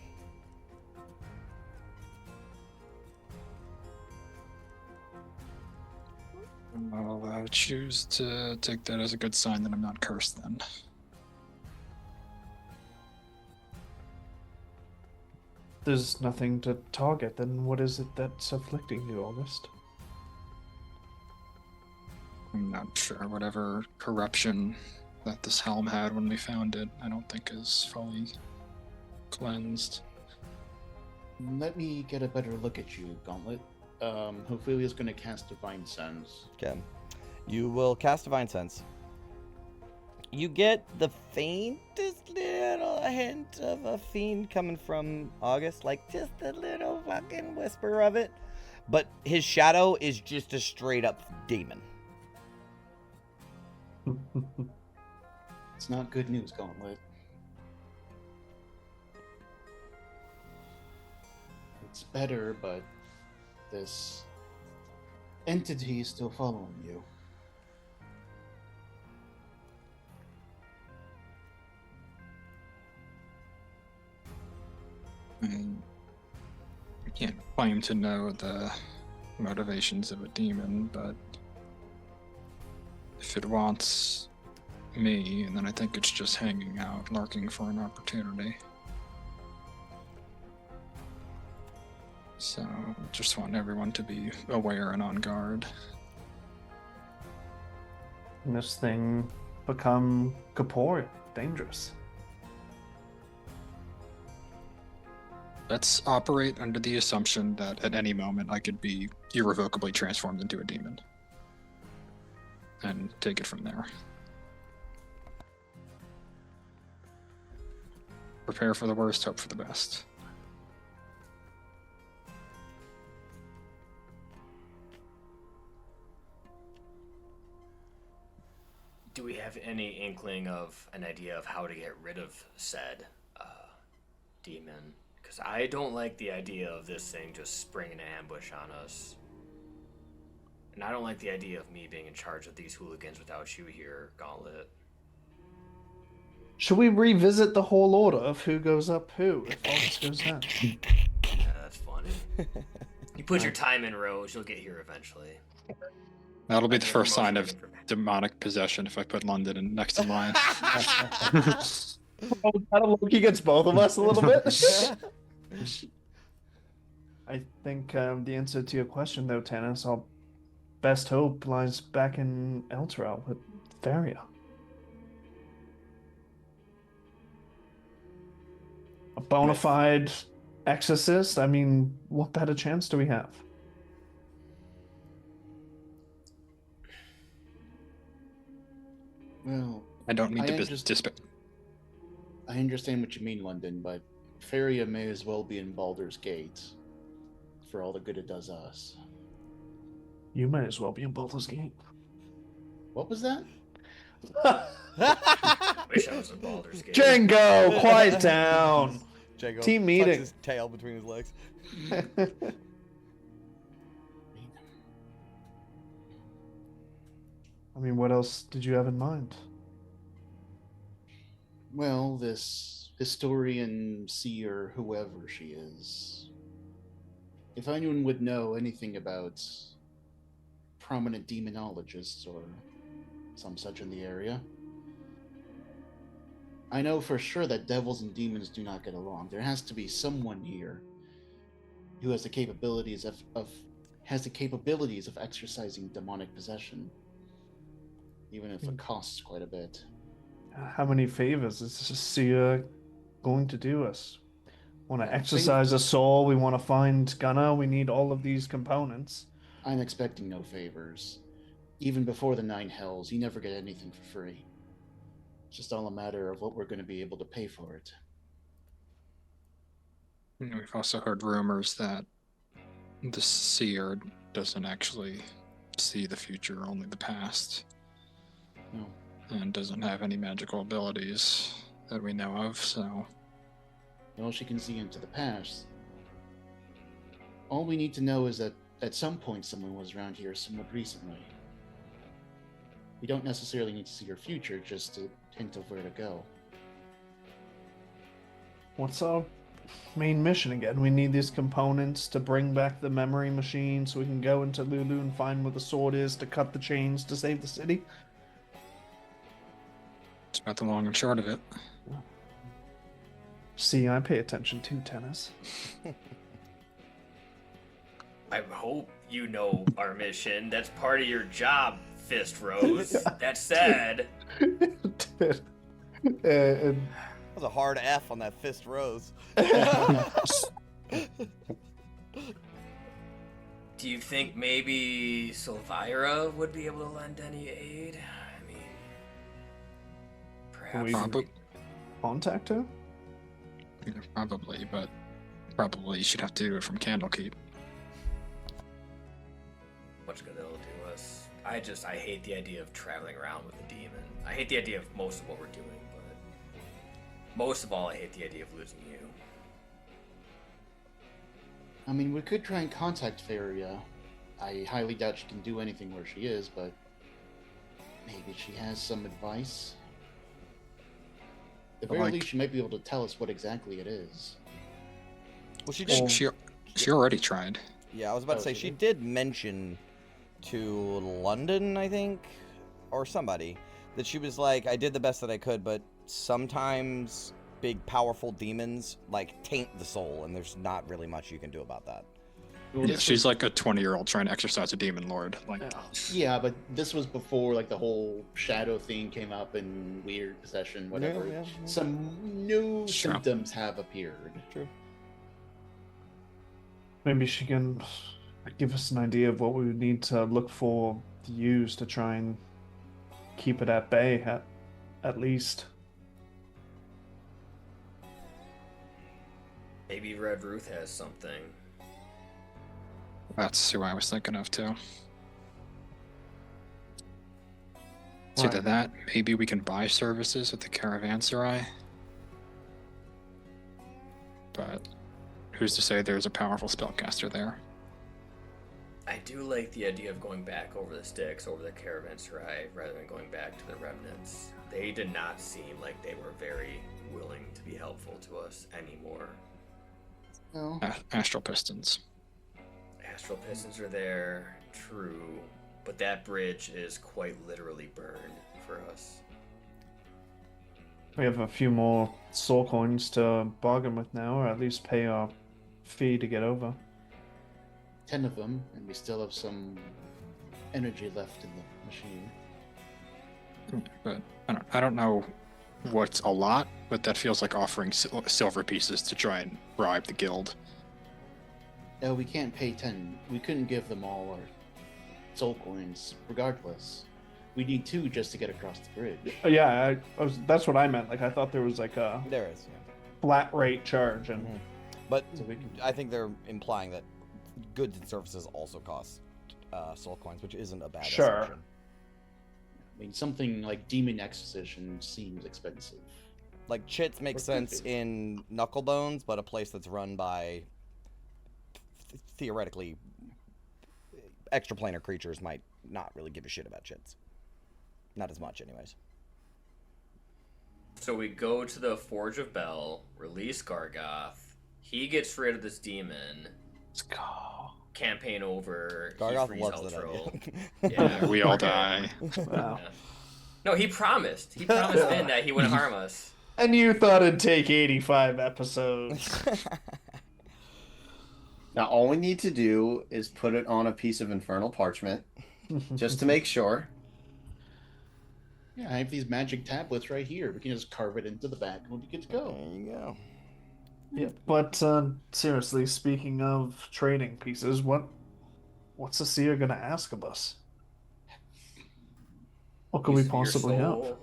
I'll choose to take that as a good sign that I'm not cursed then. There's nothing to target, then what is it that's afflicting you, August? I'm not sure. Whatever corruption that this helm had when we found it, I don't think is fully cleansed. Let me get a better look at you, Gauntlet. Ophelia's gonna cast Divine Sense. Okay. You will cast Divine Sense. You get the faintest little hint of a fiend coming from August, like just a little fucking whisper of it. But his shadow is just a straight up demon. It's not good news, Gauntlet. It's better, but this entity is still following you. I can't claim to know the motivations of a demon, but if it wants me, then I think it's just hanging out, lurking for an opportunity. So, just want everyone to be aware and on guard. And this thing become corporeal, dangerous. Let's operate under the assumption that at any moment I could be irrevocably transformed into a demon. And take it from there. Prepare for the worst, hope for the best. Do we have any inkling of an idea of how to get rid of said demon? Because I don't like the idea of this thing just springing an ambush on us. And I don't like the idea of me being in charge of these hooligans without you here, Gauntlet. Should we revisit the whole order of who goes up who if all this goes down? Yeah, that's funny. You put your time in, Rose, you'll get here eventually. That'll be the first sign of demonic possession if I put London in next to mine. Oh, kind of look against both of us a little bit. I think the answer to your question, though, Tannis, our best hope lies back in Elturel with Varia. A bona fide exorcist? I mean, what better chance do we have? Well, I don't mean I to understand what you mean, London, but Feria may as well be in Baldur's Gate for all the good it does us. You might as well be in Baldur's Gate. What was that? Wish I was in Baldur's Gate. Django, quiet down. Django Team tucks meeting. his tail between his legs. I mean, what else did you have in mind? Well, this historian, seer, whoever she is. If anyone would know anything about prominent demonologists or some such in the area, I know for sure that devils and demons do not get along. There has to be someone here who has the capabilities of exercising demonic possession, even if it costs quite a bit. How many favors is this seer going to do us? Want to exercise a soul? We want to find Gunnar. We need all of these components. I'm expecting no favors. Even before the 9 hells, you never get anything for free. It's just all a matter of what we're going to be able to pay for it. We've also heard rumors that the seer doesn't actually see the future, only the past. No. And doesn't have any magical abilities that we know of, so... Well, she can see into the past. All we need to know is that at some point someone was around here somewhat recently. We don't necessarily need to see her future, just a hint of where to go. What's our main mission again? We need these components to bring back the memory machine so we can go into Lulu and find where the sword is to cut the chains to save the city. It's about the long and short of it. See, I pay attention to tennis. I hope you know our mission. That's part of your job, Fist Rose. That said... That was a hard F on that Fist Rose. Do you think maybe Sylvira would be able to lend any aid? I mean, perhaps... Contact her? Yeah, probably, but probably she'd have to do it from Candlekeep. Much good it'll do us. I hate the idea of traveling around with a demon. I hate the idea of most of what we're doing, but most of all, I hate the idea of losing you. I mean, we could try and contact Feria. I highly doubt she can do anything where she is, but maybe she has some advice. At the very least, she might be able to tell us what exactly it is. Well, she did. She already tried. Yeah, I was about to say, she did mention to London, I think, or somebody, that she was like, I did the best that I could, but sometimes big, powerful demons, like, taint the soul, and there's not really much you can do about that. Well, Yeah, she's like a 20-year-old trying to exercise a demon lord. Like, yeah, but this was before, like, the whole shadow thing came up and weird possession, whatever. Yeah. Some new Sure. symptoms have appeared. True. Maybe she can give us an idea of what we would need to look for to use to try and keep it at bay, at least. Maybe Red Ruth has something. That's who I was thinking of too. It's either that, maybe we can buy services at the Caravanserai. But who's to say there's a powerful spellcaster there? I do like the idea of going back over the sticks, over the Caravanserai, rather than going back to the remnants. They did not seem like they were very willing to be helpful to us anymore. No. Astral Pistons. Astral Pistons are there, true, but that bridge is quite literally burned for us. We have a few more soul coins to bargain with now, or at least pay our fee to get over. 10 of them, and we still have some energy left in the machine. But I don't know what's a lot, but that feels like offering silver pieces to try and bribe the guild. No, we can't pay 10. We couldn't give them all our soul coins, regardless. We need 2 just to get across the bridge. Yeah, that's what I meant. Like, I thought there was like a There is, yeah. flat rate charge, and But So we can- I think they're implying that goods and services also cost soul coins, which isn't a bad Sure. assumption. I mean, something like Demon Exposition seems expensive. Like, chits make Or sense could be. in Knucklebones, but a place that's run by theoretically extraplanar creatures might not really give a shit about chits. Not as much, anyways. So we go to the Forge of Bel, release Gargoth. He gets rid of this demon. let's go. Campaign over. Gargoth he frees loves that Eltro. idea. Yeah. We all die. Wow. Yeah. No, he promised. He promised then that he wouldn't harm us. And you thought it'd take 85 episodes. Now, all we need to do is put it on a piece of infernal parchment, just to make sure. Yeah, I have these magic tablets right here. We can just carve it into the back and we'll be good to go. There you go. Yeah, but seriously, speaking of trading pieces, what's the seer gonna ask of us? What could we Use of your possibly have? soul.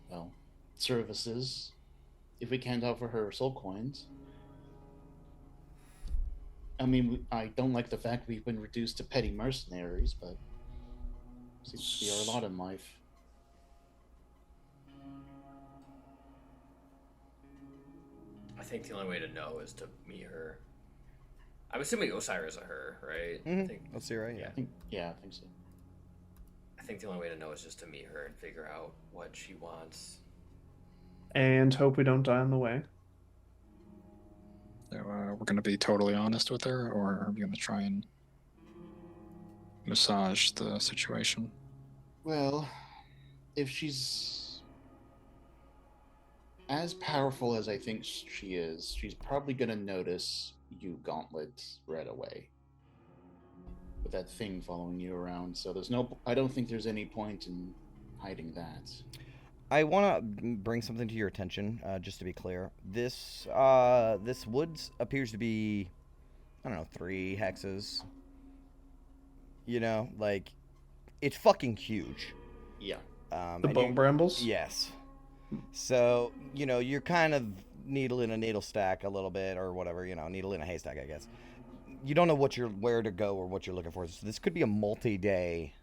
Well, services. If we can't offer her soul coins. I mean, I don't like the fact we've been reduced to petty mercenaries, but seems to be our lot in life. I think the only way to know is to meet her. I'm assuming Osiris are her, right? I Mhm. think, Let's see, right? Yeah. Yeah, I think so. I think the only way to know is just to meet her and figure out what she wants. And hope we don't die on the way. So, we're going to be totally honest with her, or are we going to try and massage the situation? Well, if she's as powerful as I think she is, she's probably going to notice you, Gauntlet, right away. With that thing following you around. So I don't think there's any point in hiding that. I want to bring something to your attention, just to be clear. This woods appears to be, I don't know, 3 hexes. You know, like, it's fucking huge. Yeah. The and Bone Brambles? Yes. So, you know, you're kind of needle in a needle stack a little bit, or whatever, you know, needle in a haystack, I guess. You don't know where to go or what you're looking for. So this could be a multi-day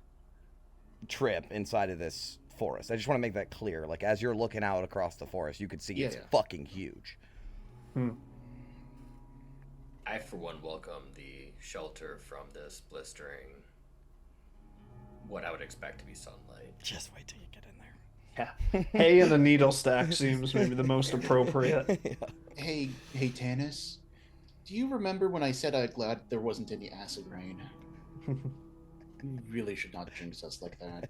trip inside of this forest. I just want to make that clear. Like, as you're looking out across the forest, you could see it's fucking huge. I, for one, welcome the shelter from this blistering, what I would expect to be sunlight. Just wait till you get in there. Yeah. Hay and a needle stack seems maybe the most appropriate. Yeah. Hey, Tanis. Do you remember when I said I'm glad there wasn't any acid rain? You really should not jinx us like that.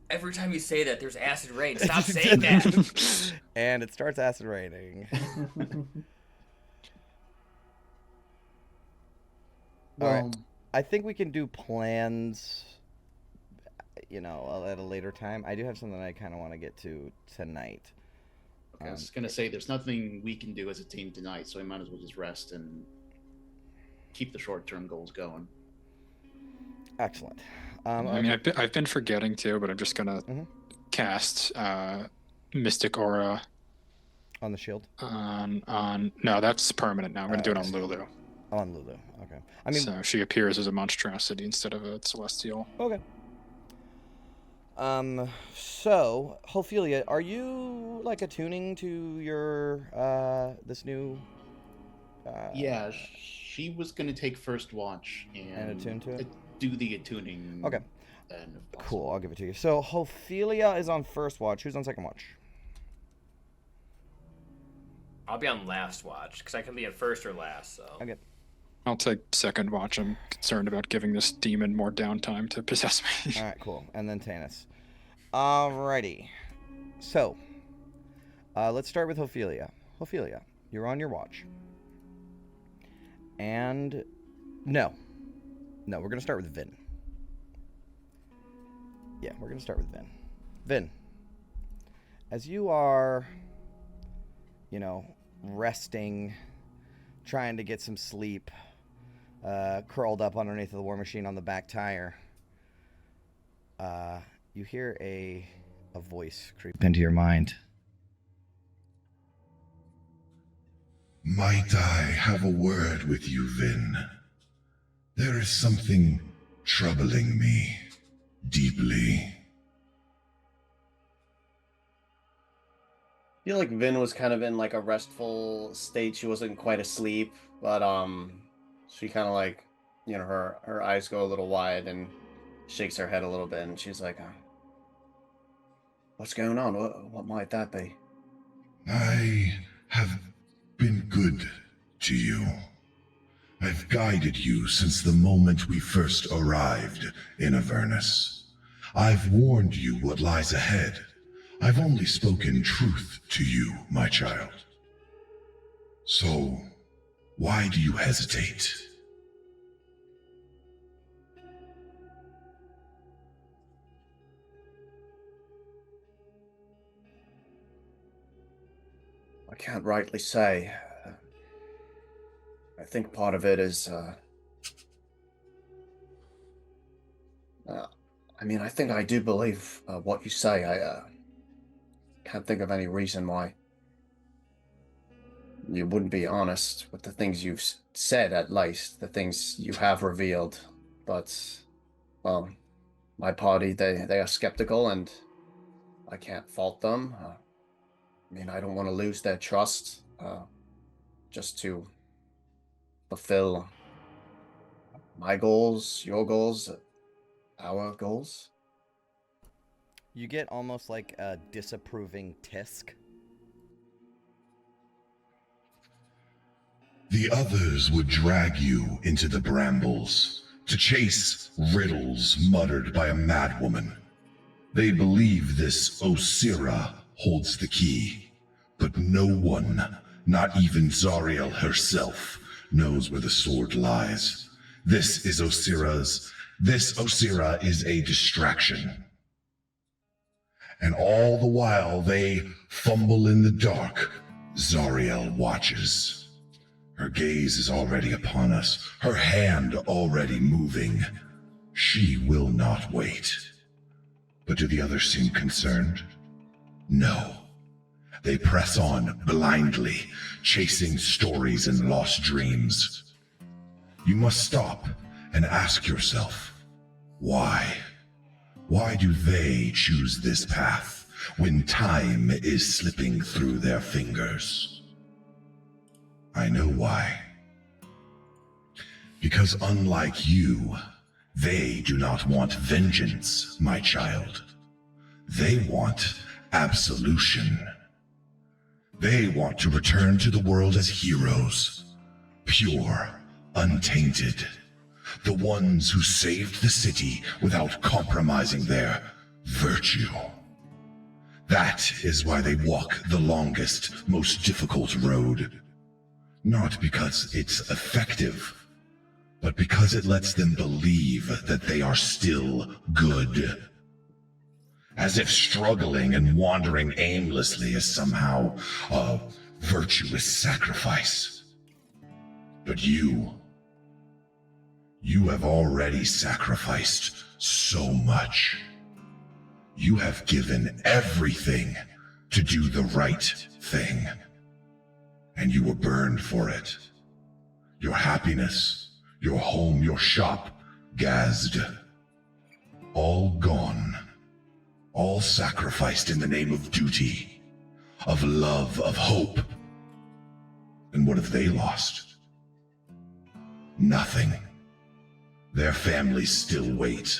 Every time you say that, there's acid rain. Stop saying that. And it starts acid raining. All right. I think we can do plans, you know, at a later time. I do have something I kind of want to get to tonight. Okay, I was going to say, there's nothing we can do as a team tonight, so we might as well just rest and keep the short-term goals going. Excellent. I mean, I've been forgetting too, but I'm just gonna cast Mystic Aura On the shield? No, that's permanent now. I'm gonna do it on Lulu. On Lulu. Okay. I mean, So she appears as a monstrosity instead of a celestial. okay. So Ophelia, are you like attuning to your this new? Yeah, she was gonna take first watch and attune to it? do the attuning. Okay. Then if possible. Cool. I'll give it to you. So Ophelia is on first watch. Who's on second watch? I'll be on last watch because I can be at first or last. So. Okay. I'll take second watch. I'm concerned about giving this demon more downtime to possess me. All right. Cool. And then Tanis. Alrighty. So, let's start with Ophelia. Ophelia, you're on your watch. And no, we're gonna start with Vin. Yeah, we're gonna start with Vin. Vin, as you are, resting, trying to get some sleep, curled up underneath the war machine on the back tire, you hear a voice creep into your mind. Might I have a word with you, Vin? There is something troubling me deeply. I feel like Vin was kind of in like a restful state. She wasn't quite asleep, but she kind of like, her eyes go a little wide and shakes her head a little bit, and she's like, "What's going on? What might that be?" I have been good to you. I've guided you since the moment we first arrived in Avernus. I've warned you what lies ahead. I've only spoken truth to you, my child. So, why do you hesitate? I can't rightly say. I think part of it is, I think I do believe what you say. I can't think of any reason why you wouldn't be honest with the things you've said, at least, the things you have revealed. But, well, my party, they are skeptical, and I can't fault them. I don't want to lose their trust, just to fulfill my goals, your goals, our goals. You get almost like a disapproving tisk. The others would drag you into the brambles to chase riddles muttered by a madwoman. They believe this Osira holds the key, but no one, not even Zariel herself, knows where the sword lies. This Osira is a distraction. And all the while they fumble in the dark, Zariel watches. Her gaze is already upon us, her hand already moving. She will not wait. But do the others seem concerned? No. They press on blindly, chasing stories and lost dreams. You must stop and ask yourself, why? Why do they choose this path when time is slipping through their fingers? I know why. Because unlike you, they do not want vengeance, my child. They want absolution. They want to return to the world as heroes, pure, untainted. The ones who saved the city without compromising their virtue. That is why they walk the longest, most difficult road. Not because it's effective, but because it lets them believe that they are still good. As if struggling and wandering aimlessly is somehow a virtuous sacrifice. But you have already sacrificed so much. You have given everything to do the right thing. and you were burned for it. Your happiness, your home, your shop, gassed. All gone. All sacrificed in the name of duty, of love, of hope. And what have they lost? Nothing. Their families still wait.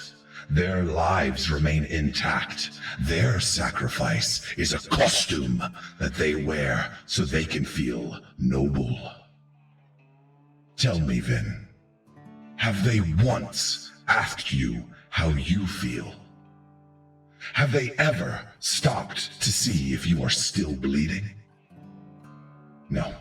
Their lives remain intact. Their sacrifice is a costume that they wear so they can feel noble. Tell me, Vin, have they once asked you how you feel? Have they ever stopped to see if you are still bleeding? No.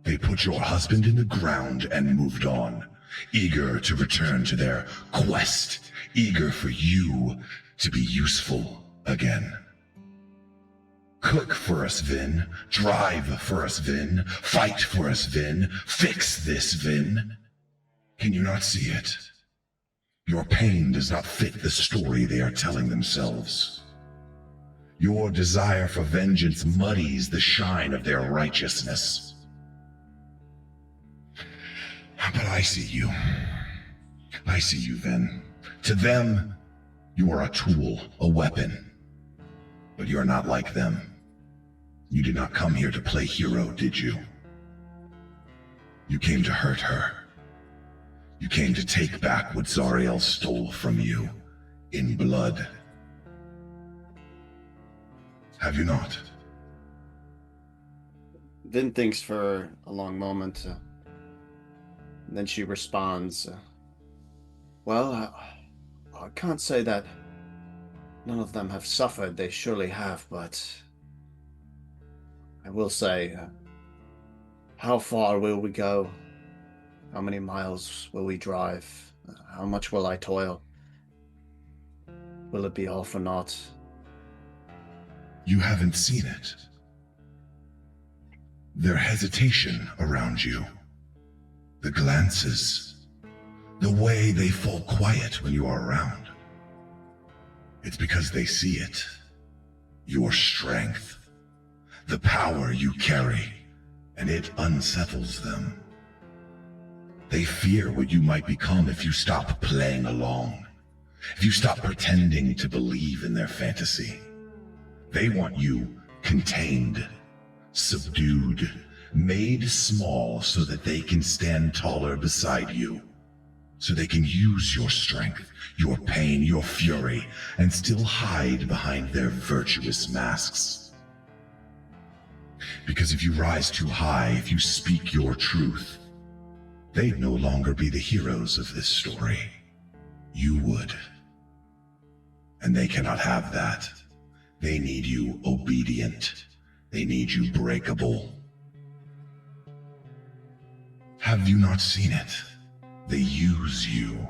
They put your husband in the ground and moved on, eager to return to their quest, eager for you to be useful again. Cook for us, Vin. Drive for us, Vin. Fight for us, Vin. Fix this, Vin. Can you not see it? Your pain does not fit the story they are telling themselves. Your desire for vengeance muddies the shine of their righteousness. But I see you. I see you, Vin. To them, you are a tool, a weapon. But you're not like them. You did not come here to play hero, did you? You came to hurt her. You came to take back what Zariel stole from you, in blood. Have you not? Vin thinks for a long moment. Then she responds, well, I can't say that none of them have suffered. They surely have, but I will say, how far will we go? How many miles will we drive? How much will I toil? Will it be all for naught? You haven't seen it. Their hesitation around you. The glances. The way they fall quiet when you are around. It's because they see it. Your strength. The power you carry. And it unsettles them. They fear what you might become if you stop playing along. If you stop pretending to believe in their fantasy. They want you contained, subdued, made small so that they can stand taller beside you. So they can use your strength, your pain, your fury, and still hide behind their virtuous masks. Because if you rise too high, if you speak your truth, they'd no longer be the heroes of this story. You would. And they cannot have that. They need you obedient. They need you breakable. Have you not seen it? They use you.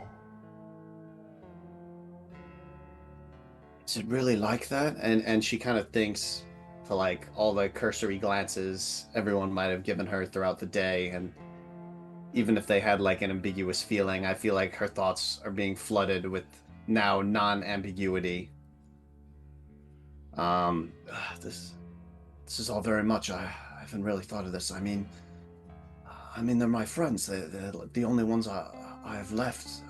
Is it really like that? And she kind of thinks for like all the cursory glances everyone might have given her throughout the day, and even if they had like an ambiguous feeling, I feel like her thoughts are being flooded with now non-ambiguity. This is all very much. I haven't really thought of this. I mean, they're my friends. They're the only ones I have left.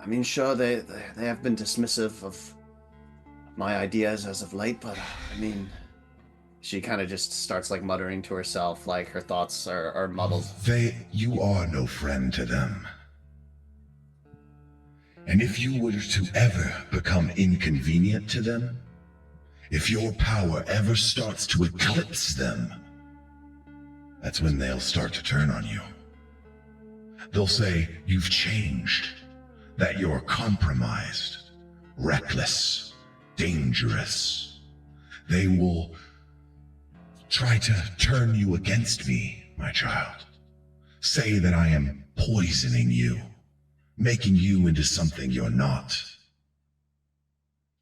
I mean, sure, they have been dismissive of my ideas as of late, but I mean, she kind of just starts like muttering to herself, like her thoughts are muddled. You are no friend to them. And if you were to ever become inconvenient to them, if your power ever starts to eclipse them, that's when they'll start to turn on you. They'll say you've changed, that you're compromised, reckless, dangerous. They will try to turn you against me, my child. Say that I am poisoning you, making you into something you're not.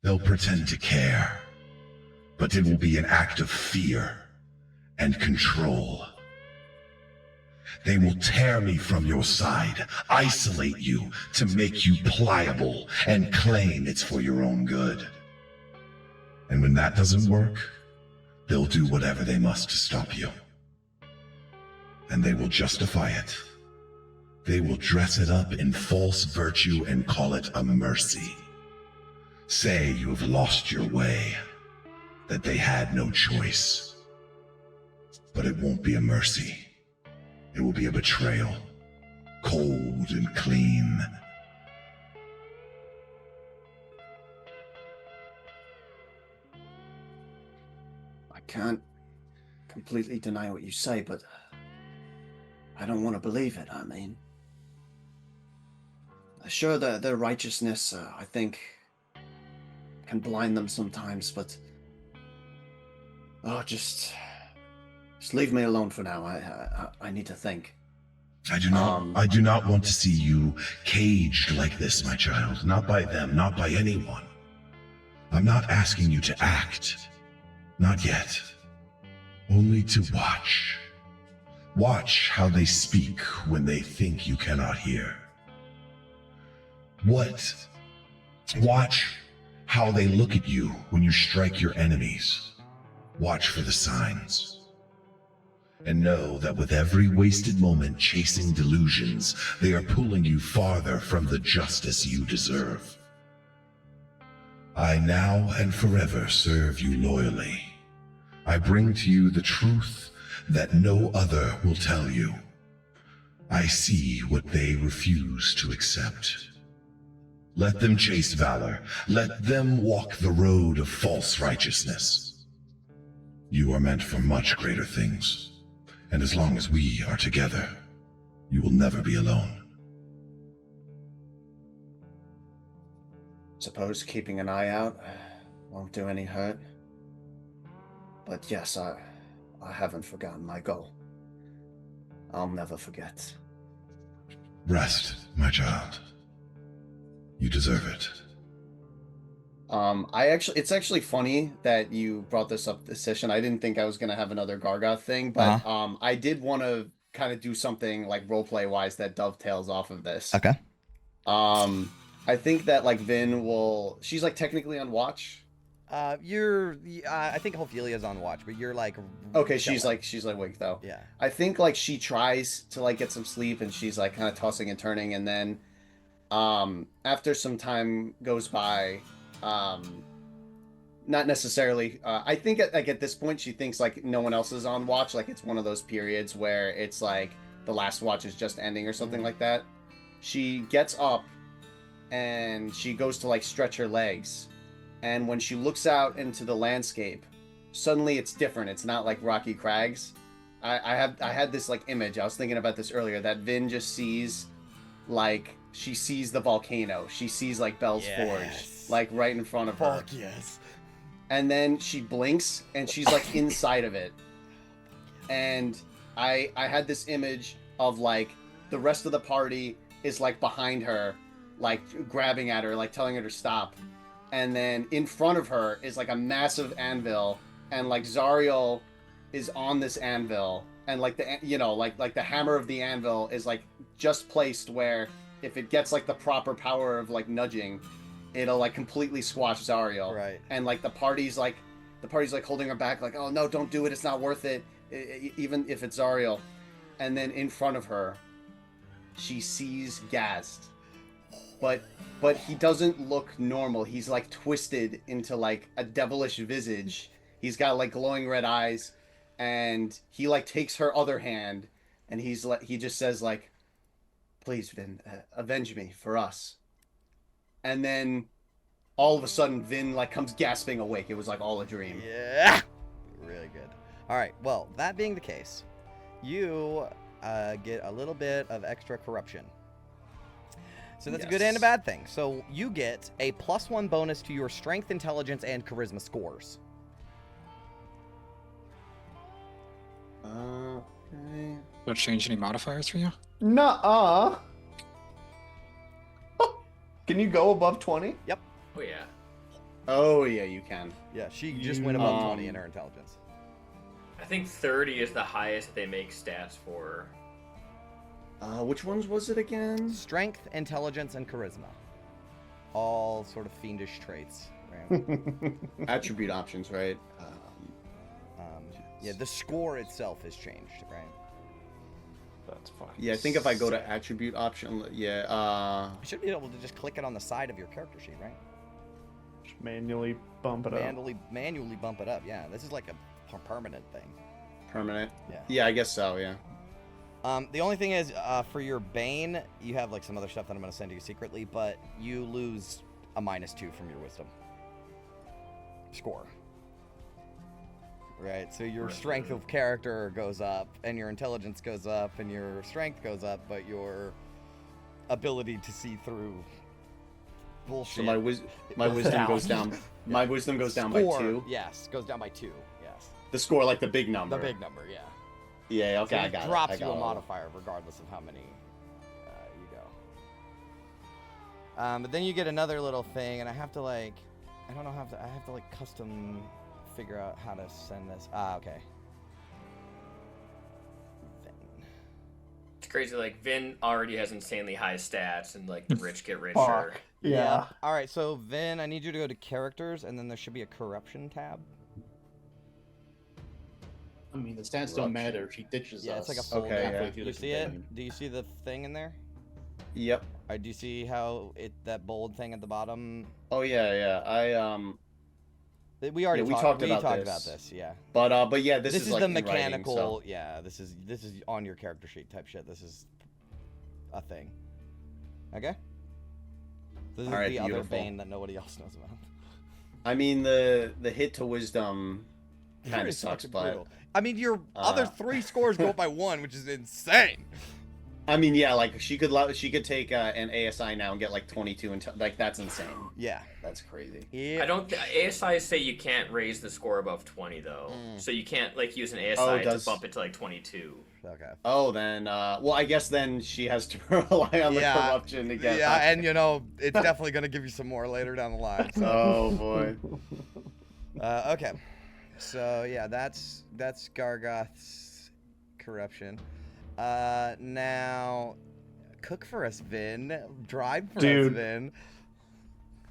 They'll pretend to care, but it will be an act of fear and control. They will tear me from your side, isolate you to make you pliable, and claim it's for your own good. And when that doesn't work, they'll do whatever they must to stop you. and they will justify it. They will dress it up in false virtue and call it a mercy. Say you have lost your way, that they had no choice. But it won't be a mercy. It will be a betrayal, cold and clean. I can't completely deny what you say, but I don't want to believe it. I mean, sure, their righteousness, I think, can blind them sometimes, but just leave me alone for now. I need to think. I do not want to see you caged like this, my child. Not by them, not by anyone. I'm not asking you to act. Not yet. Only to watch. Watch how they speak when they think you cannot hear. Watch how they look at you when you strike your enemies. Watch for the signs. And know that with every wasted moment chasing delusions, they are pulling you farther from the justice you deserve. I now and forever serve you loyally. I bring to you the truth that no other will tell you. I see what they refuse to accept. Let them chase valor. Let them walk the road of false righteousness. You are meant for much greater things. And as long as we are together, you will never be alone. Suppose keeping an eye out won't do any hurt. But yes, I haven't forgotten my goal. I'll never forget. Rest, my child. You deserve it. It's actually funny that you brought this up this session. I didn't think I was gonna have another Gargoth thing, but I did want to kind of do something like roleplay wise that dovetails off of this. Okay. I think that like she's like technically on watch. I think Ophelia's on watch, but you're like. Okay, she's like awake though. Yeah. I think like she tries to like get some sleep and she's like kind of tossing and turning, and then, after some time goes by, not necessarily. I think at this point she thinks like no one else is on watch. Like it's one of those periods where it's like the last watch is just ending or something like that. She gets up and she goes to like stretch her legs. And when she looks out into the landscape, suddenly it's different. It's not like rocky crags. I had this like image. I was thinking about this earlier. That Vin just sees, like she sees the volcano. She sees like Bell's Forge, like right in front of her. Fuck yes. And then she blinks and she's like inside of it. And I had this image of like the rest of the party is like behind her, like grabbing at her, like telling her to stop. And then in front of her is like a massive anvil, and like Zariel is on this anvil, and like like the hammer of the anvil is like just placed where if it gets like the proper power of like nudging, it'll like completely squash Zariel. Right. And like the party's like holding her back, like, oh no, don't do it, it's not worth it, even if it's Zariel. And then in front of her, she sees Gast, but he doesn't look normal. He's like twisted into like a devilish visage. He's got like glowing red eyes, and he like takes her other hand, and he just says like, please Vin, avenge me for us. And then all of a sudden Vin like comes gasping awake. It was like all a dream. Yeah. Really good. All right. Well, that being the case, you get a little bit of extra corruption. So that's a good and a bad thing. So you get a +1 bonus to your strength, intelligence, and charisma scores. Okay. Does that change any modifiers for you? Nuh-uh. Can you go above 20? Yep. Oh yeah. Oh yeah, you can. Yeah, she just went above 20 in her intelligence. I think 30 is the highest they make stats for. Which ones was it again? Strength, intelligence, and charisma. All sort of fiendish traits. Right? Attribute options, right? Yeah, the score itself has changed, right? That's fine. Yeah, I think if I go to attribute option, yeah, You should be able to just click it on the side of your character sheet, right? Just manually bump it up. Manually bump it up. Yeah, this is like a permanent thing. permanent. Yeah. Yeah, I guess so, yeah. The only thing is, for your Bane, you have like some other stuff that I'm going to send you secretly, but you lose a -2 from your Wisdom score. Right, so your strength of character goes up, and your intelligence goes up, and your strength goes up, but your ability to see through bullshit. So my wisdom goes down. My wisdom goes down by Score, 2. Yes, goes down by 2. Yes. The score, like the big number. The big number, yeah. Yeah, okay, So I it got drops it. I got you a it. modifier regardless of how many you go. But then you get another little thing, and I have to like, I don't know how to, I have to like custom figure out how to send this. Okay. It's crazy. Like Vin already has insanely high stats, and like the rich get richer. Fuck. Yeah. All right, so Vin, I need you to go to characters, and then there should be a corruption tab. I mean, the stats don't matter. She ditches Yeah, us. it's like a full Okay, halfway yeah. through. You see it? Do you see the thing in there? Yep. Do you see how that bold thing at the bottom? Oh yeah. We already we talked about about this. this. Yeah. But yeah, this This is like the in writing, mechanical. so- Yeah, this is on your character sheet type shit. This is a thing. Okay. This is All right, the other beautiful. Bane that nobody else knows about. I mean, the hit to wisdom kind Pretty of sucks, fucking but brutal. I mean, your other 3 scores go up by 1, which is insane. I mean, yeah, like she could take an ASI now and get like 22 and like that's insane. Yeah. That's crazy. Yeah. I don't. ASIs say you can't raise the score above 20 though, so you can't like use an ASI to bump it to like 22. Okay. Oh, then, well, I guess then she has to rely on the corruption to get. Yeah, and you know, it's definitely gonna give you some more later down the line. So. Oh boy. Okay. So yeah, that's Gargoth's corruption. Now, cook for us, Vin. Drive for us, Dude. Vin.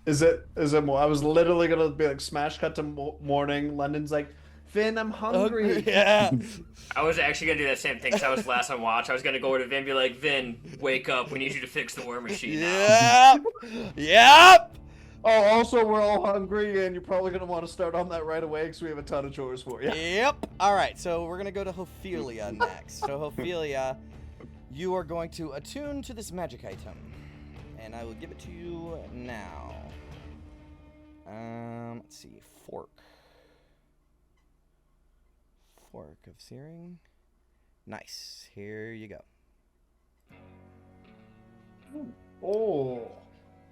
Is it more? I was literally gonna be like smash cut to morning. London's like, Finn, I'm hungry. Yeah. I was actually gonna do that same thing because I was last on watch. I was gonna go over to Vin and be like, Vin, wake up. We need you to fix the war machine now. Yep. Yep. Oh, also we're all hungry, and you're probably gonna want to start on that right away because we have a ton of chores for you. Yep. All right. So we're gonna go to Ophelia next. So Ophelia, you are going to attune to this magic item, and I will give it to you now. Let's see. Fork of Searing. Nice. Here you go. Oh,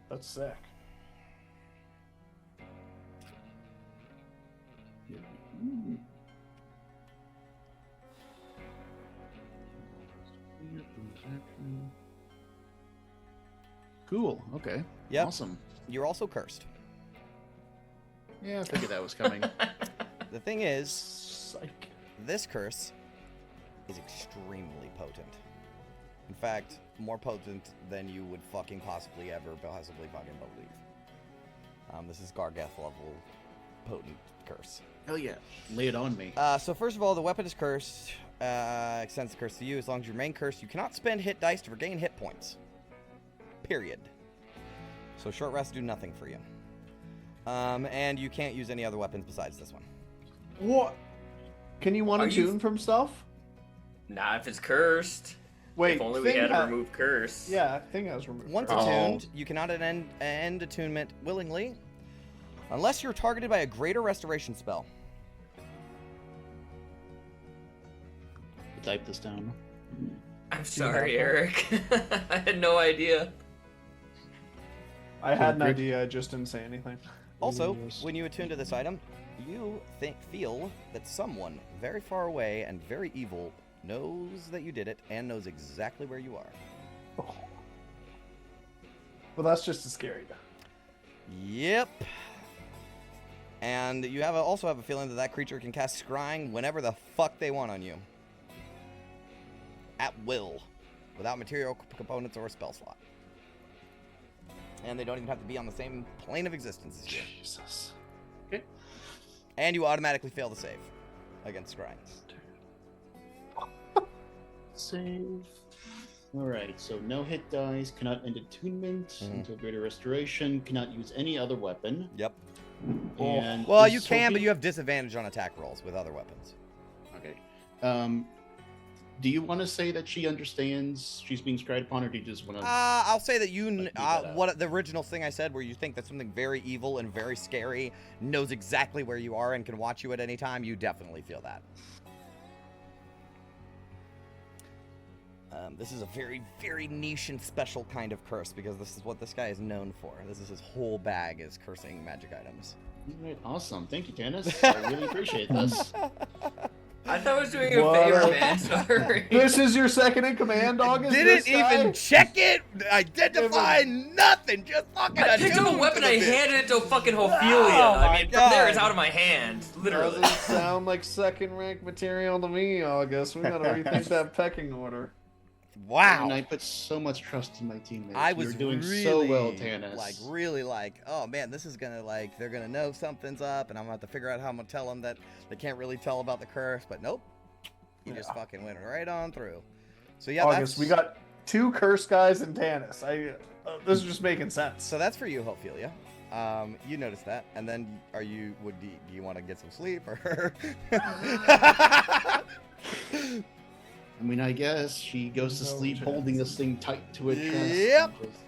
that's sick. Cool. Okay. Yep. Awesome. You're also cursed. Yeah, I figured that was coming. The thing is, Psych. this curse is extremely potent. In fact, more potent than you would fucking possibly fucking believe. This is Gargoth level potent curse. Hell yeah. Lay it on me. So first of all, the weapon is cursed. Extends the curse to you. As long as you remain cursed, you cannot spend hit dice to regain hit points. Period. So short rests do nothing for you. And you can't use any other weapons besides this one. What? Can you want Are to you- tune from stuff? Nah, if it's cursed. Wait, If only we Thing had to ha- remove curse. Yeah, Thing has removed. Once curse. attuned, you cannot end attunement willingly, unless you're targeted by a greater restoration spell. Type this down. I'm sorry, Eric. I had no idea. I had an Rick- idea, I just didn't say anything. Also, when you attune to this item, you feel that someone very far away and very evil knows that you did it and knows exactly where you are. Well, that's just as scary. Yep. And you also have a feeling that creature can cast Scrying whenever the fuck they want on you. At will. Without material components or a spell slot. And they don't even have to be on the same plane of existence as you. Jesus. And you automatically fail the save against Scrying. Save. Alright, so no hit dice, cannot end attunement until greater restoration, cannot use any other weapon. Yep. And Well, is you can, but Sophie- you have disadvantage on attack rolls with other weapons. Okay. Do you want to say that she understands she's being scried upon, or do you just want to... I'll say that you, leave that out? what the original thing I said, where you think that something very evil and very scary knows exactly where you are and can watch you at any time, you definitely feel that. This is a very, very niche and special kind of curse, because this is what this guy is known for. This is his whole bag, is cursing magic items. Alright, awesome. Thank you, Tannis. I really appreciate this. I thought I was doing you a favor, man. Sorry. This is your second in command, August? Didn't this guy? even check it, identify nothing, just fucking I picked up a attuned weapon, to I the bitch. handed it to fucking Ophelia. Oh I my mean, from there, it's God. out of my hand, literally. Doesn't sound like second rank material to me, August. We gotta rethink that pecking order. Wow. And I put so much trust in my teammates. I was You're doing really, so well, Tannis. oh man, this is gonna they're gonna know something's up, and I'm gonna have to figure out how I'm gonna tell them that they can't really tell about the curse, but nope. You just fucking went right on through. So yeah, August, we got 2 curse guys and Tannis. This is just making sense. So that's for you, Ophelia. You noticed that, and then do you want to get some sleep or? I mean, I guess she goes to No sleep chance. holding this thing tight to her chest. Yep. and just-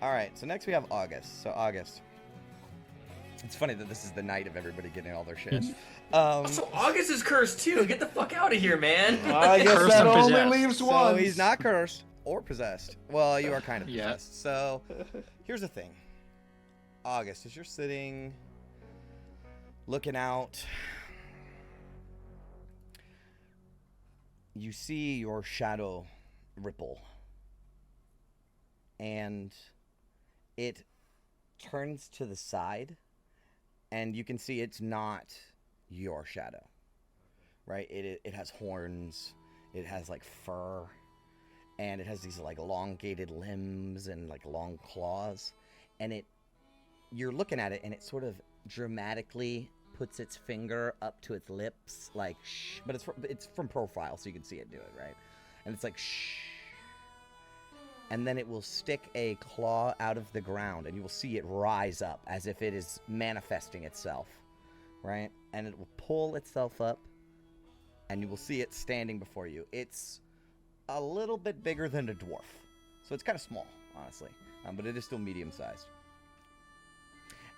All right, so next we have August. So August. It's funny that this is the night of everybody getting all their shit. So August is cursed too. Get the fuck out of here, man. I guess Cursed that and only possessed. leaves So one. he's not cursed or possessed. Well, you are kind of Yeah. possessed. So here's the thing. August, as you're sitting, looking out, you see your shadow ripple. And it turns to the side, and you can see it's not your shadow. Right? It has horns, it has like fur, and it has these like elongated limbs and like long claws, and you're looking at it, and it sort of dramatically puts its finger up to its lips, like shh, but it's from profile, so you can see it do it, right? And it's like shh, and then it will stick a claw out of the ground, and you will see it rise up as if it is manifesting itself, right? And it will pull itself up, and you will see it standing before you. It's a little bit bigger than a dwarf, so it's kind of small, honestly, but it is still medium-sized.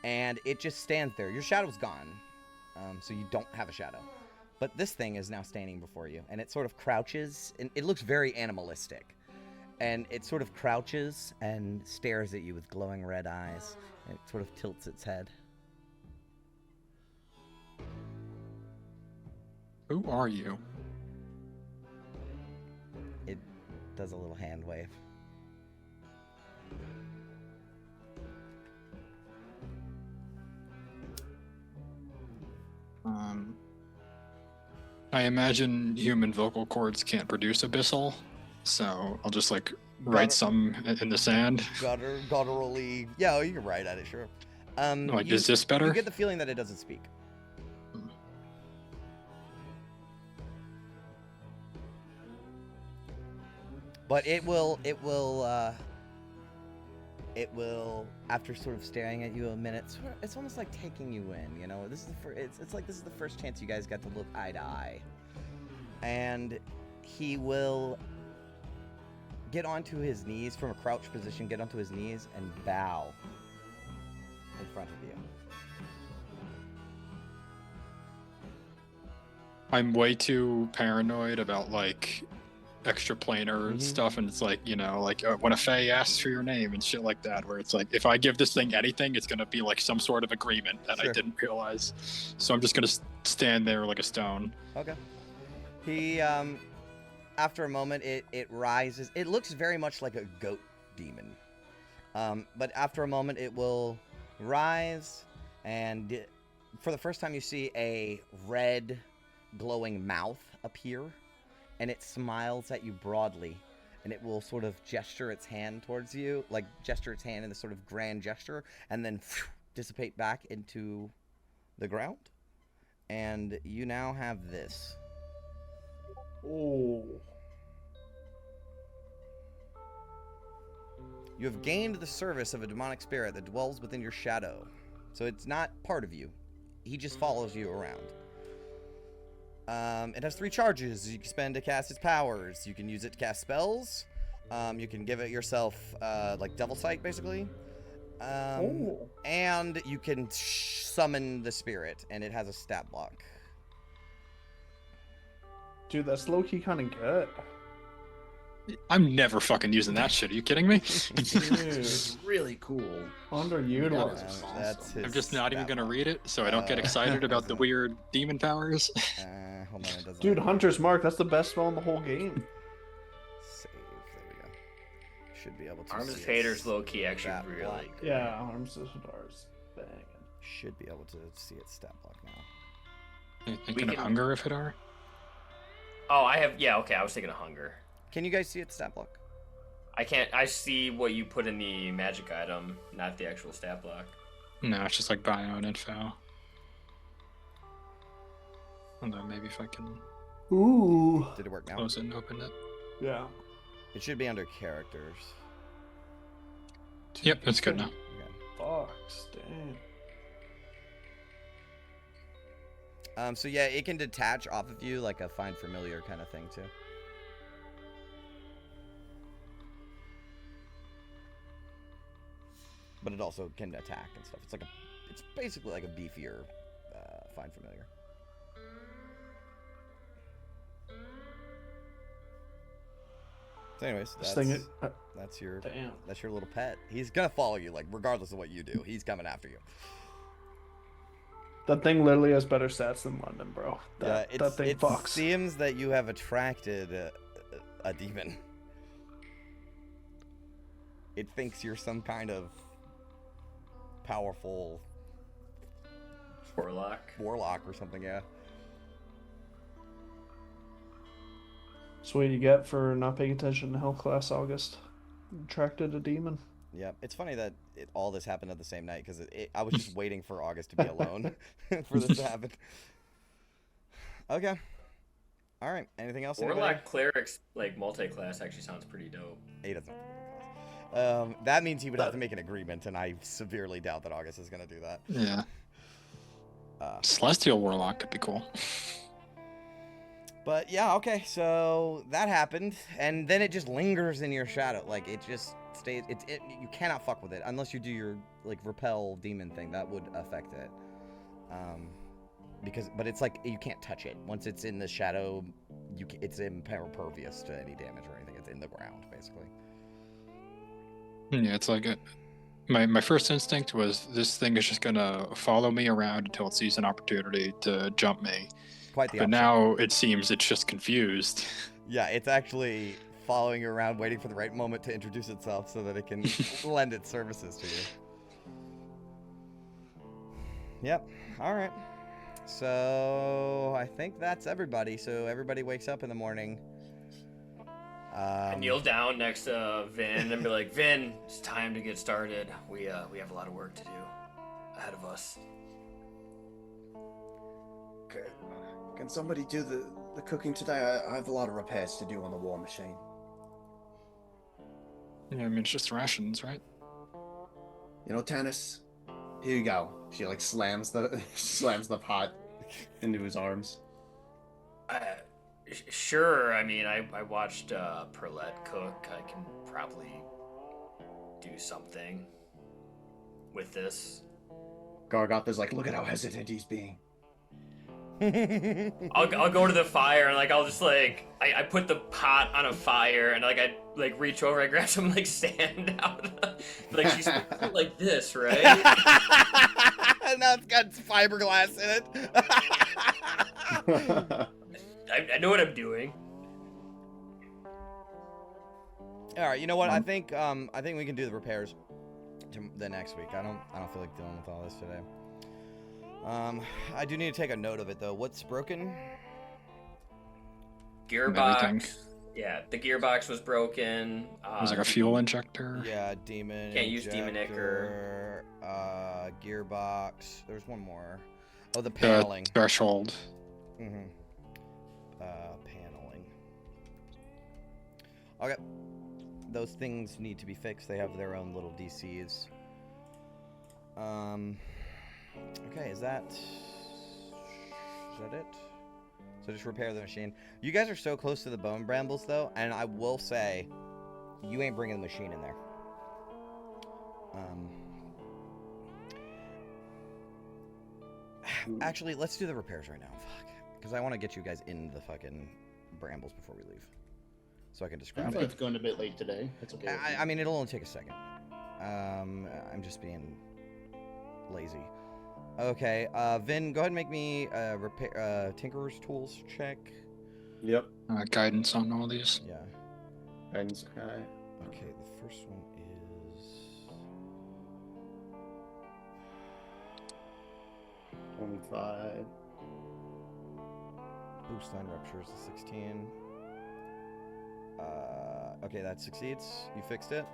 And it just stands there. Your shadow's gone, so you don't have a shadow. But this thing is now standing before you, and it sort of crouches, and it looks very animalistic. And it sort of crouches and stares at you with glowing red eyes, and it sort of tilts its head. Who are you? It does a little hand wave. I imagine human vocal cords can't produce abyssal, so I'll just like write some in the sand. Gutturally. Yeah, you can write at it, sure. Like, is this better? You get the feeling that it doesn't speak. But it will, after sort of staring at you a minute, it's almost like taking you in, you know? This is it's like this is the first chance you guys got to look eye to eye. And he will get onto his knees, from a crouched position, get onto his knees and bow in front of you. I'm way too paranoid about like extraplanar stuff, and it's like, you know, like when a fae asks for your name and shit like that, where it's like, if I give this thing anything, it's gonna be like some sort of agreement that I didn't realize. So I'm just gonna stand there like a stone. Okay. He, after a moment, it rises. It looks very much like a goat demon. But after a moment, it will rise, and for the first time, you see a red, glowing mouth appear, and it smiles at you broadly, and it will sort of gesture its hand towards you, like gesture its hand in this sort of grand gesture, and then dissipate back into the ground. And you now have this. Oh. You have gained the service of a demonic spirit that dwells within your shadow. So it's not part of you. He just follows you around. It has 3 charges you can spend to cast its powers. You can use it to cast spells. You can give it yourself, like Devil Sight, basically. And you can summon the spirit, and it has a stat block. Dude, that's low-key kind of good. I'm never fucking using that shit. Are you kidding me? It's really cool. Underutilized. That's his I'm just not even stat gonna block. read it, so I don't get excited about the weird demon powers. Hold on, it doesn't. Dude, Hunter's Mark, that's the best spell in the whole game. Save. There we go. Should be able to. Arms of see Haters its low key actually stat really block. good. Yeah, Arms of Stars. Banging. Should be able to see its stat block now. You thinking of can- hunger if it are? Oh, I have. Yeah, okay. I was thinking of hunger. Can you guys see its stat block? I can't. I see what you put in the magic item, not the actual stat block. No, it's just like bio and info. Although maybe if I can Ooh. Did it work now? close it and open it. Yeah. It should be under characters. Yep, it's good now. Okay. Fox, damn. So yeah, it can detach off of you like a find familiar kind of thing too. But it also can attack and stuff. It's basically like a beefier find familiar. So anyways, This thing that's your damn. that's your little pet. He's gonna follow you, like regardless of what you do. He's coming after you. That thing literally has better stats than London, bro. That Yeah, thing it fucks. seems that you have attracted a demon. It thinks you're some kind of powerful warlock or something. Yeah. That's what you get for not paying attention to health class August. Attracted a demon. Yeah, it's funny that all this happened at the same night because I was just waiting for August to be alone for this to happen. Okay. All right. Anything else? anybody? Warlock clerics like multi-class actually sounds pretty dope. He doesn't. That means he would have to make an agreement, and I severely doubt that August is going to do that. Yeah. Celestial Warlock could be cool. But yeah, okay. So that happened, and then it just lingers in your shadow. Like it just stays. You cannot fuck with it unless you do your like repel demon thing. That would affect it. But it's like you can't touch it once it's in the shadow. It's impervious to any damage or anything. It's in the ground basically. Yeah, it's like my first instinct was this thing is just gonna follow me around until it sees an opportunity to jump me. Quite the But opposite. now it seems it's just confused. Yeah, it's actually following you around, waiting for the right moment to introduce itself so that it can lend its services to you. Yep. All right. So I think that's everybody. So everybody wakes up in the morning. I kneel down next to Vin and be like, Vin, it's time to get started. We have a lot of work to do ahead of us. Okay. Can somebody do the cooking today? I have a lot of repairs to do on the war machine. Yeah, I mean it's just rations, right? You know, Tannis, here you go. She like slams the pot into his arms. Sure. I mean, I watched Perlette cook. I can probably do something with this. Gargoth like, look at how hesitant he's being. I'll go to the fire and like I'll just like I put the pot on a fire and like I like reach over, I grab some like sand out. Like she's like this, right? And now it's got fiberglass in it. I know what I'm doing. All right, you know what? I think we can do the repairs the next week. I don't feel like dealing with all this today. I do need to take a note of it though. What's broken? Gearbox. Everything. Yeah, the gearbox was broken. It was like a fuel injector. Yeah, demon. Can't use demon injector, gearbox. There's one more. Oh, the paneling. Threshold. Mm-hmm. Paneling. Okay. those things need to be fixed. They have their own little DCs. Okay, is that it? So just repair the machine. You guys are so close to the Bone Brambles, though, and I will say, you ain't bringing the machine in there. Actually, let's do the repairs right now. Fuck. Because I want to get you guys in the fucking brambles before we leave. So I can describe it. It's going a bit late today. That's okay. I mean, it'll only take a second. I'm just being lazy. Okay, Vin, go ahead and make me a Tinkerer's Tools check. Yep. Guidance on all these. Yeah. Guidance. Okay. Okay, the first one is 25. Boost line ruptures is 16. Okay, that succeeds. You fixed it.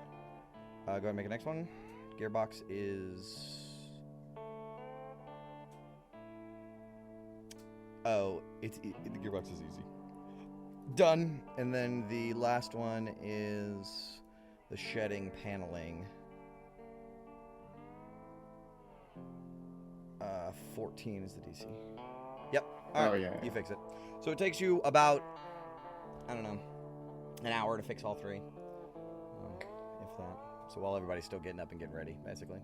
Go ahead and make the next one. Gearbox is... Oh, the gearbox is easy. Done. And then the last one is the shedding paneling. 14 is the DC. Yep. All right. Yeah. You fix it. So it takes you about, I don't know, an hour to fix all three, if that. So while everybody's still getting up and getting ready, basically.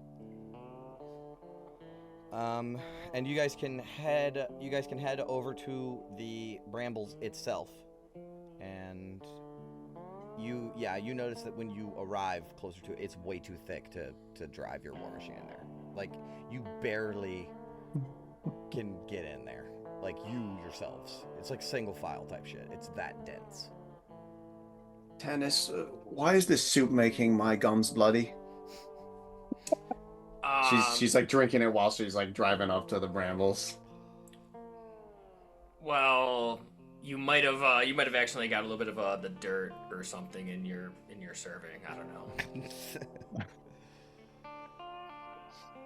And you guys can head over to the brambles itself, and you notice that when you arrive closer to it, it's way too thick to drive your war machine in there. Like, you barely can get in there. Like, you yourselves. It's like single file type shit. It's that dense. Tennis, why is this soup making my gums bloody? She's like drinking it while she's like driving up to the brambles. Well, you might have accidentally got a little bit of the dirt or something in your serving. I don't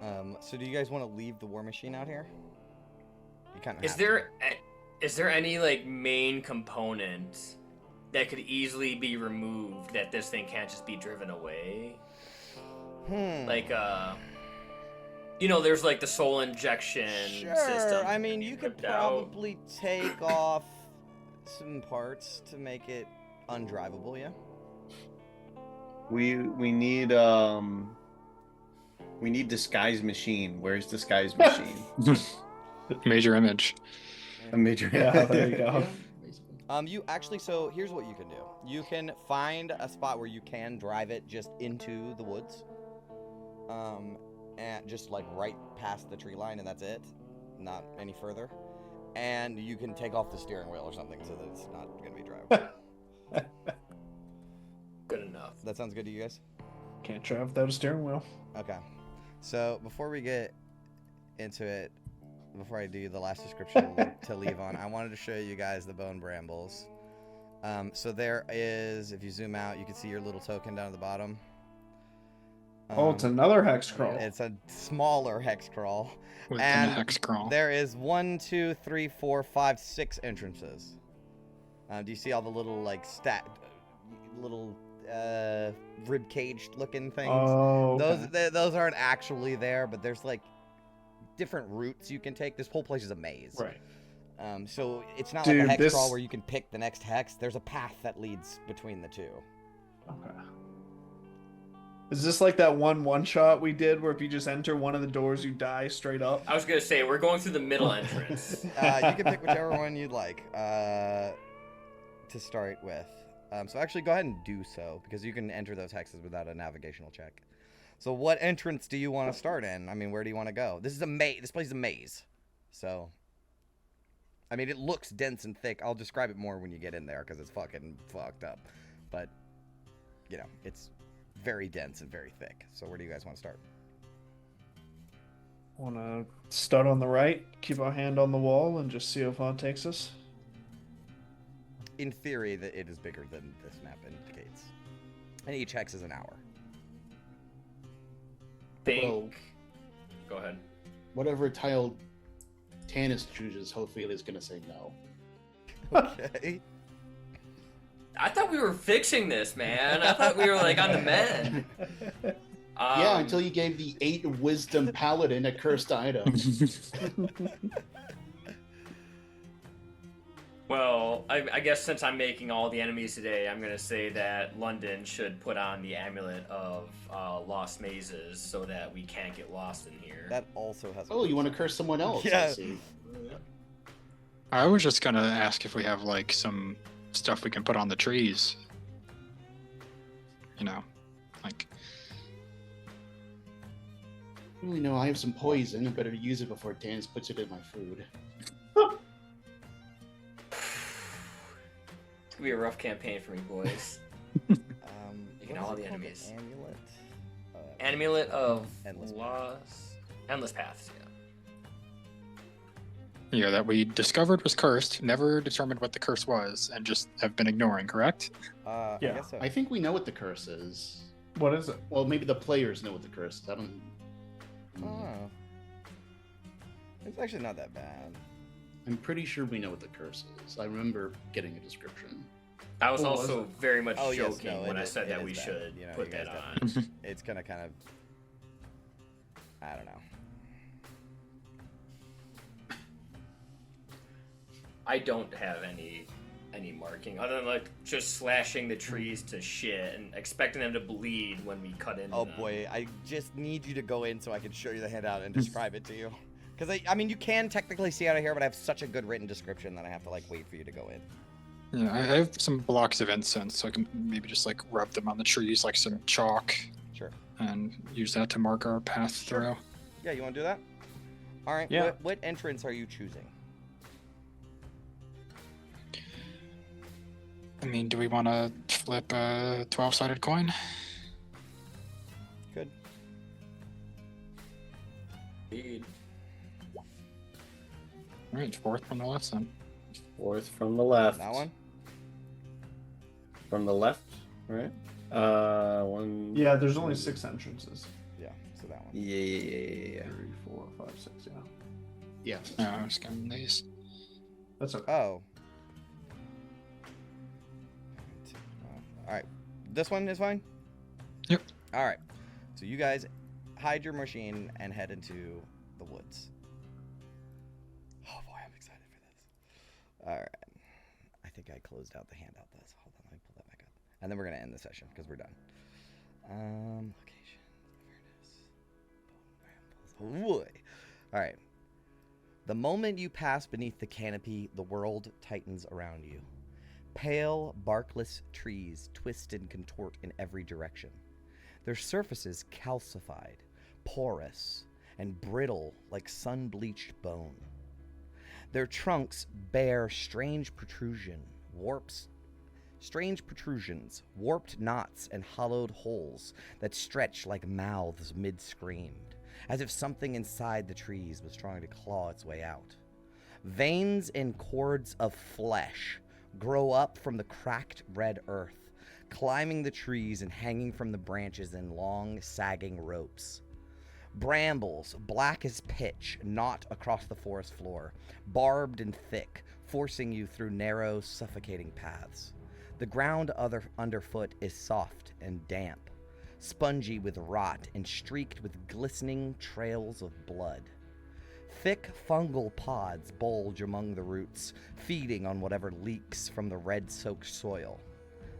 know. So do you guys want to leave the war machine out here? You kind of. Is there any like main component that could easily be removed that this thing can't just be driven away? Like there's like the soul injection system. I mean, you could probably take off some parts to make it undrivable, yeah? We need disguise machine. Where's disguise machine? Major image. A major. Yeah, there you go. You actually, so here's what you can do. You can find a spot where you can drive it just into the woods. And just like right past the tree line, and that's it. Not any further. And you can take off the steering wheel or something so that it's not going to be drivable. Good enough. That sounds good to you guys? Can't drive without a steering wheel. Okay. So before we get into it, before I do the last description to leave on, I wanted to show you guys the Bone Brambles. So there is, if you zoom out, you can see your little token down at the bottom. It's another hex crawl. It's a smaller hex crawl. With And a hex crawl. there is 1, 2, 3, 4, 5, 6 entrances. Do you see all the little like rib caged looking things? Oh, okay. Those aren't actually there, but there's like different routes you can take. This whole place is a maze. Right. So it's not Dude, like a hex this- crawl where you can pick the next hex. There's a path that leads between the two. Okay. Is this like that one shot we did where if you just enter one of the doors, you die straight up? I was gonna say we're going through the middle entrance. You can pick whichever one you'd like to start with. So actually go ahead and do so, because you can enter those hexes without a navigational check. So what entrance do you want to start in? I mean, where do you want to go? This is a maze. This place is a maze. So, I mean, it looks dense and thick. I'll describe it more when you get in there, because it's fucking fucked up. But, it's very dense and very thick. So where do you guys want to start? Want to start on the right, keep our hand on the wall, and just see how far it takes us? In theory, that it is bigger than this map indicates. And each hex is an hour. Go ahead. Whatever tile Tanis chooses, hopefully is going to say no. Okay. I thought we were fixing this, man. I thought we were like on the mend. Yeah, until you gave the 8 wisdom paladin a cursed item. Well, I guess since I'm making all the enemies today, I'm going to say that London should put on the amulet of lost mazes so that we can't get lost in here. That also has. Oh, you want to curse someone else? Yeah. I see. I was just gonna ask if we have like some stuff we can put on the trees. You know, like. Well, you know, I have some poison. I better use it before Dance puts it in my food. It's gonna be a rough campaign for me, boys. What all is it the called? enemies. Amulet. Amulet of Endless Endless Paths, yeah. Yeah, that we discovered was cursed, never determined what the curse was, and just have been ignoring, correct? I Yeah. guess so. I think we know what the curse is. What is it? Well, maybe the players know what the curse is. I don't. Oh. It's actually not that bad. I'm pretty sure we know what the curse is. I remember getting a description. I was Oh, was also it? very much Oh, yes, joking no, when it I is- said it that is we bad. should You know, put you that guys on. It's gonna kind of. I don't know. I don't have any marking other than like just slashing the trees to shit and expecting them to bleed when we cut into Oh them. boy, I just need you to go in so I can show you the handout and describe it to you. Because I mean, you can technically see out of here, but I have such a good written description that I have to like wait for you to go in. Yeah, I have some blocks of incense, so I can maybe just like rub them on the trees like some chalk, Sure. and use that to mark our path through. Yeah, you want to do that? All right. Yeah. What entrance are you choosing? I mean, do we want to flip a 12-sided coin? Good. Indeed. All right, 4th from the left then. 4th from the left. That one. From the left, right? One. Yeah, there's only 6 entrances. Yeah. So that one. Yeah. 3, 4, 5, 6. Yeah, Yeah. No, I'm just getting these. that's okay. Oh. All right. This one is fine? Yep. All right. So you guys hide your machine and head into the woods. Oh boy, I'm excited for this. All right. I think I closed out the handout though. So hold on, let me pull that back up. And then we're going to end the session because we're done. Location. Avernus. Bone Brambles. Oh boy. All right. The moment you pass beneath the canopy, the world tightens around you. Pale, barkless trees twist and contort in every direction. Their surfaces calcified, porous, and brittle like sun-bleached bone. Their trunks bear strange protrusions, warped knots, and hollowed holes that stretch like mouths mid-screamed, as if something inside the trees was trying to claw its way out. Veins and cords of flesh grow up from the cracked red earth, climbing the trees and hanging from the branches in long, sagging ropes. Brambles, black as pitch, knot across the forest floor, barbed and thick, forcing you through narrow, suffocating paths. The ground underfoot is soft and damp, spongy with rot and streaked with glistening trails of blood. Thick fungal pods bulge among the roots, feeding on whatever leaks from the red-soaked soil.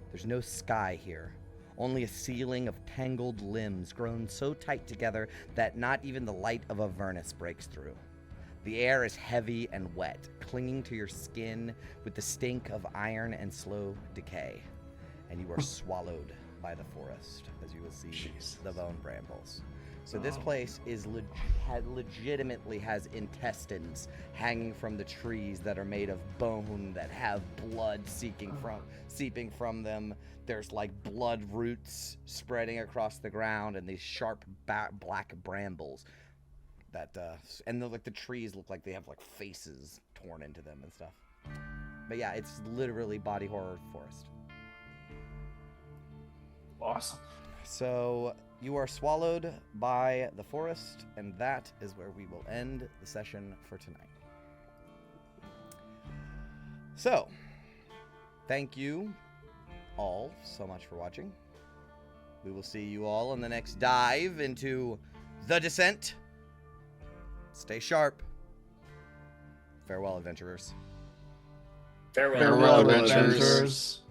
There's no sky here, only a ceiling of tangled limbs grown so tight together that not even the light of Avernus breaks through. The air is heavy and wet, clinging to your skin with the stink of iron and slow decay. And you are swallowed by the forest, as you will see the Bone Brambles. So this place is legitimately has intestines hanging from the trees that are made of bone that have blood seeping from them. There's like blood roots spreading across the ground, and these sharp black brambles that and the trees look like they have like faces torn into them and stuff. But yeah, it's literally body horror forest. Awesome. So you are swallowed by the forest, and that is where we will end the session for tonight. So, thank you all so much for watching. We will see you all in the next dive into the descent. Stay sharp. Farewell, adventurers. Farewell. Farewell, Farewell, adventurers. adventurers.